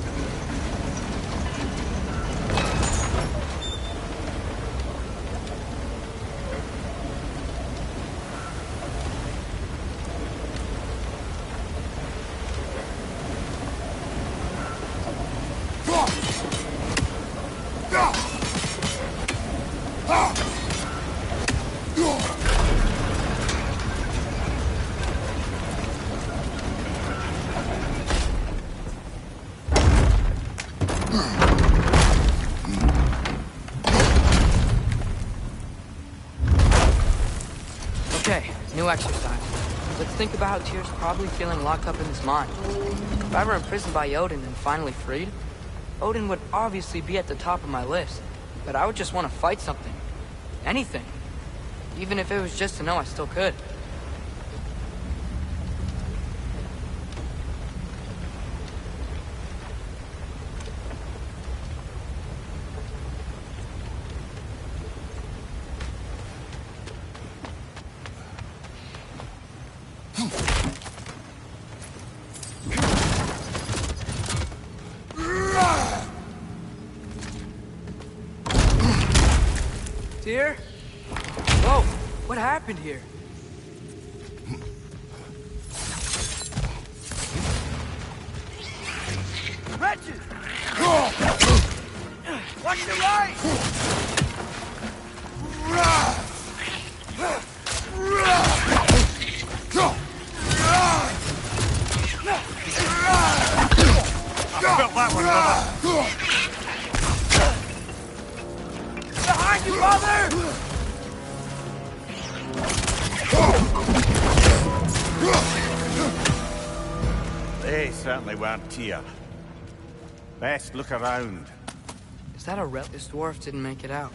Okay, new exercise. Let's think about how Tyr's probably feeling locked up in his mind. If I were imprisoned by Odin and finally freed, Odin would obviously be at the top of my list. But I would just want to fight something. Anything. Even if it was just to know I still could. Tyr? Whoa, what happened here? Wretches! Watch your right! I felt that one, brother. Behind you, brother! They certainly weren't Tyr. Best look around. Is that a relic? This dwarf didn't make it out.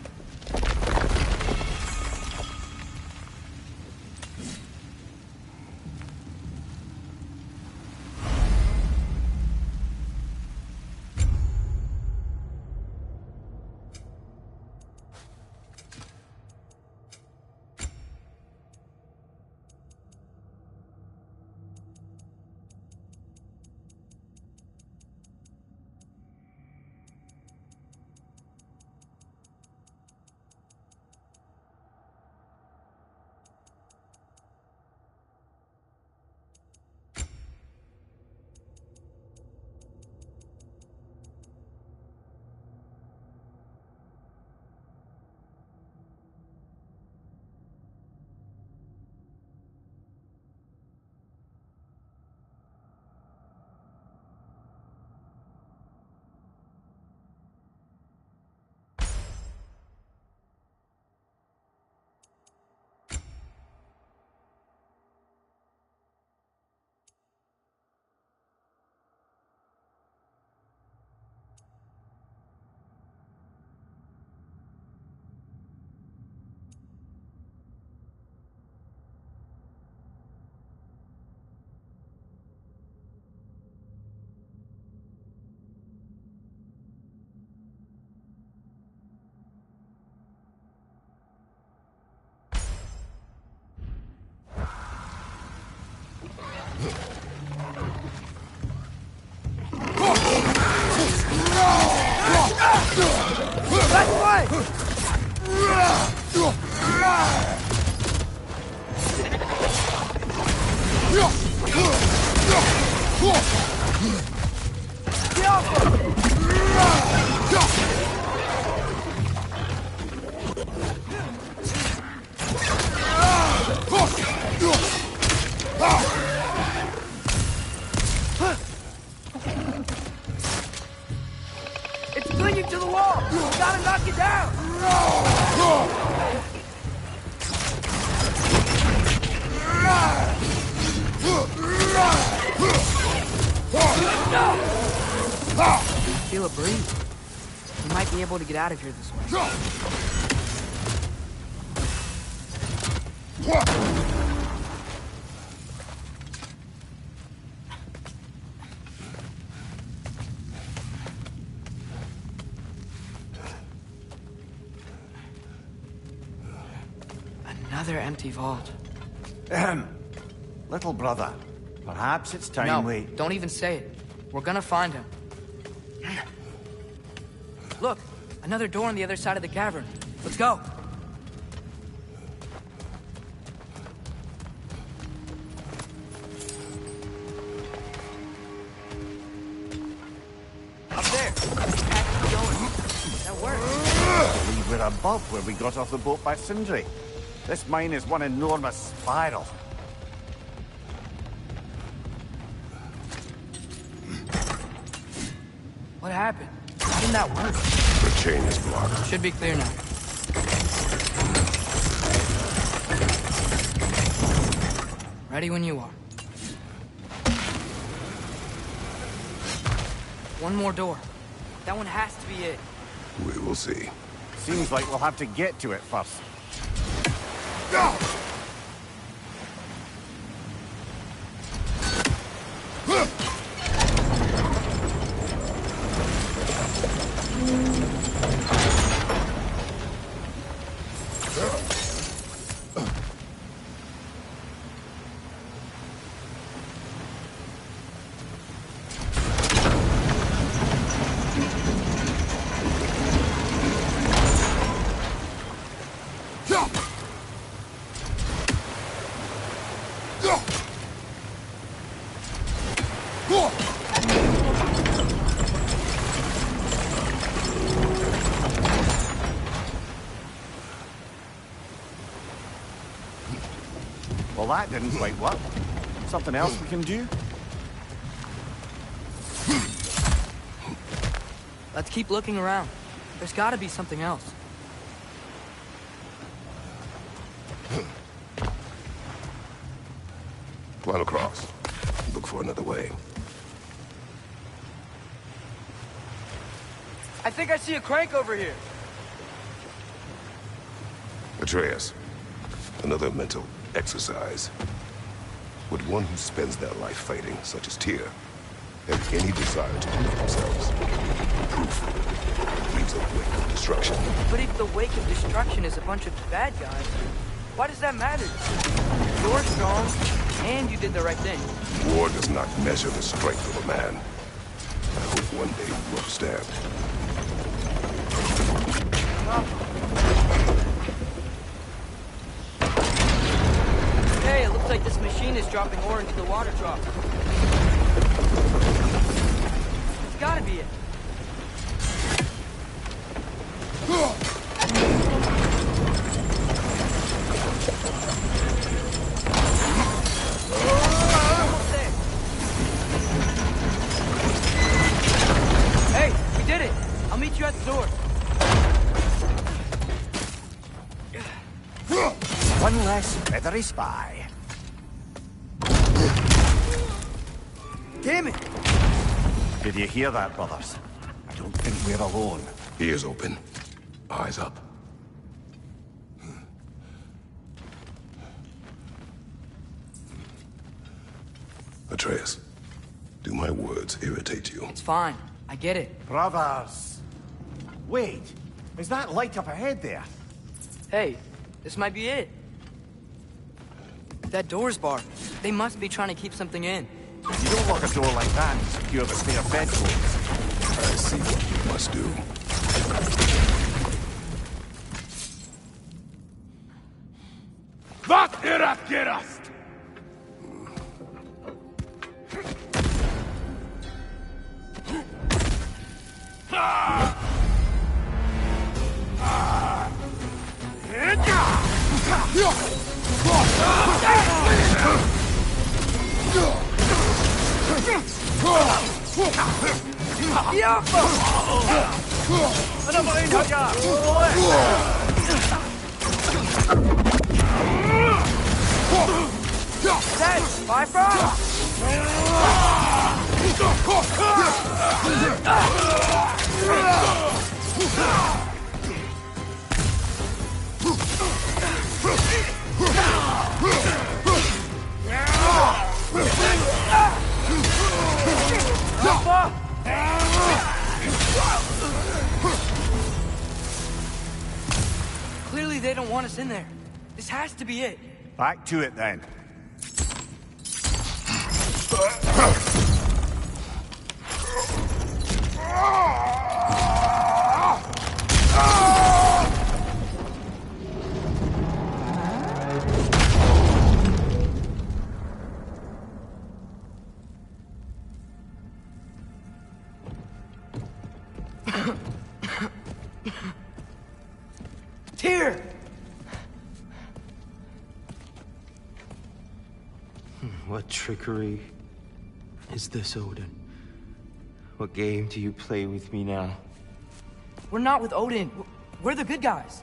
be able to get out of here this way. Another empty vault. Little brother, perhaps it's time No, we... don't even say it. We're gonna find him. Look, another door on the other side of the cavern. Let's go. Up there. Keep going. That worked. I believe we're above where we got off the boat by Sindri. This mine is one enormous spiral. What happened? How did that work? The chain is blocked. Should be clear now. Ready when you are. One more door. That one has to be it. We will see. Seems like we'll have to get to it first. Well, that didn't quite work. Something else we can do? Let's keep looking around. There's gotta be something else. Climb across. Look for another way. I think I see a crank over here. Atreus, another mental exercise. Would one who spends their life fighting, such as Tyr, have any desire to prove themselves? Proof leaves a wake of destruction. But if the wake of destruction is a bunch of bad guys, why does that matter? You're strong, and you did the right thing. War does not measure the strength of a man. I hope one day you understand. Hey, it looks like this machine is dropping ore into the water trough. It's gotta be it. Almost there. Hey, we did it. I'll meet you at the door. One less feathery spy. Damn it! Did you hear that, brothers? I don't think we're alone. Ears open. Eyes up. Atreus, do my words irritate you? It's fine. I get it. Brothers! Wait, is that light up ahead there? Hey, this might be it. That door's barred. They must be trying to keep something in. You don't lock a door like that to secure the spare bedrooms. I see what you must do. Vad är att gerast? That's Bifrost! don't want us in there. This has to be it. Back to it then. Tyr! What trickery is this, Odin? What game do you play with me now? We're not with Odin. We're the good guys.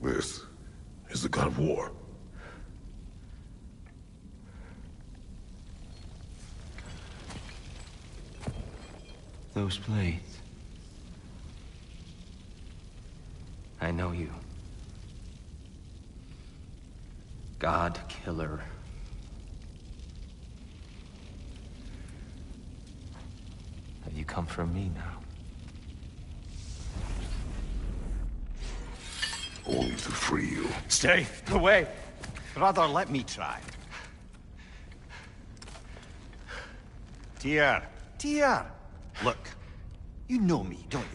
This is the god of war. Those blades. I know you. God Killer. Have you come for me now? Only to free you. Stay away. Rather, let me try. Tyr. Tyr. Look, you know me, don't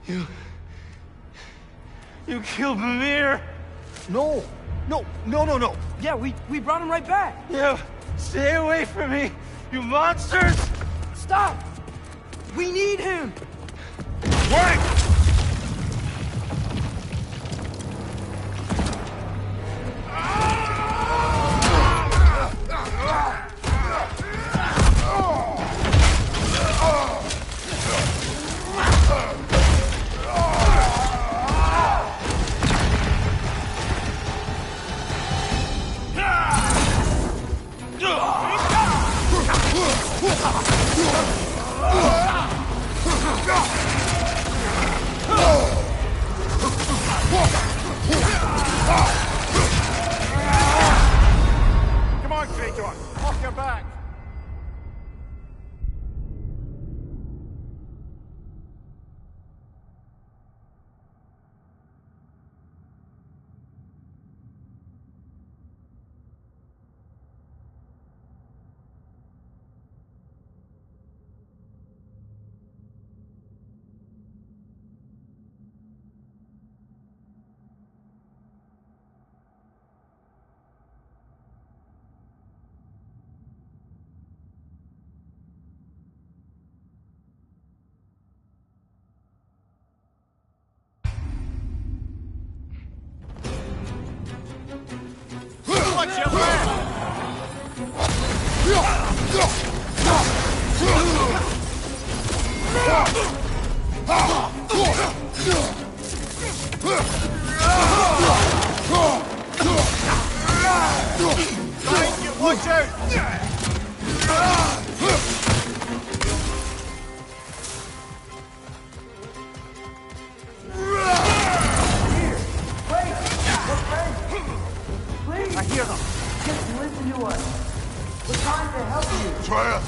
you? You killed Mimir! No. No. Yeah, we brought him right back. You stay away from me, you monsters! Stop! We need him! Wait! Come on, Kratos. Off your back. Watch your back! Watch out! I hear them. Just listen to us. We're trying to help you. Try us.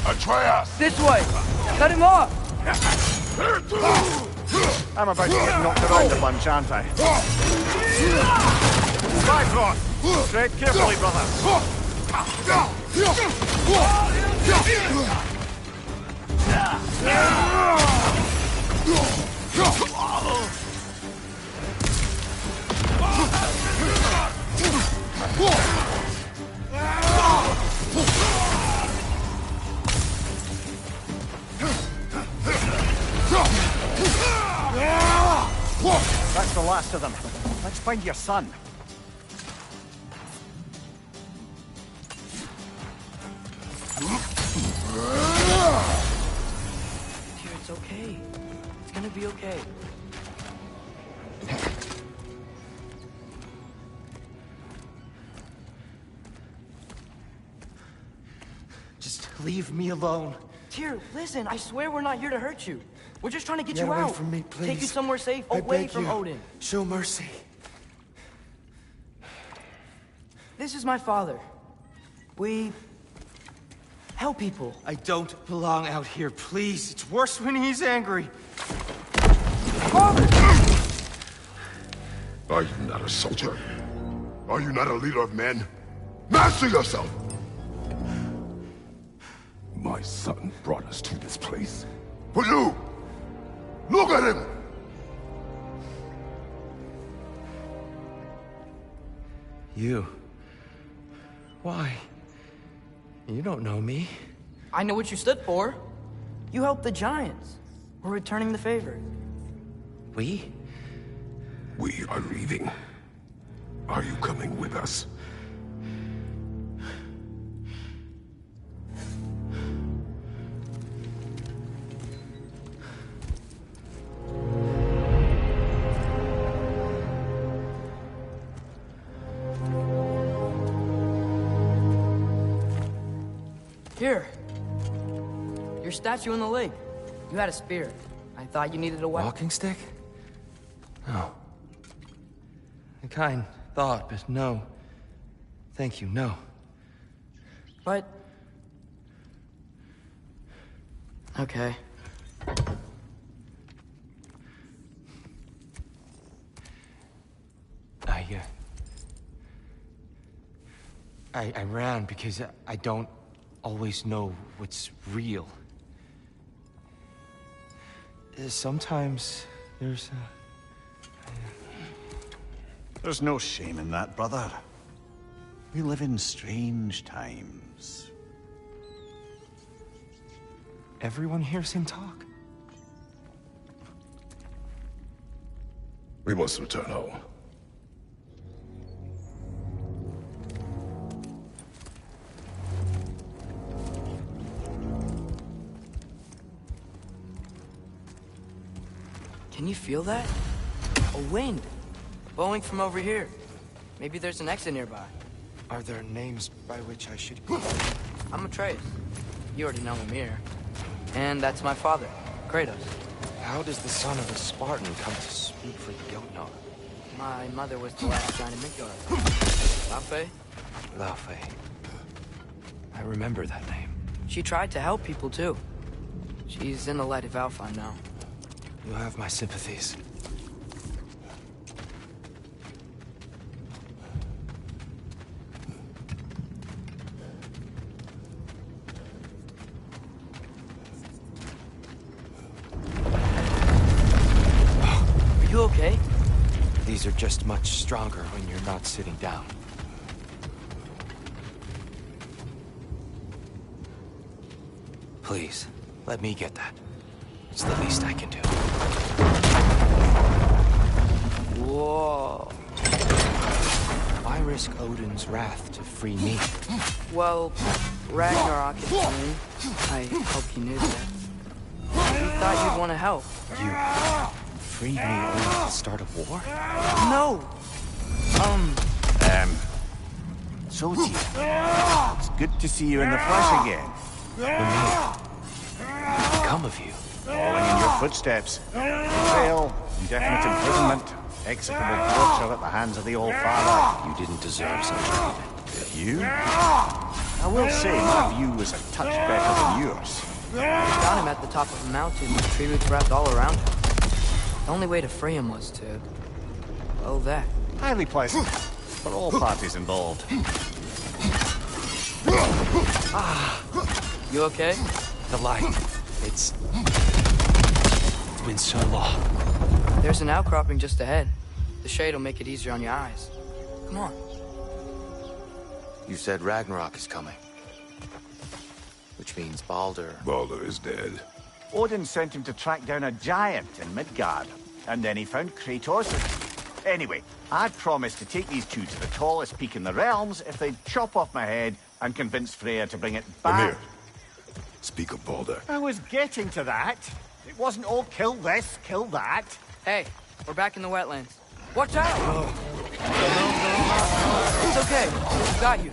Atreus! This way! Cut him off! I'm about to get knocked around a bunch, aren't I? Bifrost! Tread carefully, brother. That's the last of them. Let's find your son. Dear, it's okay. It's gonna be okay. Just leave me alone. Tyr, listen, I swear we're not here to hurt you. We're just trying to get Get you away out. from me, please. Take you somewhere safe, I away beg from you. Odin. Show mercy. This is my father. We help people. I don't belong out here, please. It's worse when he's angry. Father! Are you not a soldier? Are you not a leader of men? Master yourself! My son brought us to this place. For you! Look at him! You? Why? You don't know me. I know what you stood for. You helped the Giants. We're returning the favor. We? We are leaving. Are you coming with us? Here. Your statue in the lake. You had a spear. I thought you needed a weapon. Walking stick? No. A kind thought, but no. Thank you, no. But... okay. I ran because I don't always know what's real. Sometimes there's There's no shame in that, brother. We live in strange times. Everyone hears him talk. We must return home. Can you feel that? A wind. Blowing from over here. Maybe there's an exit nearby. Are there names by which I should... I'm Atreus. You already know him here. And that's my father, Kratos. How does the son of a Spartan come to speak for Jotnar? My mother was the last giant in Midgard. Laufey? Laufey. I remember that name. She tried to help people, too. She's in the light of Alfheim now. You have my sympathies. Are you okay? These are just much stronger when you're not sitting down. Please, let me get that. It's the least I can do. Whoa. Why risk Odin's wrath to free me? Well, Ragnarok is coming. I hope you knew that. We thought you'd want to help. You freed me only to start a war? No! So, Tyr, it's good to see you in the flesh again. What become of you? Following in your footsteps. Betrayal, indefinite imprisonment, execrable torture at the hands of the Old Father. You didn't deserve such treatment. You? I will say my view was a touch better than yours. We found him at the top of a mountain with tree roots wrapped all around him. The only way to free him was to... well, that. Highly pleasant for all parties involved. You okay? The light. It's been so long. There's an outcropping just ahead. The shade will make it easier on your eyes. Come on. You said Ragnarok is coming. Which means Baldur... Baldur is dead. Odin sent him to track down a giant in Midgard. And then he found Kratos. Anyway, I'd promised to take these two to the tallest peak in the realms if they'd chop off my head and convince Freya to bring it back. Amir, speak of Baldur. I was getting to that. It wasn't all kill this, kill that. Hey, we're back in the wetlands. Watch out! It's okay. We've got you.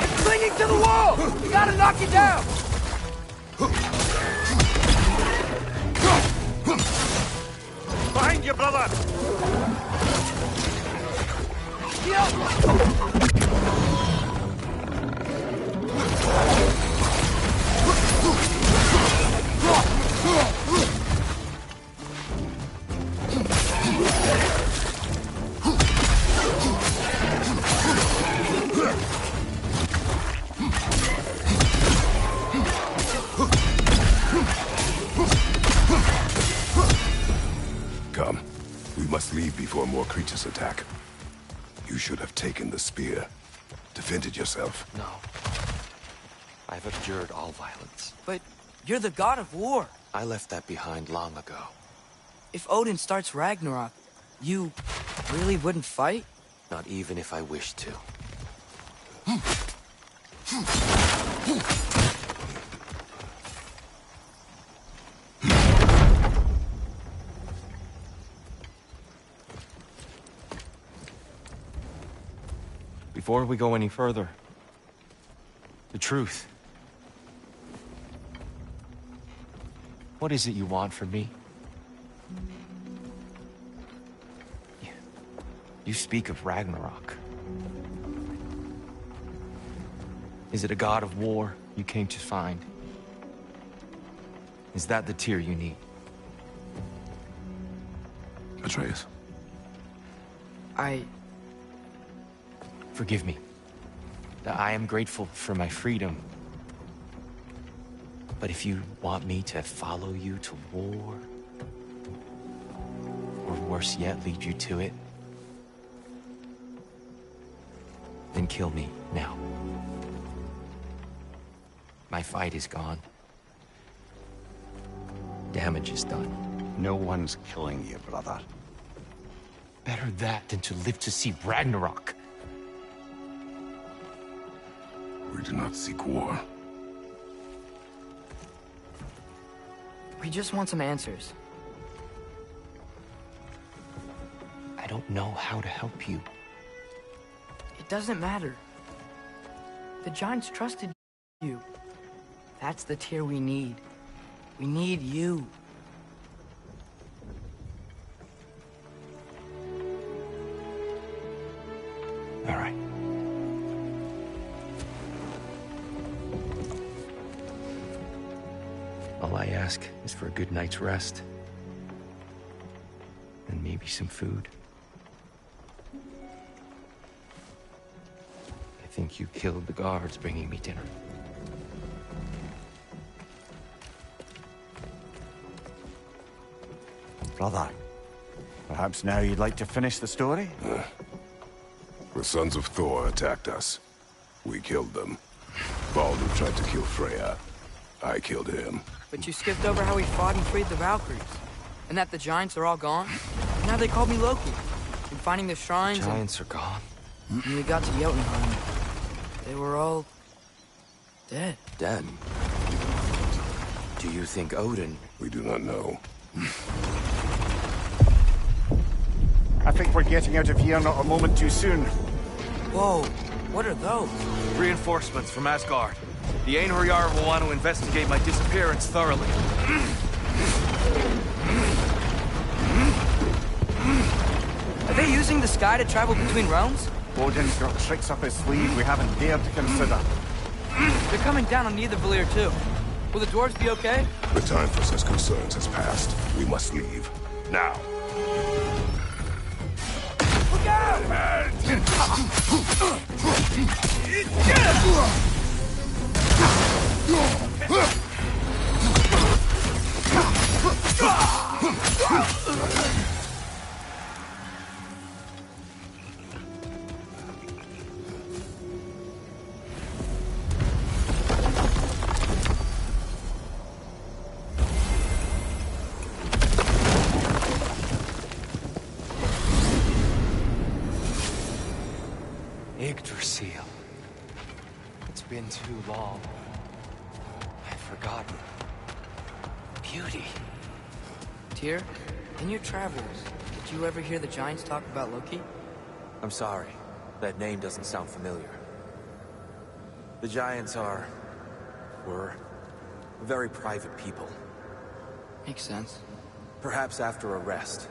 It's clinging to the wall! We gotta knock it down! Behind you, brother! Come. We must leave before more creatures attack. You should have taken the spear. Defended yourself. No. I've abjured all violence. But you're the god of war. I left that behind long ago. If Odin starts Ragnarok, you really wouldn't fight? Not even if I wished to. Before we go any further, the truth. What is it you want from me? You speak of Ragnarok. Is it a god of war you came to find? Is that the tear you need? Atreus. Forgive me. I am grateful for my freedom. But if you want me to follow you to war, or worse yet, lead you to it, then kill me now. My fight is gone. Damage is done. No one's killing you, brother. Better that than to live to see Ragnarok. We do not seek war. We just want some answers. I don't know how to help you. It doesn't matter. The Giants trusted you. That's the tear we need. We need you. All right. All I ask is for a good night's rest. And maybe some food. I think you killed the guards bringing me dinner. Brother, perhaps now you'd like to finish the story? The sons of Thor attacked us. We killed them. Baldur tried to kill Freya. I killed him. But you skipped over how we fought and freed the Valkyries. And that the Giants are all gone. And now they called me Loki. And finding the shrines Giants are gone. And we got to Jotunheim. They were all... dead. Dead? Do you think Odin... We do not know. I think we're getting out of here not a moment too soon. Whoa, what are those? Reinforcements from Asgard. The Einherjar will want to investigate my disappearance thoroughly. Are they using the sky to travel between realms? Odin's got tricks up his sleeve we haven't dared to consider. They're coming down on Nidavellir too. Will the dwarves be okay? The time for such concerns has passed. We must leave. Now. Look out! Yggdrasil. It's been too long. I've forgotten. Beauty. Tyr, in your travels, did you ever hear the Giants talk about Loki? I'm sorry. That name doesn't sound familiar. The Giants were very private people. Makes sense. Perhaps after a rest.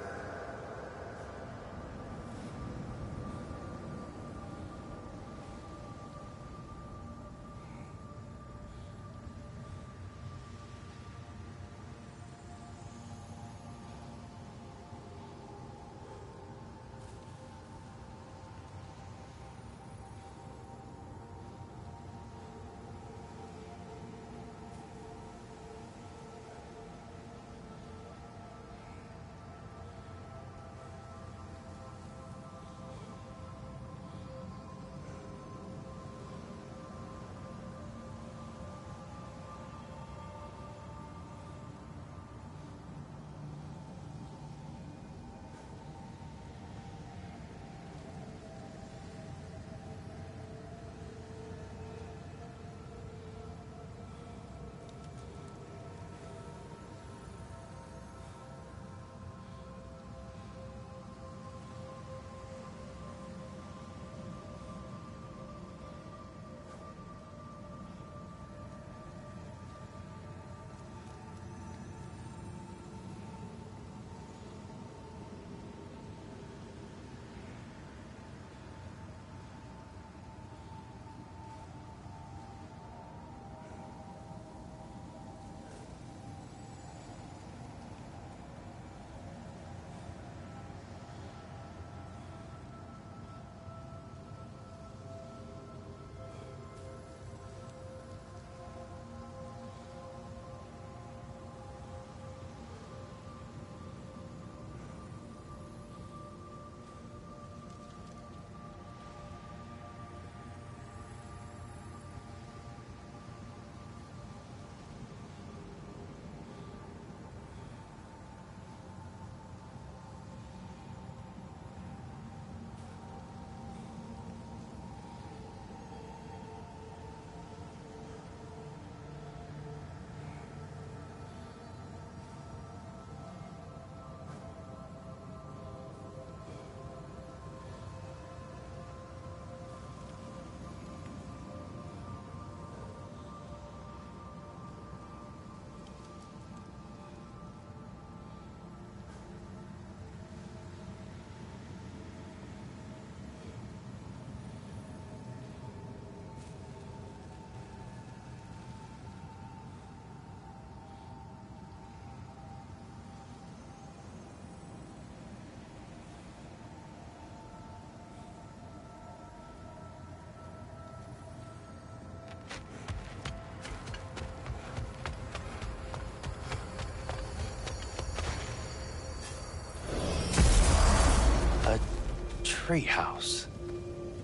Treehouse.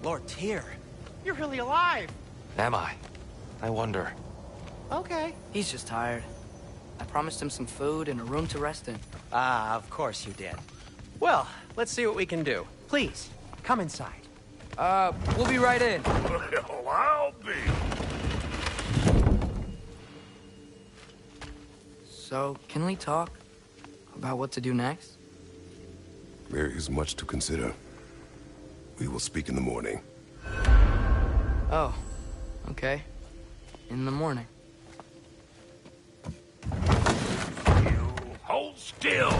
Lord Tyr, you're really alive! Am I? I wonder. Okay. He's just tired. I promised him some food and a room to rest in. Ah, of course you did. Well, let's see what we can do. Please, come inside. We'll be right in. Well, I'll be. So, can we talk about what to do next? There is much to consider. We will speak in the morning. Oh, okay. In the morning. You hold still.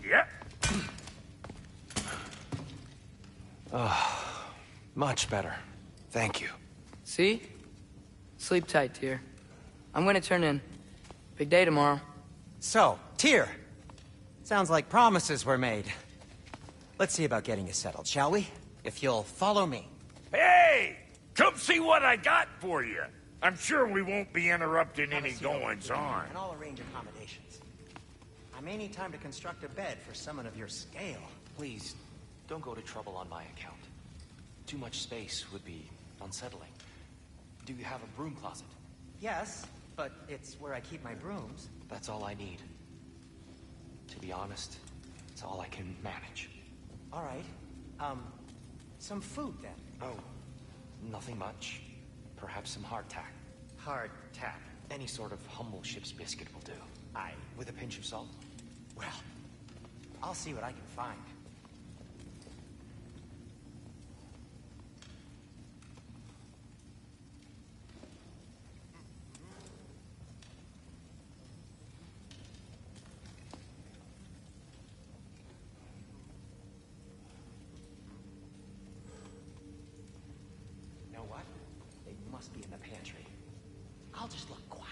Yep. Much better. Thank you. See? Sleep tight, Tyr. I'm gonna turn in. Big day tomorrow. So, Tyr. Sounds like promises were made. Let's see about getting you settled, shall we? If you'll follow me. Hey! Come see what I got for you. I'm sure we won't be interrupting any goings-on. And I'll arrange accommodations. I may need time to construct a bed for someone of your scale. Please, don't go to trouble on my account. Too much space would be unsettling. Do you have a broom closet? Yes, but it's where I keep my brooms. That's all I need. To be honest, it's all I can manage. All right. Some food, then. Oh, nothing much. Perhaps some hardtack. Hardtack. Any sort of humble ship's biscuit will do. Aye. With a pinch of salt. Well, I'll see what I can find. You know what? They must be in the pantry. I'll just look quietly.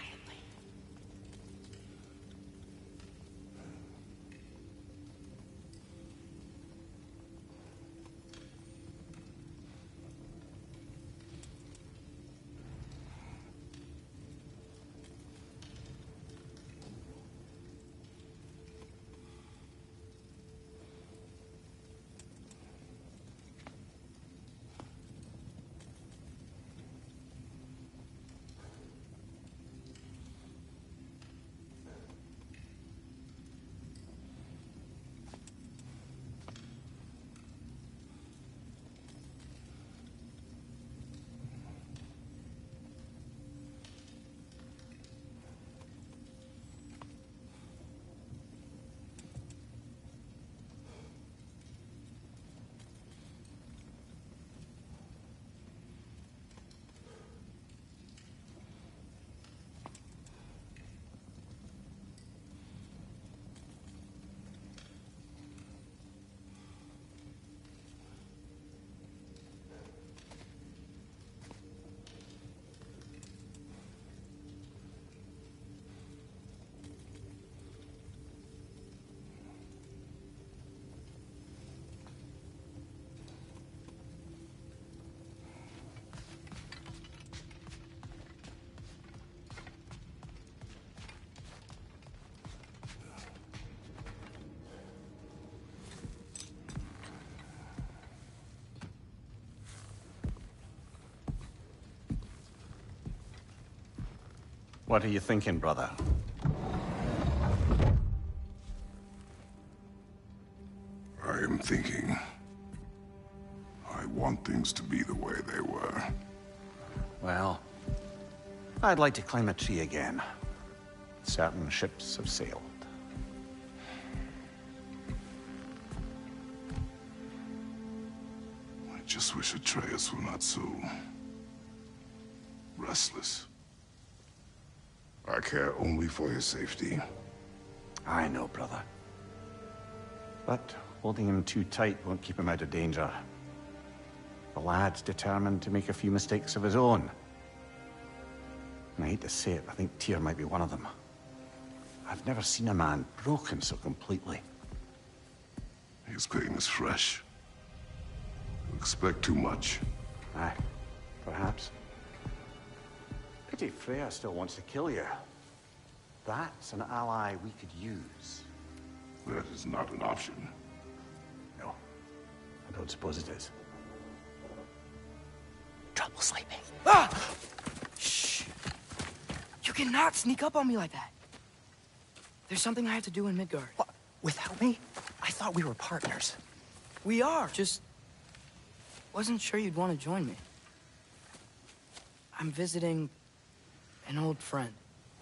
What are you thinking, brother? I am thinking. I want things to be the way they were. Well, I'd like to climb a tree again. Certain ships have sailed. I just wish Atreus were not so restless. I care only for his safety. I know, brother. But holding him too tight won't keep him out of danger. The lad's determined to make a few mistakes of his own. And I hate to say it, I think Tyr might be one of them. I've never seen a man broken so completely. His pain is fresh. You expect too much. Aye, perhaps. Pity Freya still wants to kill you. That's an ally we could use. That is not an option. No, I don't suppose it is. Trouble sleeping. Ah! Shh! You cannot sneak up on me like that. There's something I have to do in Midgard. What? Without me? I thought we were partners. We are, just... wasn't sure you'd want to join me. I'm visiting an old friend.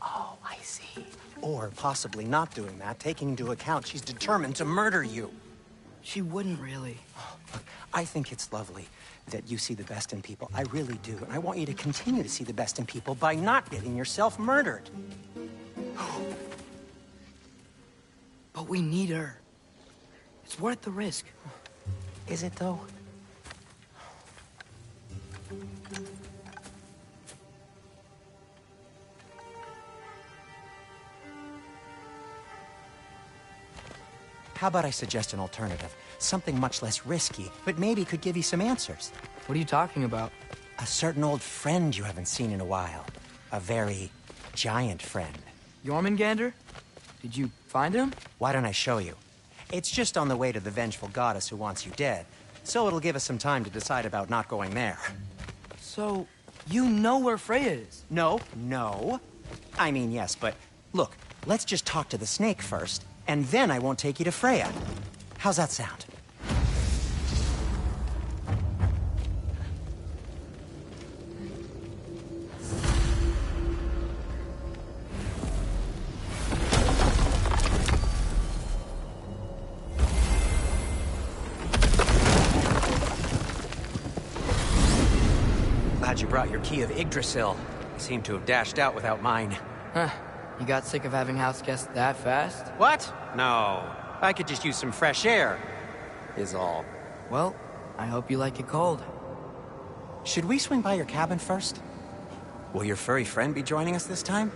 Oh, I see. Or possibly not doing that, taking into account she's determined to murder you. She wouldn't really. Look, I think it's lovely that you see the best in people. I really do. And I want you to continue to see the best in people by not getting yourself murdered. But we need her. It's worth the risk. Is it, though? How about I suggest an alternative? Something much less risky, but maybe could give you some answers. What are you talking about? A certain old friend you haven't seen in a while. A very giant friend. Jormungandr? Did you find him? Why don't I show you? It's just on the way to the vengeful goddess who wants you dead. So it'll give us some time to decide about not going there. So, you know where Freya is? No. I mean, yes, but look, let's just talk to the snake first, and then I won't take you to Freya. How's that sound? Glad you brought your key of Yggdrasil. You seem to have dashed out without mine. Huh. You got sick of having house guests that fast? What? No. I could just use some fresh air, is all. Well, I hope you like it cold. Should we swing by your cabin first? Will your furry friend be joining us this time?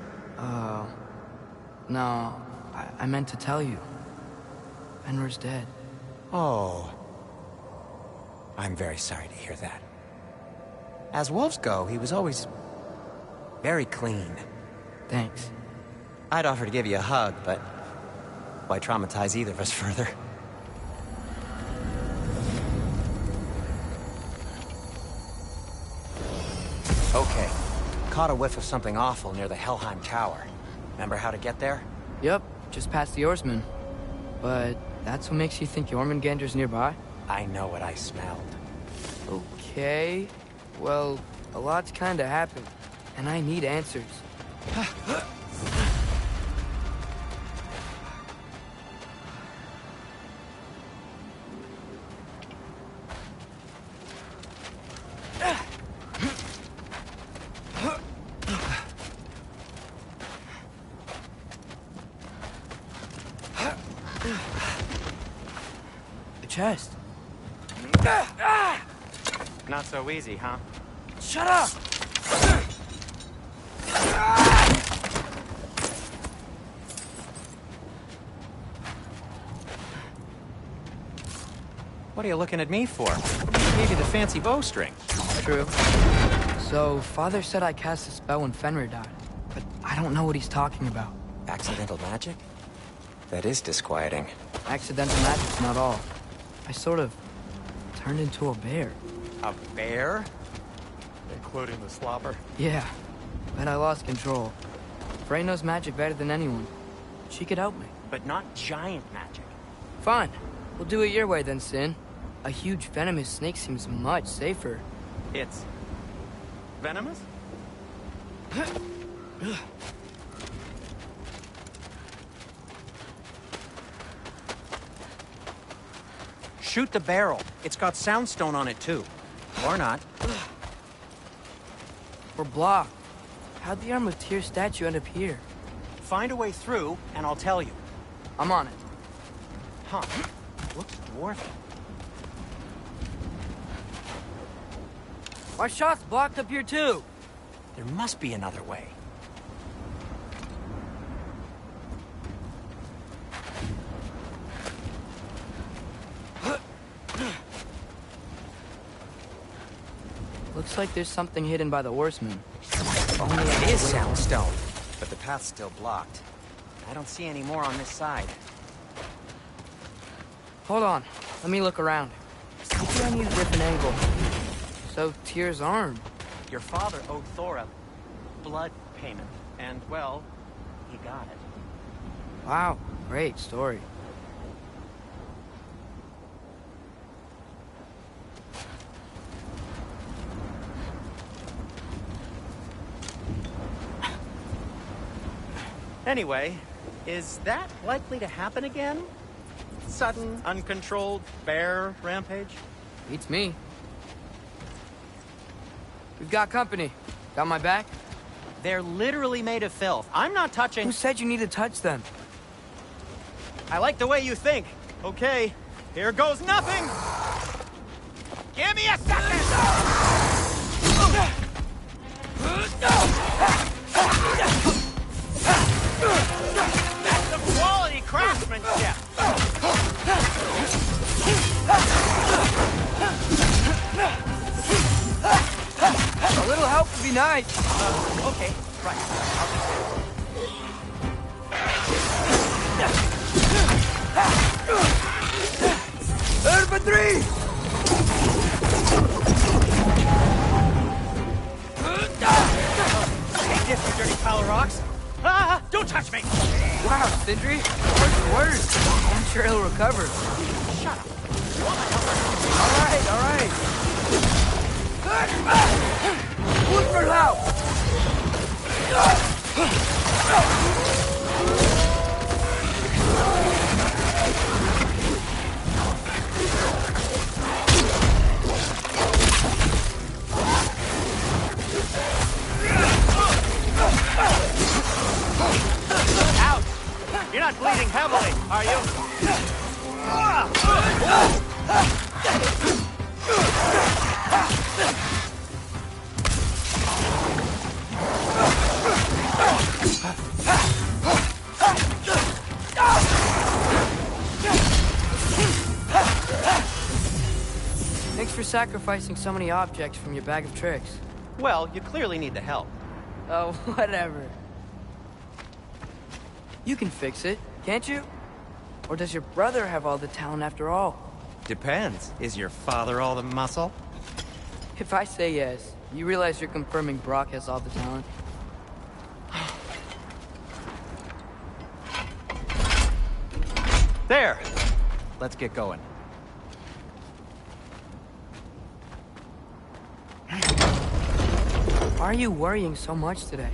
No. I meant to tell you. Fenrir's dead. Oh. I'm very sorry to hear that. As wolves go, he was always very clean. Thanks. I'd offer to give you a hug, but why traumatize either of us further? Okay. Caught a whiff of something awful near the Helheim Tower. Remember how to get there? Yep, just past the Oarsman. But that's what makes you think Jormungandr's nearby? I know what I smelled. Okay. Well, a lot's kinda happened, and I need answers. The chest. Not so easy, huh? Shut up! What are you looking at me for? I gave you the fancy bowstring. True. So, Father said I cast a spell when Fenrir died, but I don't know what he's talking about. Accidental magic? That is disquieting. Accidental magic's not all. I sort of turned into a bear. A bear? Including the slobber? Yeah, but I lost control. Frey knows magic better than anyone. She could help me. But not giant magic. Fine. We'll do it your way then, Sin. A huge venomous snake seems much safer. It's venomous? Shoot the barrel. It's got soundstone on it too. Or not. We're blocked. How'd the Arm of Tyr statue end up here? Find a way through, and I'll tell you. I'm on it. Huh. Looks dwarven. Our shot's blocked up here too. There must be another way. Looks like there's something hidden by the Oarsman. Only it is soundstone, but the path's still blocked. I don't see any more on this side. Hold on. Let me look around. Maybe I need a different angle. So, Tyr's arm. Your father owed Thor a blood payment, and, well, he got it. Wow, great story. Anyway, is that likely to happen again? Sudden, uncontrolled bear rampage? Beats me. We've got company. Got my back? They're literally made of filth. I'm not touching... Who said you need to touch them? I like the way you think. Okay, here goes nothing! Give me a second! That's some quality craftsmanship! A little help would be nice. Okay, right. Infantry! Take this, you dirty pile of rocks! Ah! Don't touch me! Wow, Sindri, worse. I'm sure he'll recover. Shut up. All right. Look for help! sacrificing so many objects from your bag of tricks? Well, you clearly need the help. Oh, whatever. You can fix it, can't you? Or does your brother have all the talent after all? Depends. Is your father all the muscle? If I say yes, you realize you're confirming Brock has all the talent? There! Let's get going. Why are you worrying so much today?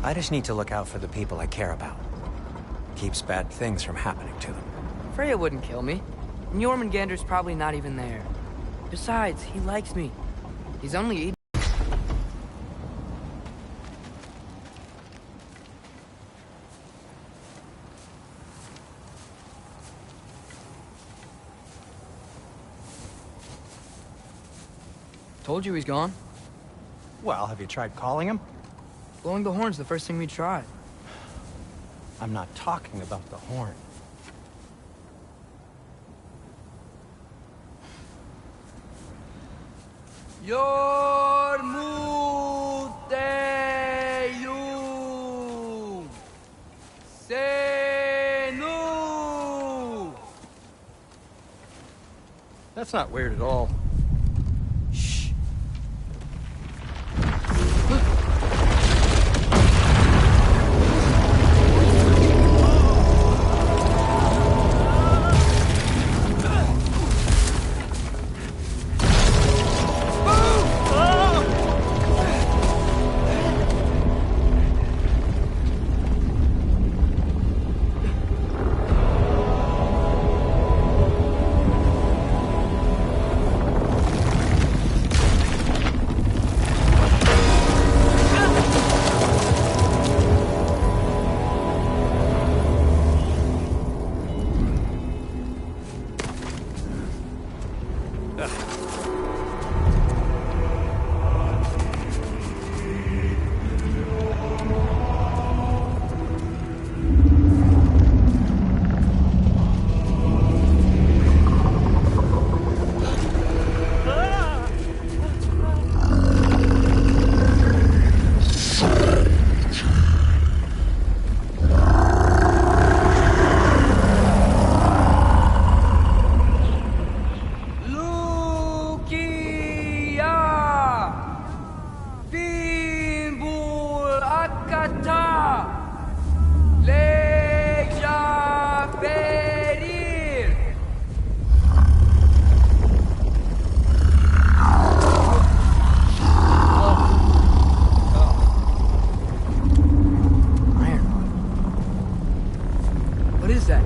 I just need to look out for the people I care about. Keeps bad things from happening to them. Freya wouldn't kill me. And Jormungandr's probably not even there. Besides, he likes me. He's only eating. Told you he's gone. Well, have you tried calling him? Blowing the horn's the first thing we tried. I'm not talking about the horn. Yormuteyum Senu. That's not weird at all. What is that?